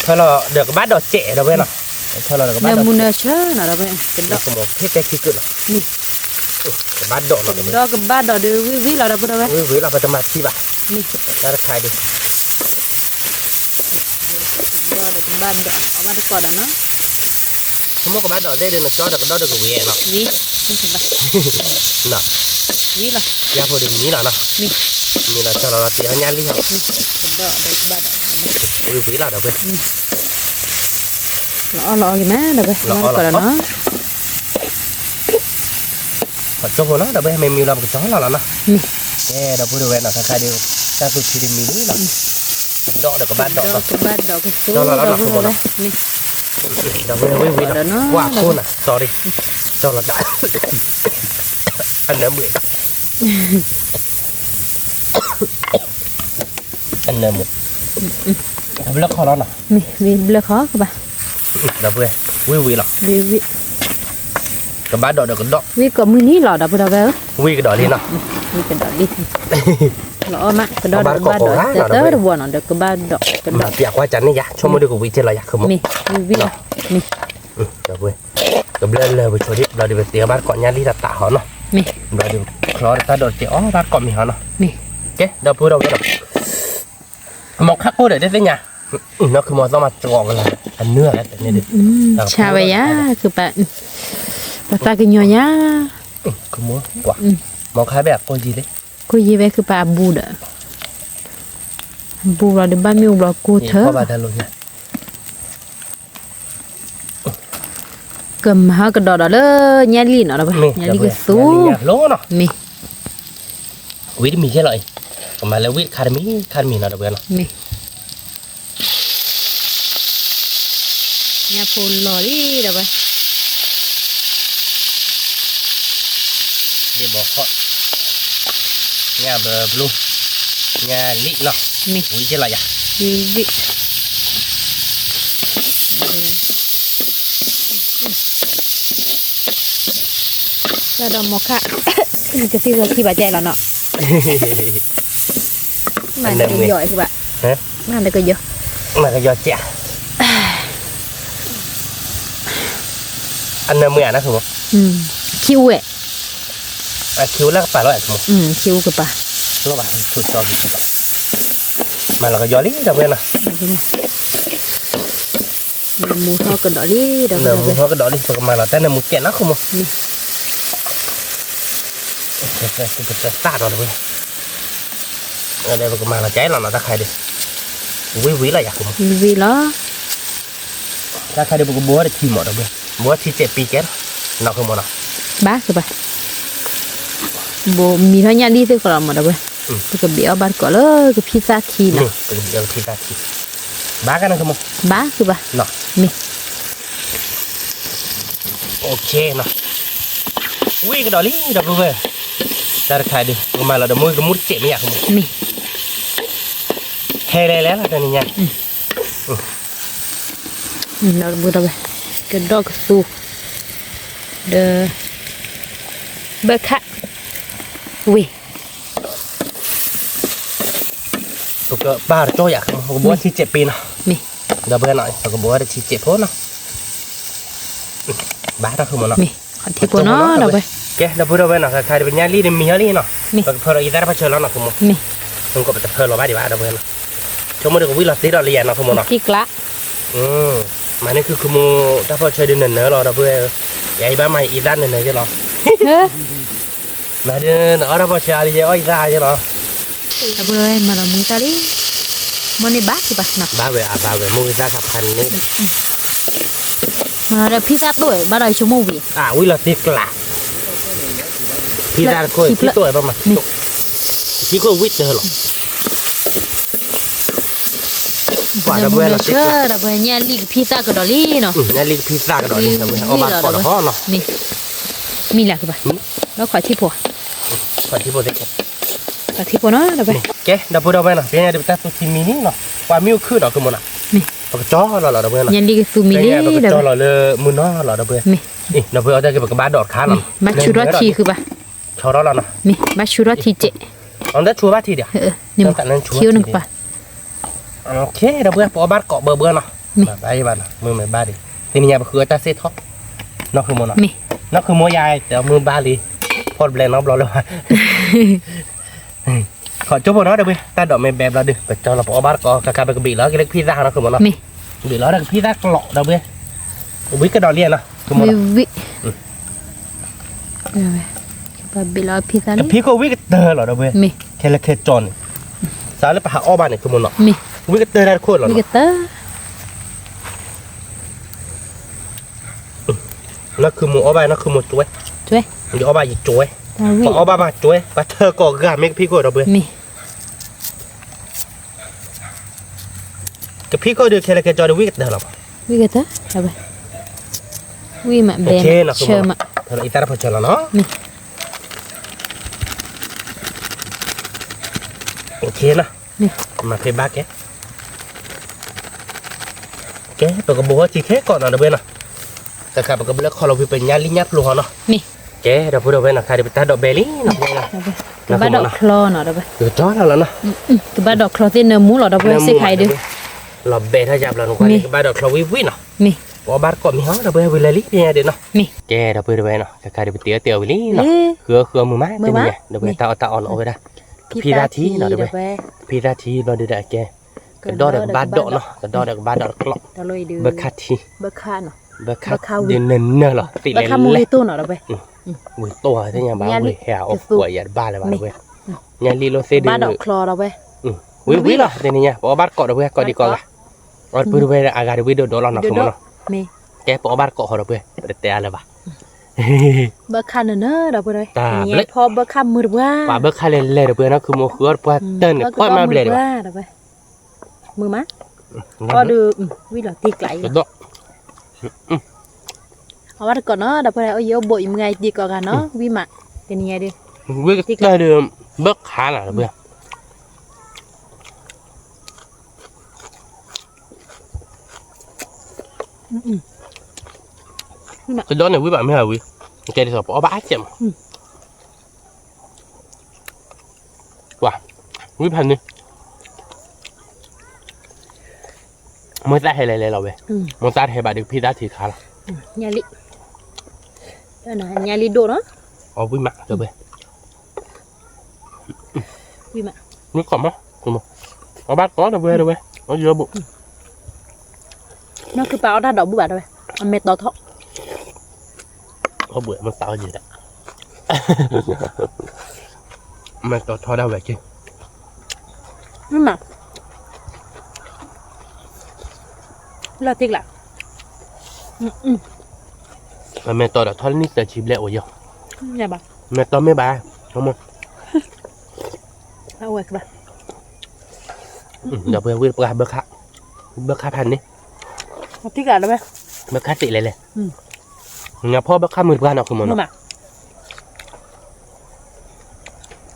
[SPEAKER 2] ถ้าเราเดี๋ยวก็บ้านดอกเจ๋ดับเบิลเนาะถ้าเราเดี๋ยวก็
[SPEAKER 1] เน
[SPEAKER 2] บ้านดอก
[SPEAKER 1] มูเนเชอร์เนาะดับเลยเป็นด
[SPEAKER 2] เนาะ
[SPEAKER 1] อก
[SPEAKER 2] คือมันเทแต่ขี้เกินเนาะ
[SPEAKER 1] นี่
[SPEAKER 2] บ้านดอกเนาะ
[SPEAKER 1] ดอกกับบ้านดอกดูวิเราดับเลย
[SPEAKER 2] วิ่งเราไปทำมาที่บ้าน
[SPEAKER 1] นี่
[SPEAKER 2] แล้วใครดิ
[SPEAKER 1] ดอกกับบ้านดอกเอาไว้ก่อนเนาะ
[SPEAKER 2] เขาบอกบ้านดอกได้เดี๋ยวจอดเดี๋ยวก็ดอกเดี๋ยวก็เวเนาะ
[SPEAKER 1] วินี่คือป่ะ
[SPEAKER 2] เนาะ
[SPEAKER 1] วิล่ะ
[SPEAKER 2] ยาพอดีนี้เนาะ
[SPEAKER 1] นี่
[SPEAKER 2] นี่เราจะเราเสียงานเลี้ยง
[SPEAKER 1] เป็นดอกกับบ้านดอก
[SPEAKER 2] วิ่งเราเดี๋ยวไป
[SPEAKER 1] รอกี่แม่เดี๋ยวไปก่อนเนาะ
[SPEAKER 2] ขอโจ้เนาะเดี๋ยวไปไม่มีเราก็จ้อเราเนาะ
[SPEAKER 1] นี่
[SPEAKER 2] แกเดี๋ยวพูดด้วยเนาะใครเดี๋ยวถ้าสุดที่มีนี่เนาะดอกเดี๋ยวก็บ้านดอก
[SPEAKER 1] ดอ
[SPEAKER 2] เนาะ
[SPEAKER 1] กกับบ้านดอกกับสู้ดอกเลยนี่
[SPEAKER 2] เดี๋ยววิ่งเนาะว่าคุณอ่ะ sorry จอระดับอันนั้นเหมือนอันนั้นเหมือนเลือกคอแล้วนะ
[SPEAKER 1] มีเลือกเขากับป่ะ
[SPEAKER 2] เดี๋ยวเพื่อนวิ่งหรอ
[SPEAKER 1] วิ
[SPEAKER 2] กับบ้านดอกเดี๋ยวก็ดอก
[SPEAKER 1] วิก็มือนี้หรอดับไปดับไป
[SPEAKER 2] วิ่งกับดอกนี่เนาะ
[SPEAKER 1] วิเป็นดอกดิหรอมะกระดอกบ้านดอกเตอร์บัวเนาะเด็กกระบ้านดอกกระด
[SPEAKER 2] มา
[SPEAKER 1] อก
[SPEAKER 2] เปียกว่าจันนี่ยะชมมาดูกับวิเจริญยะคือมั้ง
[SPEAKER 1] มีวิล่ะมี
[SPEAKER 2] เดี๋ยวเพื่อนกับเลื่อนเลยไปชวนที่เราดูไปเตี๋ยวบ้านเกาะยาลีตาเขาเนาะ
[SPEAKER 1] มี
[SPEAKER 2] เราดูคลอตาดอกเจ๋อบ้านเกาะมีเขาเนาะ
[SPEAKER 1] มี
[SPEAKER 2] เจ๊เดี๋ยวพูดเราไปดอกมองคักพูดเดี๋ยวได้สิเนี่ยnóคือมันต้องมาจองกันเลยอันเนื้อแล้วแต่เนี่ยดิ
[SPEAKER 1] ชาวยาคือป่ะภาษากินยอยา
[SPEAKER 2] คือมัวกว่ามองคล้ายแบบโกจีดิ
[SPEAKER 1] กูยีเวคือป่าบูดบูเราเดินบ้านมิวเรากูเถอะ
[SPEAKER 2] เพราะว่าทะลุเนี่ย
[SPEAKER 1] กำหากระดอดเลยญาลีเนาะเราไปญาลีก็สู้
[SPEAKER 2] โลเนาะ
[SPEAKER 1] มี
[SPEAKER 2] วิทมีแค่ไรมาแล้ววิทคาร์มีเนาะเดี๋ยวเนาะ
[SPEAKER 1] มีญาพูลอรี่เราไป
[SPEAKER 2] để bỏ họ nhà bờ luôn nhà lị lọ
[SPEAKER 1] mi
[SPEAKER 2] quý chứ lại à
[SPEAKER 1] vị là đồ mọc khạ cái khi bà chạy là nọ mà nó cái giỏi các bạn mà nó cái giỏi
[SPEAKER 2] mà cái giỏi chả ăn mười nó không
[SPEAKER 1] kiu ấy
[SPEAKER 2] kiu là phải loại không
[SPEAKER 1] kiu cái bà
[SPEAKER 2] nó bảo sụt cho mà là cái giỏi lý đâu bên à
[SPEAKER 1] mua hoa cần đỏ đi đâu
[SPEAKER 2] mua hoa cần đỏ đi mà là tên là một kẹt nó không cái tạt rồi đây ở đây mà là cháy là nó ta khai đi quý là gì
[SPEAKER 1] vì nó
[SPEAKER 2] ta khai đi một búa để thi mỏ đâu búa thi chạy pi két nó không mỏ nào
[SPEAKER 1] bác các bạn bộ mì thôi nha đi từ còn mà đâu cái béo bán cỏ lơ cái pizza thi nè
[SPEAKER 2] cái béo pizza thi bác cái này không
[SPEAKER 1] bác các bạn
[SPEAKER 2] nọ
[SPEAKER 1] mì
[SPEAKER 2] ok nè quý cái đó lý đâu về ta khai đi mà là đồ môi cái mút chạy mới không
[SPEAKER 1] mì
[SPEAKER 2] hay lẽ là cái này nha
[SPEAKER 1] nó mua đâu cái đó cái su the bơ khát ui
[SPEAKER 2] tụi cái ba cho vậy không búa thi chạy pin nào
[SPEAKER 1] mì
[SPEAKER 2] đâu bên này cái búa để thi chạy phốt nào bá đó không mà
[SPEAKER 1] mì còn thi của nó đâu vậy
[SPEAKER 2] cái đâu bên nào khai đi bên nhà lý đi mì lý nào cái phở ý ta phải chơi nó nào không
[SPEAKER 1] mì
[SPEAKER 2] không có phải phở lo bá đi bá đâu bên chúng mới được quý là tí đó liền nào không mà nào
[SPEAKER 1] kích lá
[SPEAKER 2] mà nóคือmua ta phải chơi đi nền nữa rồi đâu bên vậy ba mày ý ra nền này chứ nó mà đi nó đâu phải chơi đi ơi ra chứ nó
[SPEAKER 1] đâu bên mà là mua ta đi mua đi bác thì bác nào
[SPEAKER 2] ba về mua ra sạp hành nữa
[SPEAKER 1] mà là pizza tuổi bắt đầu chúng mua gì
[SPEAKER 2] quý là tiếc là pizza coi tiếc tuổi ba mà chỉ có quýt thôi rồi quả là bữa là tiếc
[SPEAKER 1] là bữa nhà ly pizza cái đó đi nó
[SPEAKER 2] nhà ly pizza cái đó đi là bữa ông bà bỏ đó nó
[SPEAKER 1] mi là cái bà nó khỏi thi phổ
[SPEAKER 2] khỏi thi phổ đấy
[SPEAKER 1] khỏi thi phổ nó là vậy
[SPEAKER 2] cái đâu bữa đâu vậy nào cái nhà được ta tụi mì ní nó qua miêu khứ nó cái món nào cái chó là đâu vậy nào
[SPEAKER 1] nhà ly cái su mì đi
[SPEAKER 2] cái chó là lơ muốn nó là đâu vậy đâu bữa ở đây cái ba đọt khá lắm
[SPEAKER 1] maturati cái bà
[SPEAKER 2] chó đó là nó
[SPEAKER 1] mi maturati chị
[SPEAKER 2] ông đã chua bát thì được
[SPEAKER 1] nhưng mà thiếu nước bà
[SPEAKER 2] ok đâu bữa bỏ bát cọ bờ nào đây bạn mưa mày ba đi thì nhà bữa khứa ta sẽ thoát nóคือmón nào nóคือmón dàiแต่มือba điพอดแบลนน้ำร้อนเลยขอจบพอเนาะเดี๋ยวไปตาดอกไม่แบบเราดิไปจอเราพอบาร์ก็กระบี่แล้วก็เล็กพิซซ่าเนาะคือมันเนาะบีแล้วก็พิซซ่ากรอกเดี๋ยวไปวิก็ดอกเลี้ยนเนาะคือมัน
[SPEAKER 1] วิบีแล้วพิซซ่านี่
[SPEAKER 2] พี่ก็วิก็เตอร์เหรอเดี๋ยวไปแค่ละแค่จอนสาวแล้วไปหาอ้อบ้านเนี่ยคือมันเนาะวิก็เตอร์ได้โคตรเหรอ
[SPEAKER 1] วิก็เตอร์
[SPEAKER 2] นั่นคือหมูอ้อบ้านนั่นคือหมูจุ้ยเดี๋ยวอ้อบ้านอีกจุ้ยพออ้อบ้านมาจุ้ยไปเธอก่อกระเมกพี่ก็เดี๋ยวไปกับพี่ก็เดือดแค่ละแค่จอนวิก็เตอร์หรอ
[SPEAKER 1] วิก็เตอร์เดี๋ยวไปวิมาเบนเชื่อมา
[SPEAKER 2] เธออีตาพอเจอแล้วเนาะโอเคนะมาเพย์บ้าแกตัวกระบอกที่แค่ก่อนนะเดี๋ยวไปนะแต่ขับกับเลือกคอเราไปเป็นญาลิญัดลูกเนาะแกเดี๋ยวพูดเอาไว้นะใครเดี๋ยวไปตัดดอกเบลลี่นะเพื่อนนะ
[SPEAKER 1] กับบ้าดอกคลอเนาะเดี๋ยวไป
[SPEAKER 2] เดี๋ยวจ้อแล้วนะ
[SPEAKER 1] กับบ้าดอกคลอที่เนื้อหมูเนาะเดี๋ยวไปเสียใครดู
[SPEAKER 2] หล่อเบลถ้าจับเราหนูก็กับบ้าดอกคลอวิเนาะพอบาร์ก็มีห้องเดี๋ยวไปวิลลี่เนี่ยเดี๋ยวเนาะแกเดี๋ยวพูดเอาไว้เนาะใครเดี๋ยวไปเตี๋ยววิลลี่เนาะเครือมือไม้เป็นไงเดี๋ยวไปตาอ่อนเอาไว้ได้พีราทีเนาะเดี๋ยวไปพีราทีเราดูได้แกกระดอเด็กบ้าดอกเนาะกระดอเด็กบ้าดอกกลอกเบอร์คาที
[SPEAKER 1] เบอร์คาเนาะ
[SPEAKER 2] เบอร์คาเดินเนื้อเหรอติดเลย
[SPEAKER 1] คามูลิตัวเนาะเดี๋ยวไป
[SPEAKER 2] วุ้ยตัวที่ยังบ้าวุ้ยแหวป่วยยัดบ้าเลยบ้าเลยยังลีโลเซดื้อ
[SPEAKER 1] บ้าดอกคลอเดี๋ยวไป
[SPEAKER 2] วุ้ยเหรอเดี๋ยวนี้เนี่ยพอบ้านเกาะเดี๋ยวไปเกาะดีกว่าละรถปืนไปอากาศวิดีโอเราหนักขึ้นมาเนาะแกพอบ้านเกาะเดี๋ยวไปเดี๋ยวเตะอะไรบ้า
[SPEAKER 1] เบอร์คาเนอะเดี๋ยวไปเลยเนี่ยพอเบอร์คามือว่า
[SPEAKER 2] ป่าเบอร์คาเลยเดี๋ยวไปนะคือโมคือว่าเต้นเนี่ยก็มาเบลเดี๋
[SPEAKER 1] ยวไปมือมั้ยก็ดูวิลตีไกลเอาไว้ก่อนเนาะเดี๋ยวไปเอาเยอะบ่อยมึงไงดีกว่ากันเนาะวิมะ เป็นยังไงดิ
[SPEAKER 2] với cái tay được bớt khá là bây cái đó này quý bạn mới là quý cái này là bỏ bát chậm wow quý bạn đi mới ta hay lại rồi mới ta hay bạn được pizza thì khá là
[SPEAKER 1] nhà lị đây là nhà lị đồ đó
[SPEAKER 2] quý mặt rồi bây
[SPEAKER 1] quý mặt
[SPEAKER 2] nước còn á đúng không bát có đâu về đâu về nó vừa bụng
[SPEAKER 1] nó cứ bảo ra đậu bữa bạn rồi mệt đau thọ
[SPEAKER 2] có bữa nó tao gì đó mà tao thôi đâu vậy chứ
[SPEAKER 1] nhưng mà là tiếc lắm
[SPEAKER 2] mà mẹ tao đã thoát nít là chìm lẹo rồi
[SPEAKER 1] nhà bà
[SPEAKER 2] mẹ tao mấy bà đúng không
[SPEAKER 1] quẹt bà
[SPEAKER 2] giờ bây giờ bớt khác hành đi
[SPEAKER 1] tiếc là đâu bé
[SPEAKER 2] bớt khác chị lại này nhàพ่อbớt khác 10 bữa nào không mà
[SPEAKER 1] nhưng mà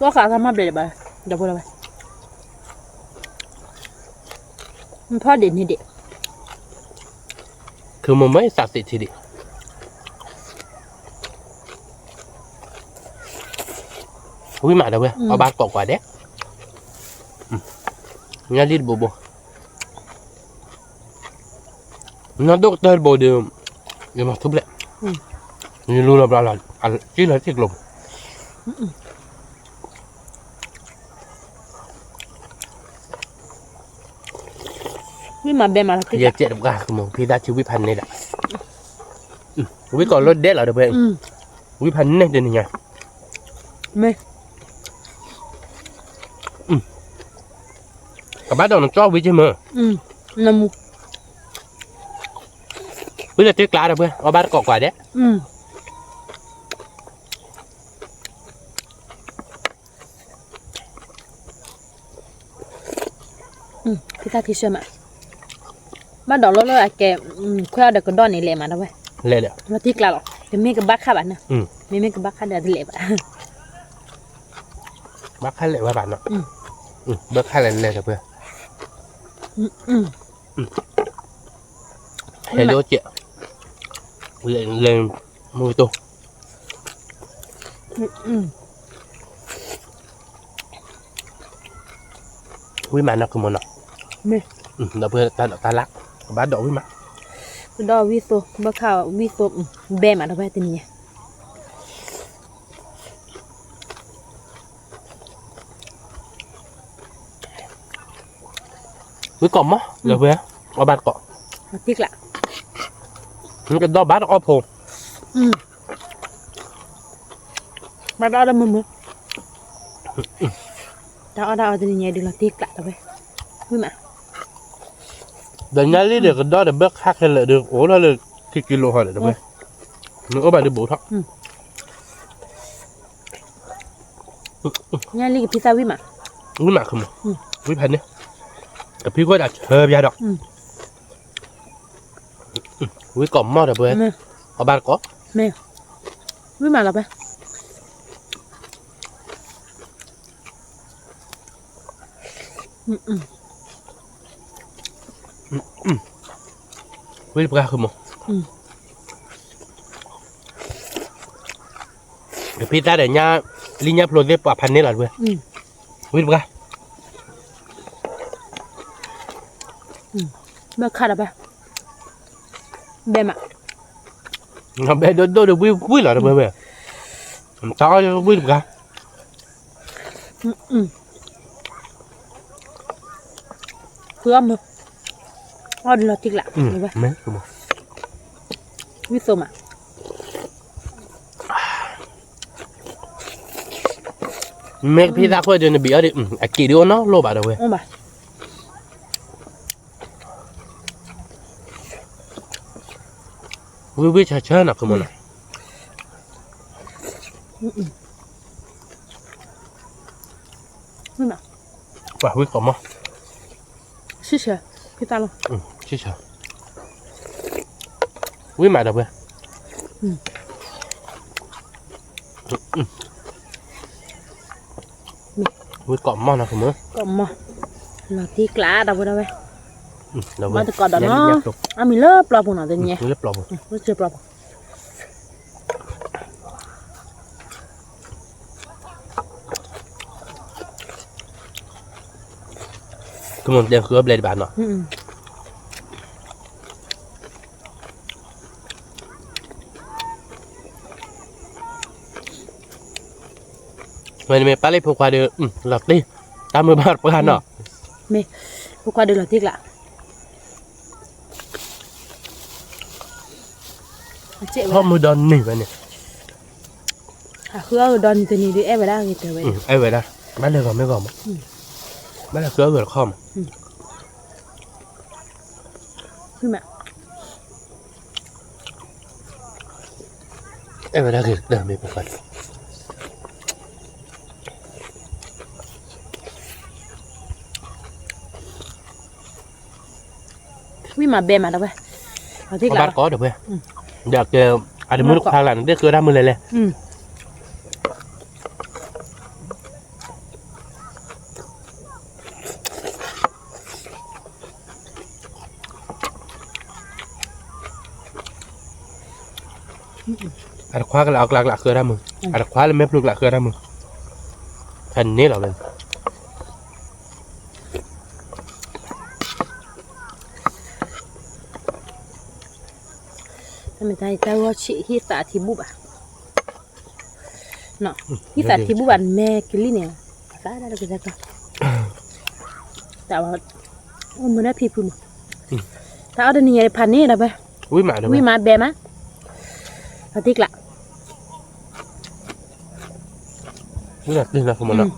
[SPEAKER 1] có khả năng để bà đâu đâuมันพอเด่นนี่เด็ก
[SPEAKER 2] คือมันไม่ศักดิ์สิทธิ์ทีเดียววิ่งมาเดี๋ยวเว้ยเอาบาสกว่าเด็กงั้นรีบโบงั้นด็อกเตอร์โบเดิมยังมาทุบเลยนี่รู้แล้วอะไรที่เหลือที่กลม
[SPEAKER 1] วิ่งมาเบนมาแล้ว
[SPEAKER 2] อยากเจ็บกับคือมึงพี่ได้ชีวิตพันนี่แหละวิก่อนรถเด็ดเหรอเดี๋ยวเพื่อนวิพันนี่เดี๋ยวนี้ไง
[SPEAKER 1] ไม่
[SPEAKER 2] กับบ้านเราชอบวิจิเมอร์
[SPEAKER 1] น้ำมู
[SPEAKER 2] วิจะเจ๊กล้าเดี๋ยวเพื่อนเอาบ้านเกาะกว่าเด็ก
[SPEAKER 1] พี่ตาที่เชื่อมาบ้านดอกล้อๆแกคุยเอาเด็กก็ดอนนี่แหละมาแล้วเว้ย
[SPEAKER 2] เลยเดี๋ยว
[SPEAKER 1] มาที่กลางหรอจะมีกับบักข้าบ้านนะมีกับบักข้าเดี๋ยวจะเละ
[SPEAKER 2] บ้าขั้นเลยว่าบ้านเนาะบ้าขั้นเลยเลยเดี๋ยวเพื่อนเฮลิโอเจ๊เลยมือตัววิมานนักคือมันเนาะ
[SPEAKER 1] ไม่
[SPEAKER 2] เดี๋ยวเพื่อนตาลักบ้านดอกวิมาน
[SPEAKER 1] ดอกวิโซบักข้าววิโซเบนมาแล้วเว้ยตัวนี้
[SPEAKER 2] วิก่อมมั้งเดี๋ยวเพื่อนเอาบ้านเกาะ
[SPEAKER 1] มาที่กลาง
[SPEAKER 2] มันก็ดอกบ้านอ้อพง
[SPEAKER 1] มาดอกดำมือดอกตัวนี้ดูละที่กลางแล้วเว้ยวิ่งมา
[SPEAKER 2] เดี๋ยวนี้เดี๋ยวก็ดอกเดี๋ยวเบิกหักให้เลยเดี๋ยวโอ้แล้วเลยที่กิโลห่อเลยเดี๋ยวเพื่อนนึกว่าบ้านเดี๋ยวบุทัก
[SPEAKER 1] เนี่ยลิกับพิซซ่าวิ่งมา
[SPEAKER 2] วิมานคือมันวิพันเนี่ยกับพี่ก็จะเชิญยาดอกวิก่อมมั้งเดี๋ยวเพื่อนเอาบ้านเกาะ
[SPEAKER 1] แม่วิ่งมาแล้วไป
[SPEAKER 2] วิปลาคือมั้งเดี๋ยวพี่ตาเดี๋ยวนี้ลิญาโปรเจกต์พันนี่แหละเพื่อนวิปลา
[SPEAKER 1] เบิกขาดไปเบมอ่ะ
[SPEAKER 2] nó bé đôi được vui là được bơi bơi cho vui được cả
[SPEAKER 1] เพื่อมืออ๋อเราจิกละเห็นปะ
[SPEAKER 2] mấy đúng không
[SPEAKER 1] วิโซมา
[SPEAKER 2] mấy pizza thôi cho nó bị ở đi kỳ đi nó lô bà đâu bơi
[SPEAKER 1] โอ้บ่า
[SPEAKER 2] vui chơi chơi nào không mà
[SPEAKER 1] Vui mà.
[SPEAKER 2] Và vui có mà.
[SPEAKER 1] Xí xè, cái ta luôn.
[SPEAKER 2] Chứ sao. Vui mà đâu vậy. với cọm mòn nào không mớ
[SPEAKER 1] có mà là tí lá đâu đâu vậy
[SPEAKER 2] đâu
[SPEAKER 1] mà còn đó nó mình lớp lọc nào tên nhỉ
[SPEAKER 2] lớp lọc
[SPEAKER 1] lớp chưa lọc
[SPEAKER 2] cái món đem khứa lên bàn nọ mày lấy phục qua được lọc đi 30 บาทประกันเนาะ
[SPEAKER 1] mẹ hôm qua được là tiếc lạ
[SPEAKER 2] เพราะมือดอนหนีไปเนี่ย
[SPEAKER 1] khứa đòn từ này đi em vào đây thì từ vậy
[SPEAKER 2] ไอ้เวลาบ้านเลยก่อนไม่ก่อนมั้งบ้านเลยเครือเกิดข้อม
[SPEAKER 1] พี่แม่
[SPEAKER 2] ไอ้เวลาเกิดเดินไปปกติ
[SPEAKER 1] พี่มาเบมมาแล้วไปเอาtiếก
[SPEAKER 2] บ้า
[SPEAKER 1] ละ
[SPEAKER 2] นก็เดี๋ยวเพื่อนอยากเจออาจจะมือทางหลังได้เครือได้มือเลยอาจจะคว้ากันแล้วเอากลางหลักเครือได้มืออาจจะคว้าแล้วไม่ปลุกหลักเครือได้มือแค่นี้เหรอเลย
[SPEAKER 1] ทำไมใจว่าชิฮิตาทิบุบะเนาะฮิตาทิบุบันแม่กิลี่เนี่ยตายแล้วก็จะก็แต่ว่าโอ้มันน่าพี่พูดถ้าเอาเดี๋ยวนี้พันนี่นะไป
[SPEAKER 2] วิ่งมาเดี๋ยว
[SPEAKER 1] วิ่งมาเบมะเอาติ๊กละ
[SPEAKER 2] นี่นะนี่นะผมมันอ่ะ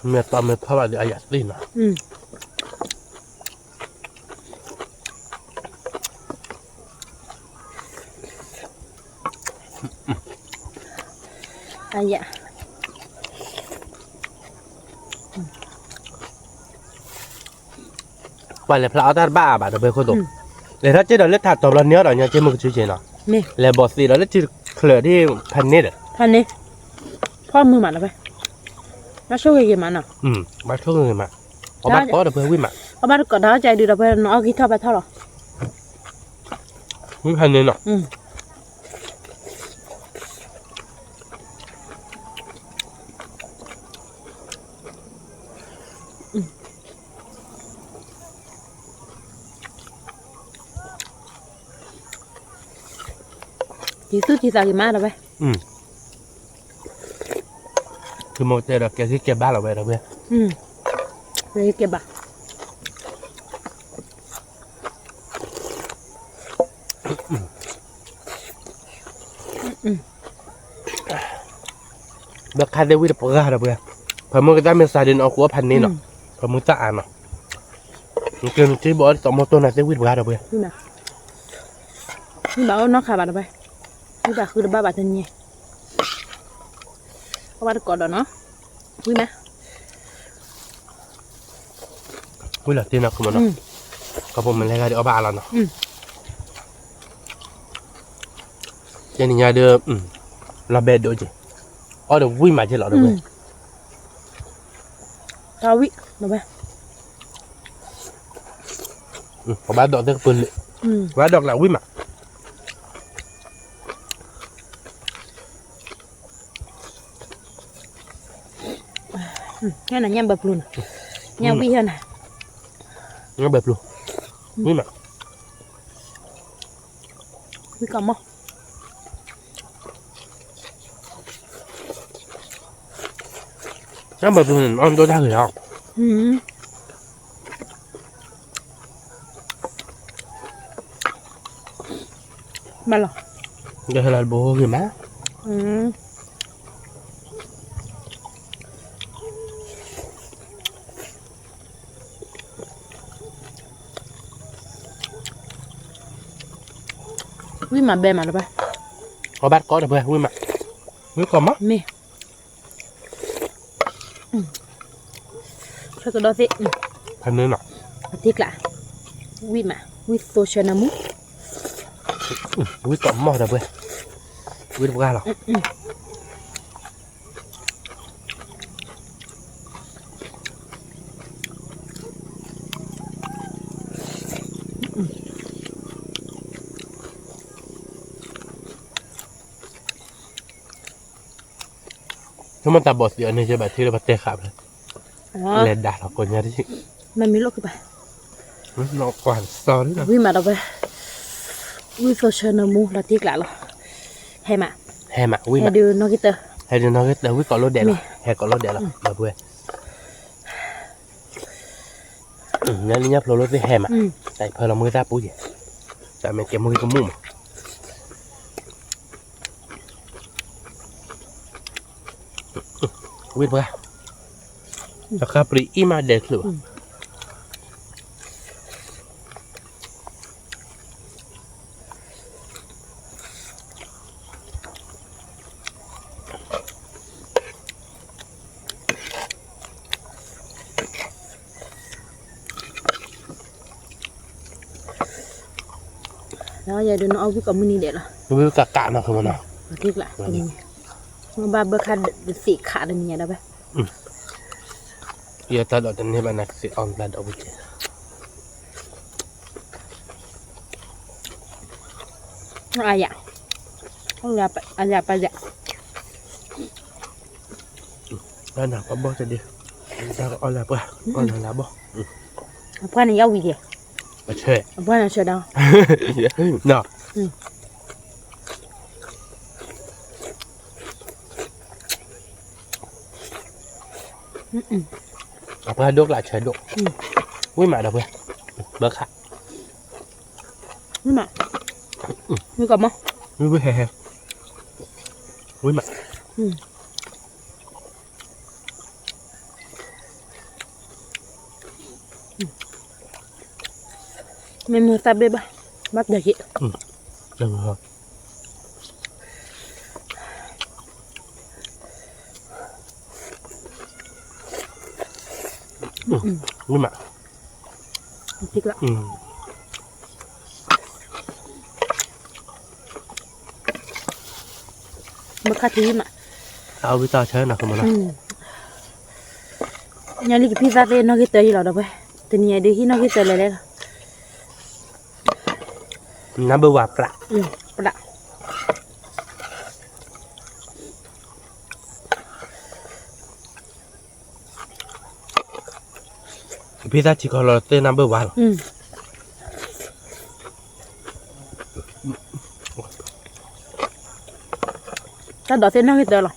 [SPEAKER 2] เมื่อตอนเมื่อพระบาทอายัดลิ้นอ่ะ
[SPEAKER 1] อันเนี้ย
[SPEAKER 2] วันเลยพระเอาแต่บ้าบาทเดี๋ยวไปคนตกเลยถ้าเจ๊เดี๋ยวเล็ดถัดตบเราเนื้อเดี๋ยวเนี่ยเจ๊มึงชื่อเจ๊เนาะ
[SPEAKER 1] นี่
[SPEAKER 2] เลยบอสซี่เดี๋ยวเล็ดชื่อเคลือที่พันนิดอ่ะ
[SPEAKER 1] พันนี่พ่อมือหมันแล้วไปแล้วช่วยกี่มันอ่ะ
[SPEAKER 2] บ้านช่วงเงินมาเอาบ้านก็เดี๋ยวเพื่อวิ่งมา
[SPEAKER 1] เอาบ้านก่อนเท้าใจดูเราไปน้องเอาคิดเท่าไปเท่าหรอ
[SPEAKER 2] วิ่งพันนิดเนาะ
[SPEAKER 1] chỉ tút chỉ sao gì má đâu vậy
[SPEAKER 2] คือโมเจอเดี๋ยวแกที่เก็บบ้านเราไปเดี๋ยวเพื่อ
[SPEAKER 1] lấy cái bạc
[SPEAKER 2] เบิกค่าเดวิดปกติเดี๋ยวเพื่อพอมึงก็ได้เมษายนเอาหัวพันนิดเนาะพอมึงจะอ่านเนาะมึงเกินที่บอกต่อมาตัวไหนเดวิดปกติเดี๋ยวเพื่อ
[SPEAKER 1] nhưng bảo nó khai bạc đâu vậy nhưng bạcคือba bạc thân nhỉ có bạc cọt đó nó vui mà
[SPEAKER 2] วิ่งหลักที่นักขโมยเนาะก็ผมมันเลยก็เดี๋ยวเอาบ้านเราเนาะเจนี่ยาเดือเราเบ็ดดูจิอ๋อเดี๋ยววิ่งมาเจ๊หรอเดี๋ยวเพื่อ
[SPEAKER 1] tao vị đâu vậy
[SPEAKER 2] เอาบ้านดอกเด็กปืนเลยบ้านดอกหลังวิ่งมา
[SPEAKER 1] nghe là nhâm bập luôn nhâm vị hơn này
[SPEAKER 2] งั้นแบบลูวิ่งมา
[SPEAKER 1] vị còn mò
[SPEAKER 2] งั้นแบบลูอันตัวท่าเหรอ
[SPEAKER 1] mà lò
[SPEAKER 2] เดี๋ยวเราโบกี่มั้ย
[SPEAKER 1] เ วิมาแบมาหรือเปล่า
[SPEAKER 2] có bát có được về vui mà vui còn mất
[SPEAKER 1] มีช่วยกันดูสิ
[SPEAKER 2] thành nữa nọ
[SPEAKER 1] ทิกละวิมาวิโซชนามุ
[SPEAKER 2] vui còn mò được về vui được ra rồi ถ้ามันตาบอดเสียนี่จะแบบที่เราปฏิขับเลย
[SPEAKER 1] อ๋อ
[SPEAKER 2] เล่นด่าเราคนเนี้ยที่
[SPEAKER 1] มันมีโรคขึ้นไป
[SPEAKER 2] เรากวาดซอนนี่นะ
[SPEAKER 1] วิมาดูไปวิโซชนามุละทิกละหรอให้มา
[SPEAKER 2] แห่มาวิ่ง
[SPEAKER 1] ให้
[SPEAKER 2] มา
[SPEAKER 1] ดูนกกิเตอร์
[SPEAKER 2] ให้ดูน้องก็แต่วิ่งก่อนรถแดดหรอแห่ก่อนรถแดดหรอมาเพื่อนงั้นนี่พอรถที่แห่มาแต่พอเรามือตาปุ้ยแต่ไม่เก็บมือก็มุ่งวิ่งไปราคาปรีอีมาเด็กหรือ
[SPEAKER 1] แล้วอย่าดูน้องเอาวิกับมือนี่เด็ดละ
[SPEAKER 2] วิ่งกะกะเนาะคือมันเนาะ
[SPEAKER 1] ทิกละตรงนี้มาบ้าเบอร์คันสีขาดนี่ได้ไหม
[SPEAKER 2] ya tak ada ni banyak si online dah buat.
[SPEAKER 1] Ayah, ayah apa aja?
[SPEAKER 2] Dah nak apa tadi? Dah online apa? Online apa?
[SPEAKER 1] Apa ni ya wih?
[SPEAKER 2] Macam.
[SPEAKER 1] Apa nak sedang?
[SPEAKER 2] Nah. Apa dok lah cedok. Wih mak dah boleh. Berkat.
[SPEAKER 1] Wih mak. Wih kamu?
[SPEAKER 2] Wih hehe. Wih mak. Memang sabar bah. Mak dah kik. Jangan. Wih mak.
[SPEAKER 1] Tik lah. Berkat wih mak.
[SPEAKER 2] Tahu kita cakap nak ke mana?
[SPEAKER 1] Nyali pizza tu nak kita hilang dah bah. Tanya dia hilang kita leleh.
[SPEAKER 2] Number berapa?
[SPEAKER 1] Pedak.
[SPEAKER 2] Pizza jika kalau tu number one.
[SPEAKER 1] Kita dah senang kita lah.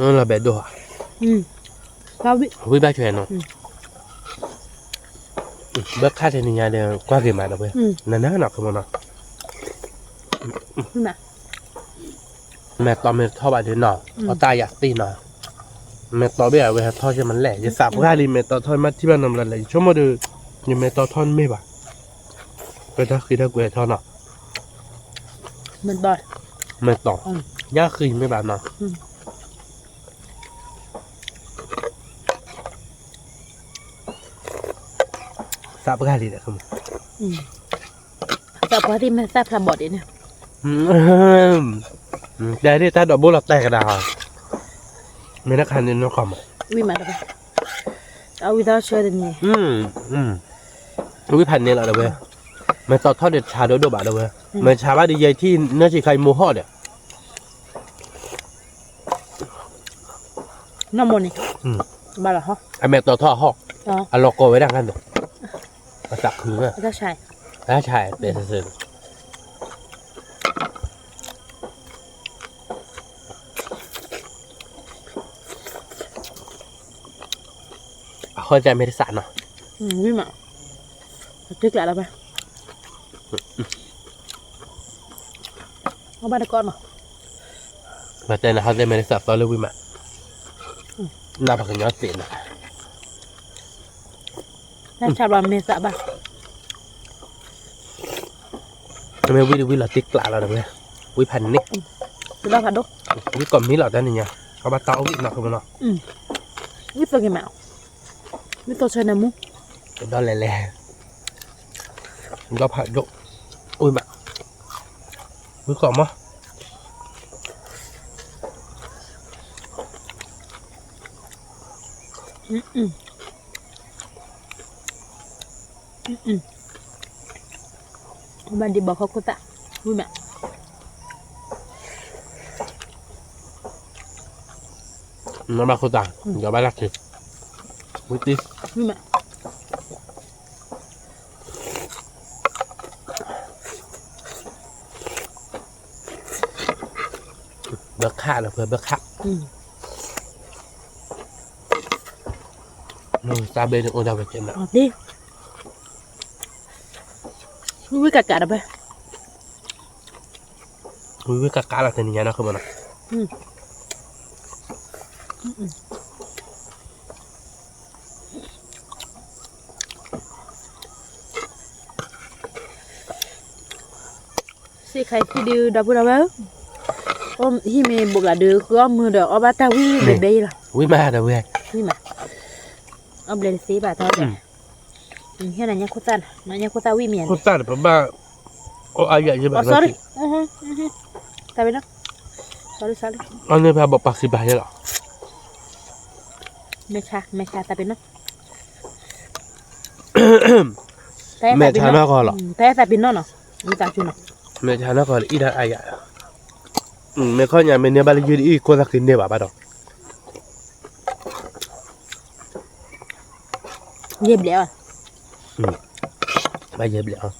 [SPEAKER 2] Nó là bể đồ.
[SPEAKER 1] Sao biết?
[SPEAKER 2] Với ba chuyện nó. Bớt khác thì nhà đều qua cái mà đâu vậy? Là nó nào không nào?
[SPEAKER 1] Nè.
[SPEAKER 2] Mẹ tao mẹ thao bài thế nào? Ở ta giặt tin nào? Mẹ tao bây giờ về thao cho mình lẻ, giờ sạp ra đi mẹ tao thao mấtที่บ้านนำละเลยชั่วโมงเดียวยังแม่ตอทอนไม่บ่าไปถ้าคือถ้ากูให้ทอนเนาะ
[SPEAKER 1] Mình bò.
[SPEAKER 2] แม่ตอยากคือไม่แบบเนาะสาบกันดีเลยครับ
[SPEAKER 1] Sao quá thì mình sắp làm bọt đấy nè.
[SPEAKER 2] ได้ที่ตาดอกบัวหลับแตกกระดาษไม่นักขันในนกขอม
[SPEAKER 1] Ui mà đâu. Tao ui tao chơi được nhỉ.
[SPEAKER 2] วิพันธ์เนี่ยแหละเด้อเว้ยมันต่อทอดเด็ดชาโดโดบะเด้อเว้ยมันชาบ้านดีใหญ่ที่เนื้อชีไข่หมูฮอดเนี่ย
[SPEAKER 1] Nó một này. Ba là hả?
[SPEAKER 2] ไอแม่ต่อทอดฮอก
[SPEAKER 1] Ờ.
[SPEAKER 2] อะโลโก้ไว้ดังกันเด้อมาสักคืออ่ะ
[SPEAKER 1] Tao xài.
[SPEAKER 2] ถ้าใช่เป็นซื่อเข้าใจไม่ได้สารเนาะ
[SPEAKER 1] Ui mà. Trước lại đâu ba. Có ba đứa con mà.
[SPEAKER 2] มาใจนะเข้าใจไม่ได้สารตอนเรื่องวิมาน่าพักย้อนเสียนะ
[SPEAKER 1] น่าชาบะเมษะบะ
[SPEAKER 2] ไม่วิเราติ๊กลาเราเด้อวิพันนี่
[SPEAKER 1] สุดแล้วค่ะดุ
[SPEAKER 2] วิก่อนนี้เราได้นี่ไงเอามาเตาวิหนักขึ้นมาเนาะ
[SPEAKER 1] วิตัวกี่แมววิตัวเชนมุ
[SPEAKER 2] đó lè lè gấp hạt độ ôi bạn với cỏ mà
[SPEAKER 1] bạn đi bỏ khóc cô tạ vui mẹ
[SPEAKER 2] nó bao khô tàn giờ ba lắc thì với tí
[SPEAKER 1] vui mẹ
[SPEAKER 2] bớt hạ là vừa bớt hạ ta bên được ôn đầu về chuyện đó
[SPEAKER 1] đi vui cả cả đâu vậy
[SPEAKER 2] với cả cá là thành nhà nó không mà nào
[SPEAKER 1] si khai khi đi đâu đâu ôm hi mẹ buộc là được có mưa được ở ba ta vui về đây là
[SPEAKER 2] với ma đâu về
[SPEAKER 1] vui mà ông lên xí bà thôi hiện là nhà cô ta mà nhà cô ta vui miền
[SPEAKER 2] cô ta là ba ô ai vậy chứ bạn
[SPEAKER 1] sorry ta biết đó sorry
[SPEAKER 2] anh ấy phải bọc bạc xì bà vậy đó
[SPEAKER 1] mẹ cha ta biết đó
[SPEAKER 2] mẹ cha nó còn là
[SPEAKER 1] té ta biết nó nè người ta chưa nè
[SPEAKER 2] mẹ cha nó còn ít là ai vậy mẹ con nhà mình nếu ba đi đi cô ta kinh đề bà đâu
[SPEAKER 1] dẹp lẹo à
[SPEAKER 2] ba dẹp lẹo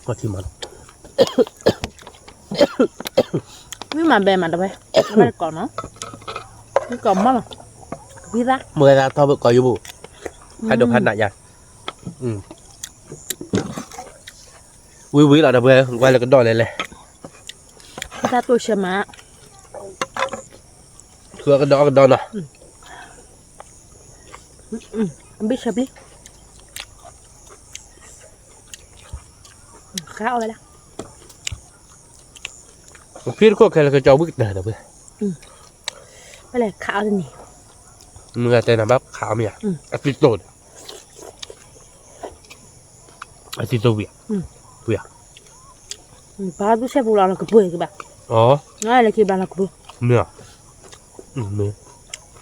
[SPEAKER 2] có gì mà
[SPEAKER 1] nhưng mà bề mặt đâu vậy nó còn nó còn mất mà biết ra
[SPEAKER 2] mười ra to bự có yêu bù hai đôi hai nại nhỉ quý là đâu về quay là cái đòi này này
[SPEAKER 1] ta tôi xem mà
[SPEAKER 2] cái đó nè
[SPEAKER 1] biết sao biết khá vậy đó
[SPEAKER 2] phía có cái là cái cháu biết đời đâu về
[SPEAKER 1] cái này khá thế này
[SPEAKER 2] người ta làm bắp khá mày acetone Việt Việt
[SPEAKER 1] ba tôi xem vụ là cái bưởi các bạn nói là khi bạn là cái bưởi
[SPEAKER 2] nè nè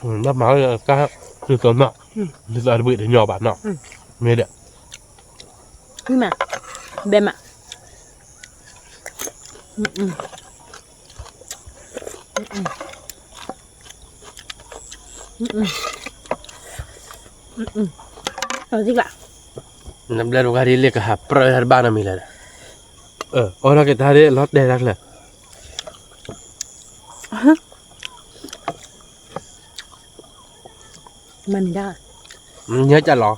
[SPEAKER 2] nó máu là các từ tốn nọ bây giờ bị để nhỏ bạn nọ nghe được
[SPEAKER 1] nhưng mà bề mặt rồi gì bạn
[SPEAKER 2] làm lên một đi liệt cả hạt prey hạt ba năm mình là ora cái ta đấy lót đè răng là
[SPEAKER 1] mình ra
[SPEAKER 2] nhớ chả lọ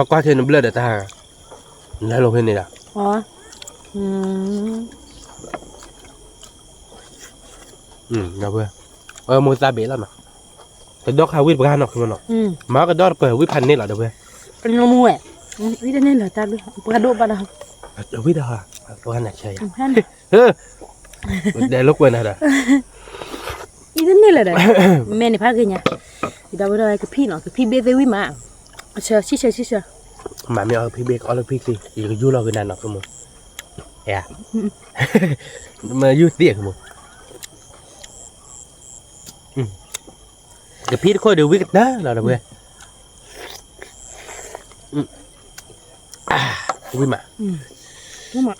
[SPEAKER 2] qua thì nó blur để ta lấy lông này là nào vừa mua ra bể lắm mà cái đó khá quýt gan nó không nó má cái đó phải quýtพันนี่เหรอเดี๋ยวเว้ย
[SPEAKER 1] cái nó mua ý đến nên là ta biết cái độ bao đâu
[SPEAKER 2] เดี๋ยวquýt àตัวnày chơi để lúc quên này
[SPEAKER 1] ý đến nên là đấy mẹ này phát cái nhà thì đâu đây cái phi nó cái phi bê với mà chờ xí
[SPEAKER 2] mà mẹ ơi phi bê có là phi gì thì cái du lo cái này nó không muốn mà du tiền không muốn cái phi khôi đều biết đó là đâu vậy quý mà
[SPEAKER 1] đúng mà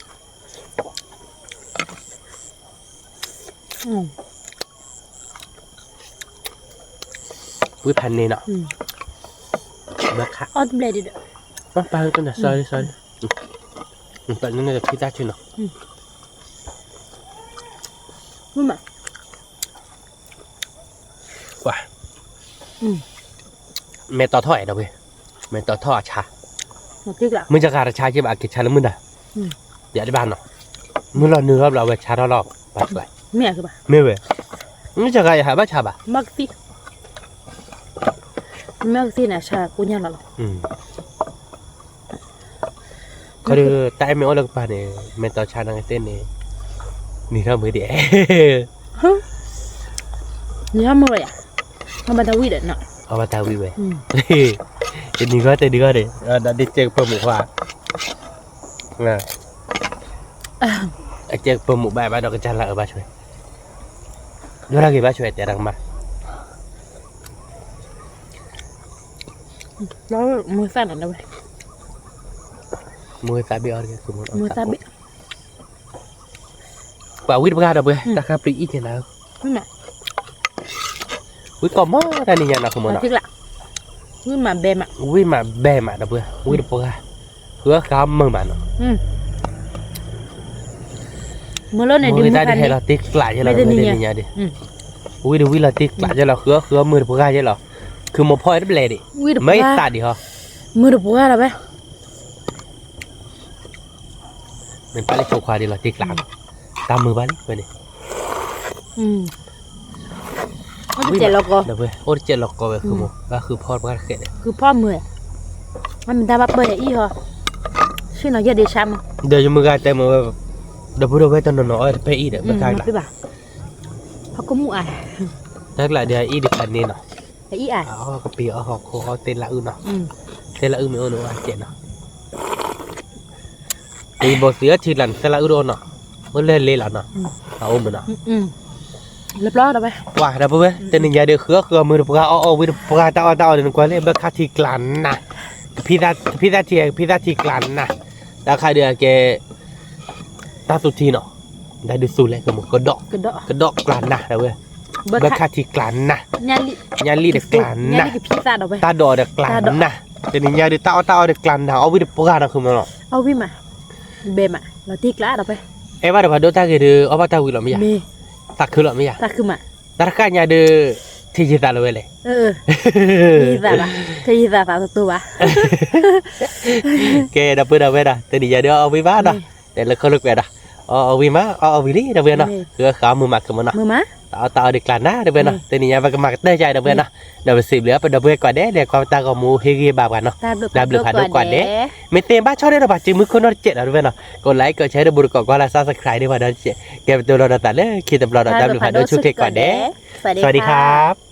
[SPEAKER 2] quýพันนี่เนาะเบิกค่ะ
[SPEAKER 1] tôi lấy đi được
[SPEAKER 2] ไปกันนะ sorry ตอนนี้น่าจะพี่ได้ชื่อเนาะ
[SPEAKER 1] đúng mà
[SPEAKER 2] ว้าแม่ต่อท่อไอ้เด้อเว้ยแม่ต่อท่อชา
[SPEAKER 1] một tiếc là
[SPEAKER 2] มึงจะการชาใช่ป่ะกินชาแล้วมึงด่ะเดี๋ยวได้บ้านเนาะมึงรอเนื้อเราเว้ยชารอบๆไป
[SPEAKER 1] mẹ các bạn
[SPEAKER 2] ไม่เว้ย นี่จะไงหาบ้าชาบะ
[SPEAKER 1] มักสิน่ะชากูยังละ
[SPEAKER 2] เขาดูแต่ไม่เอาเลิกป่ะเนี่ยเมนต่อชานังเต้นเนี่ยนี่เราไม่ได้
[SPEAKER 1] นี่ทำอะไรอ่ะทำมาทวีเด็ดเนาะ
[SPEAKER 2] เอามาตาวิเวจะนี่ก็แต่ดีก็เลยได้เจอปลาหมูว่าน่ะเจอปลาหมูแบบบ้านเราก็จะละบ้าช่วยดูเรากี่บ้าช่วยแต่ดังมา
[SPEAKER 1] แล้วมือสั่นอ่ะนะเว้ย
[SPEAKER 2] มือตาเบี้ยอะไรคือมือ
[SPEAKER 1] ตาเบี้ย
[SPEAKER 2] ป่าวิทย์บ้าเราเว้ยตาคาปรีอีกเนี่ยนะ
[SPEAKER 1] นี่น่ะ
[SPEAKER 2] วิก็มั่วแต่นี่ยังนะคือมัน
[SPEAKER 1] ถึงละนี่มาเบมอ่ะ
[SPEAKER 2] วิมาแบมาเราเว้ยวิทย์บ้าเพื่อข้ามมือมัน
[SPEAKER 1] เมื่อเราในดิ
[SPEAKER 2] มือ
[SPEAKER 1] มือ
[SPEAKER 2] ตา
[SPEAKER 1] คัน
[SPEAKER 2] ให้
[SPEAKER 1] นี้
[SPEAKER 2] เราติ๊กหลายใช่เราไม่ได้เนี่ยดิวิทย์วิเราติ๊กหลายใช่เราคือมือบ้าใช่เราคือมันพ่อยได้เลยดิไม่ตัดดิฮะ
[SPEAKER 1] มือปัวอะไรไป
[SPEAKER 2] มันไปเลยโชว์ควายดิเราติ๊กหลังตามมือบ้านไปนี่
[SPEAKER 1] มันเจ็บเราก็
[SPEAKER 2] เดี๋ยวเว้ยโอ้เจ็บหลอกก็เว้ยคือมันก็คือพ่อบ้านเกิด
[SPEAKER 1] คือพ่อมือมันได้บับเบอร์อีเหรอชื่อน้อยเดชาม
[SPEAKER 2] เดี๋ยวจะมือกันแต่มือเดี๋ยวพูดเอาไว้ตอนนอนไปอีเดี๋ยวไปกันละ
[SPEAKER 1] พี่บ่าเขาก็มู่อ่ะ
[SPEAKER 2] ถ้าหลายเดี๋ยวอีเด็กกันนี่เนาะ
[SPEAKER 1] ไอ้อีอ่ะ
[SPEAKER 2] เอาก็ปีเอาหอกเขาเต้นละอื่นเนาะเต้นละอื่นไม่เอาหนูเจ็บเนาะตีบอเสียทีหลังเต้นละอื่นเนาะมันเล่นเล่นละเนาะเอามันเนาะ
[SPEAKER 1] เรียบร้อยแล้วไป
[SPEAKER 2] ว่าเดี๋ยวเว้ยแต่หนึ่งอย่างเดียวคือมือปากเอาวิปากตาเดี๋ยวกว่าเล่นแบบคาทีกลันนะพี่ตาทีกลันนะแล้วใครเดี๋ยวแกตาสุดทีเนาะได้ดูสูเลยคือมันกระดอกกลันนะเดี๋ยวเว้ยแบบคาทีกลันนะยาลีเด็กกลันนะ
[SPEAKER 1] พิซซ่าเอาไป
[SPEAKER 2] ตาดอเด็กกลันนะแต่หนึ่งอย่างเดียวตาเด็กกลันนะเอาวิปากนะคือมันเนาะ
[SPEAKER 1] เอาพี่มาเบมอ่ะเราตีกล้าเอาไป
[SPEAKER 2] เอ้ว่าเดี๋ยวพอดูตาเกิดเอาไปตาวิลล์ไม่ยากตาคือหรอไม่ยาก
[SPEAKER 1] ตาคือมา
[SPEAKER 2] ตาข้าเนี่ยเดอที่จิตาเลย
[SPEAKER 1] ที่ตาตัว
[SPEAKER 2] แกดับเบิลดับเบิลนะแต่นี่อย่าเดี๋ยวเอาไปบ้านนะแต่เราเขาเลิกไปนะเอาไปมาเอาไปนี่ดับเบิลนะคือขามือมักกันมั้งนะ
[SPEAKER 1] มือมา
[SPEAKER 2] ตาเด็กกลั่นนะดับเบิลนะแต่นี่อย่าไปกันมักได้ใจดับเบิลนะดับเบิลสิบเหลือเป็นดับเบิลกว่าเด้เดี๋ยวความตาของมูเฮกีบาบกันเนาะดับเบิลขาดกว่าเด้ไม่เต็มบ้านชอบได้ระบาดจริงมือคนนอเจ็ดดับเบิลนะกดไลค์กดแชร์ดับเบิลกดก็แล้วซับสไครต์ได้ว่าดับเจ็ดแกเป็นตัวเราตัดเลยคิดแต่เราดับเบิลขาดด้วยชุดเทกว่าเด้สวัสดีครับ